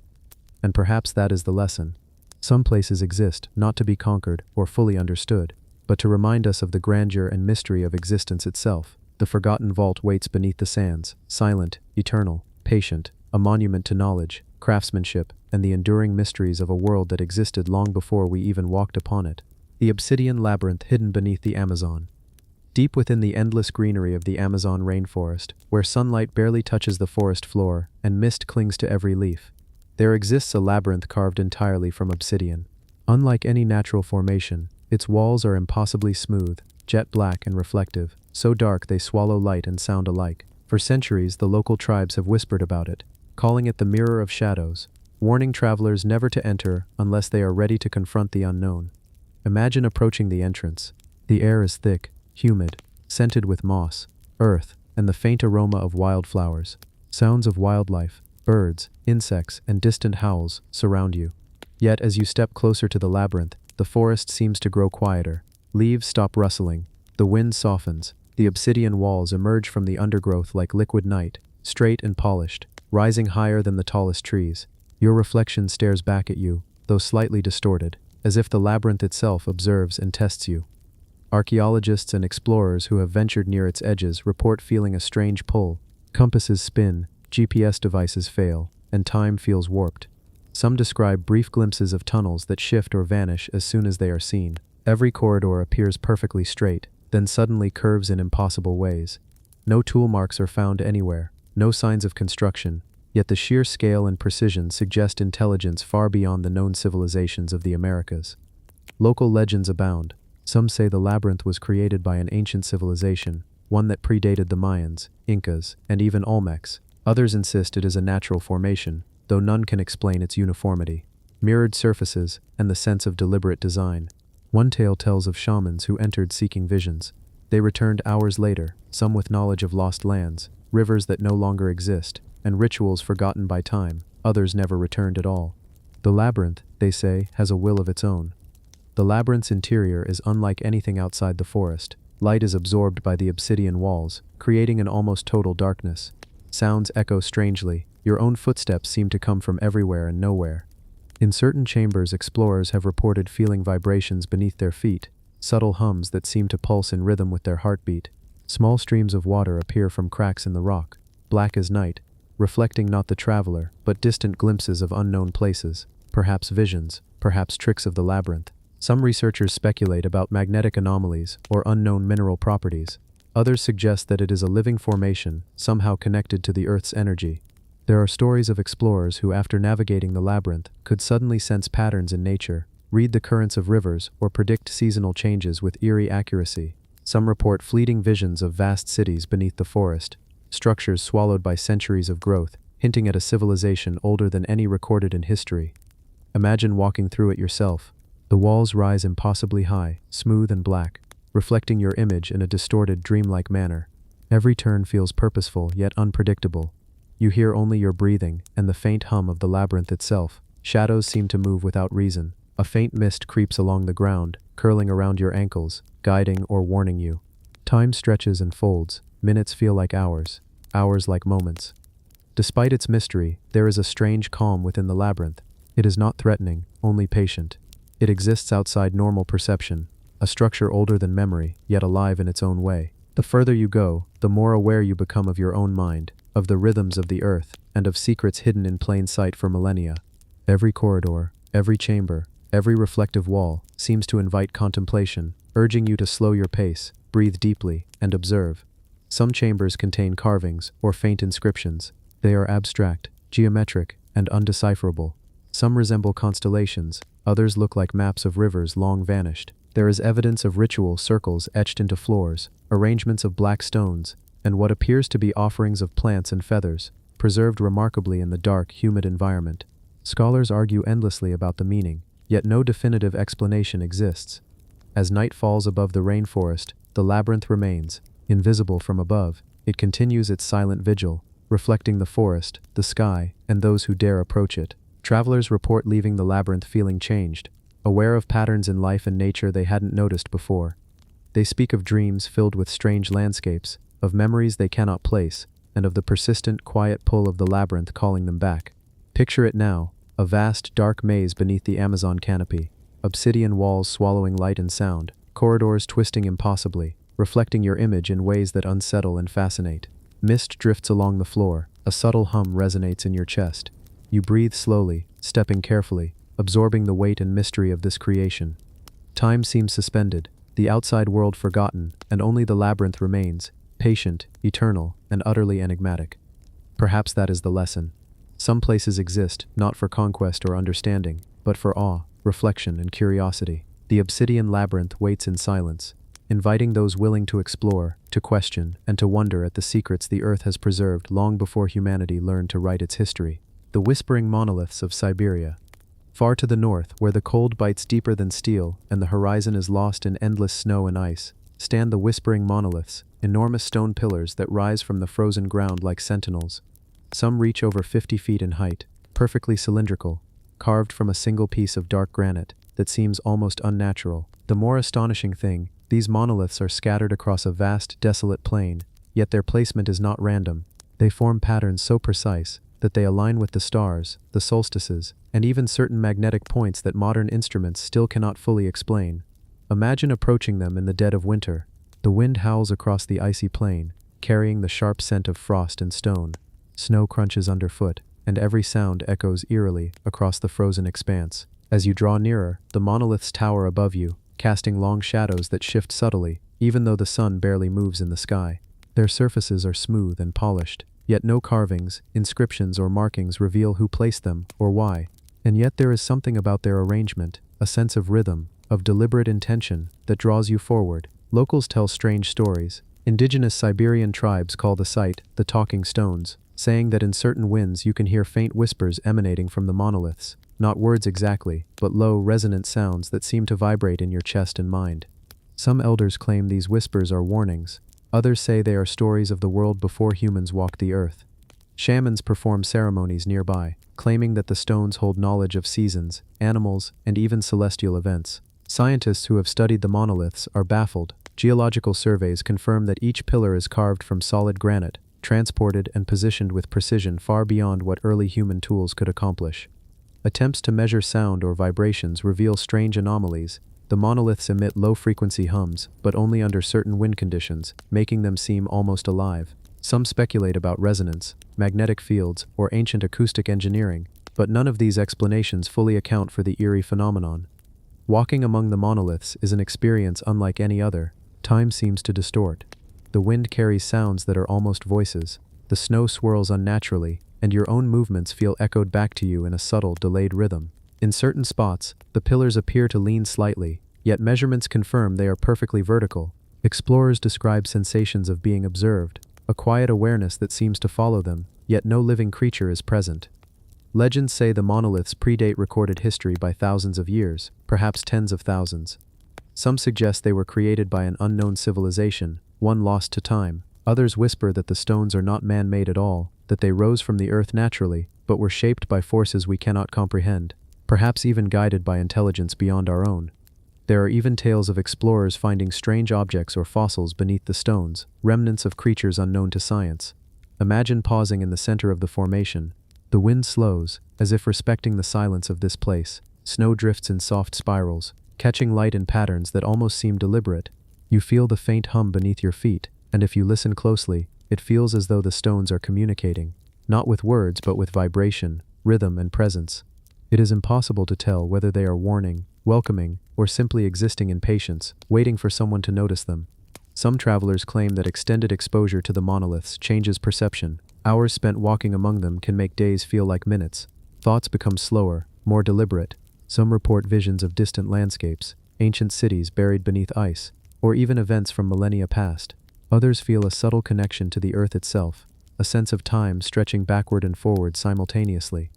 And perhaps that is the lesson. Some places exist, not to be conquered or fully understood, but to remind us of the grandeur and mystery of existence itself. The forgotten vault waits beneath the sands, silent, eternal, patient, a monument to knowledge, craftsmanship, and the enduring mysteries of a world that existed long before we even walked upon it. The obsidian labyrinth hidden beneath the Amazon. Deep within the endless greenery of the Amazon rainforest, where sunlight barely touches the forest floor and mist clings to every leaf, there exists a labyrinth carved entirely from obsidian. Unlike any natural formation, its walls are impossibly smooth, jet black and reflective, so dark they swallow light and sound alike. For centuries, the local tribes have whispered about it, calling it the Mirror of Shadows, warning travelers never to enter unless they are ready to confront the unknown. Imagine approaching the entrance. The air is thick, humid, scented with moss, earth, and the faint aroma of wildflowers. Sounds of wildlife, birds, insects, and distant howls surround you. Yet as you step closer to the labyrinth, the forest seems to grow quieter. Leaves stop rustling, the wind softens, the obsidian walls emerge from the undergrowth like liquid night, straight and polished, rising higher than the tallest trees. Your reflection stares back at you, though slightly distorted, as if the labyrinth itself observes and tests you. Archaeologists and explorers who have ventured near its edges report feeling a strange pull, Compasses spin, GPS devices fail, and time feels warped. Some describe brief glimpses of tunnels that shift or vanish as soon as they are seen. Every corridor appears perfectly straight, then suddenly curves in impossible ways. No tool marks are found anywhere, no signs of construction, yet the sheer scale and precision suggest intelligence far beyond the known civilizations of the Americas. Local legends abound. Some say the labyrinth was created by an ancient civilization, one that predated the Mayans, Incas, and even Olmecs. Others insist it is a natural formation, though none can explain its uniformity, mirrored surfaces, and the sense of deliberate design. One tale tells of shamans who entered seeking visions. They returned hours later, some with knowledge of lost lands, rivers that no longer exist, and rituals forgotten by time. Others never returned at all. The labyrinth, they say, has a will of its own. The labyrinth's interior is unlike anything outside the forest. Light is absorbed by the obsidian walls, creating an almost total darkness. Sounds echo strangely. Your own footsteps seem to come from everywhere and nowhere. In certain chambers, explorers have reported feeling vibrations beneath their feet, subtle hums that seem to pulse in rhythm with their heartbeat. Small streams of water appear from cracks in the rock, black as night, reflecting not the traveler, but distant glimpses of unknown places, perhaps visions, perhaps tricks of the labyrinth. Some researchers speculate about magnetic anomalies or unknown mineral properties. Others suggest that it is a living formation, somehow connected to the Earth's energy. There are stories of explorers who, after navigating the labyrinth, could suddenly sense patterns in nature, read the currents of rivers, or predict seasonal changes with eerie accuracy. Some report fleeting visions of vast cities beneath the forest, structures swallowed by centuries of growth, hinting at a civilization older than any recorded in history. Imagine walking through it yourself. The walls rise impossibly high, smooth and black, reflecting your image in a distorted, dreamlike manner. Every turn feels purposeful yet unpredictable. You hear only your breathing and the faint hum of the labyrinth itself. Shadows seem to move without reason. A faint mist creeps along the ground, curling around your ankles, guiding or warning you. Time stretches and folds. Minutes feel like hours, hours like moments. Despite its mystery, there is a strange calm within the labyrinth. It is not threatening, only patient. It exists outside normal perception, a structure older than memory, yet alive in its own way. The further you go, the more aware you become of your own mind, of the rhythms of the earth, and of secrets hidden in plain sight for millennia. Every corridor, every chamber, every reflective wall seems to invite contemplation, urging you to slow your pace, breathe deeply, and observe. Some chambers contain carvings or faint inscriptions. They are abstract, geometric, and undecipherable. Some resemble constellations, others look like maps of rivers long vanished. There is evidence of ritual circles etched into floors, arrangements of black stones, and what appears to be offerings of plants and feathers, preserved remarkably in the dark, humid environment. Scholars argue endlessly about the meaning, yet no definitive explanation exists. As night falls above the rainforest, the labyrinth remains. Invisible from above, it continues its silent vigil, reflecting the forest, the sky, and those who dare approach it. Travelers report leaving the labyrinth feeling changed, aware of patterns in life and nature they hadn't noticed before. They speak of dreams filled with strange landscapes, of memories they cannot place, and of the persistent, quiet pull of the labyrinth calling them back. Picture it now, a vast, dark maze beneath the Amazon canopy, obsidian walls swallowing light and sound, corridors twisting impossibly, reflecting your image in ways that unsettle and fascinate. Mist drifts along the floor, a subtle hum resonates in your chest. You breathe slowly, stepping carefully, absorbing the weight and mystery of this creation. Time seems suspended, the outside world forgotten, and only the labyrinth remains, patient, eternal, and utterly enigmatic. Perhaps that is the lesson. Some places exist, not for conquest or understanding, but for awe, reflection, and curiosity. The obsidian labyrinth waits in silence, inviting those willing to explore, to question, and to wonder at the secrets the earth has preserved long before humanity learned to write its history. The whispering monoliths of Siberia. Far to the north, where the cold bites deeper than steel and the horizon is lost in endless snow and ice, stand the whispering monoliths, enormous stone pillars that rise from the frozen ground like sentinels. Some reach over 50 feet in height, perfectly cylindrical, carved from a single piece of dark granite that seems almost unnatural. The more astonishing thing, these monoliths are scattered across a vast, desolate plain, yet their placement is not random. They form patterns so precise that they align with the stars, the solstices, and even certain magnetic points that modern instruments still cannot fully explain. Imagine approaching them in the dead of winter. The wind howls across the icy plain, carrying the sharp scent of frost and stone. Snow crunches underfoot, and every sound echoes eerily across the frozen expanse. As you draw nearer, the monoliths tower above you, casting long shadows that shift subtly, even though the sun barely moves in the sky. Their surfaces are smooth and polished, yet no carvings, inscriptions, or markings reveal who placed them or why. And yet there is something about their arrangement, a sense of rhythm, of deliberate intention, that draws you forward. Locals tell strange stories. Indigenous Siberian tribes call the site the Talking Stones, saying that in certain winds you can hear faint whispers emanating from the monoliths. Not words exactly, but low, resonant sounds that seem to vibrate in your chest and mind. Some elders claim these whispers are warnings. Others say they are stories of the world before humans walked the earth. Shamans perform ceremonies nearby, claiming that the stones hold knowledge of seasons, animals, and even celestial events. Scientists who have studied the monoliths are baffled. Geological surveys confirm that each pillar is carved from solid granite, transported and positioned with precision far beyond what early human tools could accomplish. Attempts to measure sound or vibrations reveal strange anomalies. The monoliths emit low-frequency hums, but only under certain wind conditions, making them seem almost alive. Some speculate about resonance, magnetic fields, or ancient acoustic engineering, but none of these explanations fully account for the eerie phenomenon. Walking among the monoliths is an experience unlike any other. Time seems to distort. The wind carries sounds that are almost voices. The snow swirls unnaturally, and your own movements feel echoed back to you in a subtle, delayed rhythm. In certain spots, the pillars appear to lean slightly, yet measurements confirm they are perfectly vertical. Explorers describe sensations of being observed, a quiet awareness that seems to follow them, yet no living creature is present. Legends say the monoliths predate recorded history by thousands of years, perhaps tens of thousands. Some suggest they were created by an unknown civilization, one lost to time. Others whisper that the stones are not man-made at all, that they rose from the earth naturally, but were shaped by forces we cannot comprehend, perhaps even guided by intelligence beyond our own. There are even tales of explorers finding strange objects or fossils beneath the stones, remnants of creatures unknown to science. Imagine pausing in the center of the formation. The wind slows, as if respecting the silence of this place. Snow drifts in soft spirals, catching light in patterns that almost seem deliberate. You feel the faint hum beneath your feet, and if you listen closely, it feels as though the stones are communicating, not with words but with vibration, rhythm, and presence. It is impossible to tell whether they are warning, welcoming, or simply existing in patience, waiting for someone to notice them. Some travelers claim that extended exposure to the monoliths changes perception. Hours spent walking among them can make days feel like minutes. Thoughts become slower, more deliberate. Some report visions of distant landscapes, ancient cities buried beneath ice, or even events from millennia past. Others feel a subtle connection to the earth itself, a sense of time stretching backward and forward simultaneously.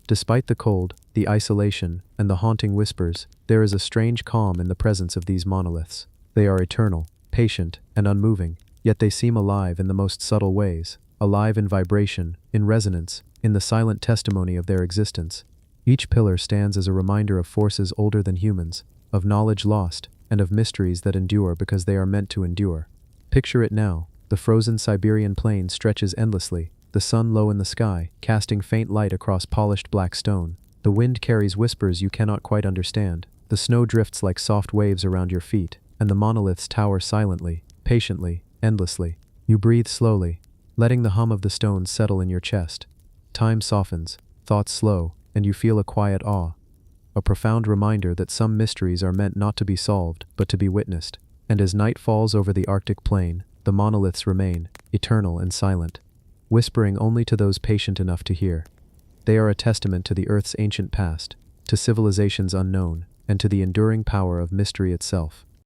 Despite the cold, the isolation, and the haunting whispers, there is a strange calm in the presence of these monoliths. They are eternal, patient, and unmoving, yet they seem alive in the most subtle ways, alive in vibration, in resonance, in the silent testimony of their existence. Each pillar stands as a reminder of forces older than humans, of knowledge lost, and of mysteries that endure because they are meant to endure. Picture it now. The frozen Siberian plain stretches endlessly, the sun low in the sky, casting faint light across polished black stone. The wind carries whispers you cannot quite understand. The snow drifts like soft waves around your feet, and the monoliths tower silently, patiently, endlessly. You breathe slowly, letting the hum of the stones settle in your chest. Time softens, thoughts slow, and you feel a quiet awe. A profound reminder that some mysteries are meant not to be solved, but to be witnessed. And as night falls over the Arctic plain, the monoliths remain, eternal and silent, whispering only to those patient enough to hear. They are a testament to the Earth's ancient past, to civilizations unknown, and to the enduring power of mystery itself.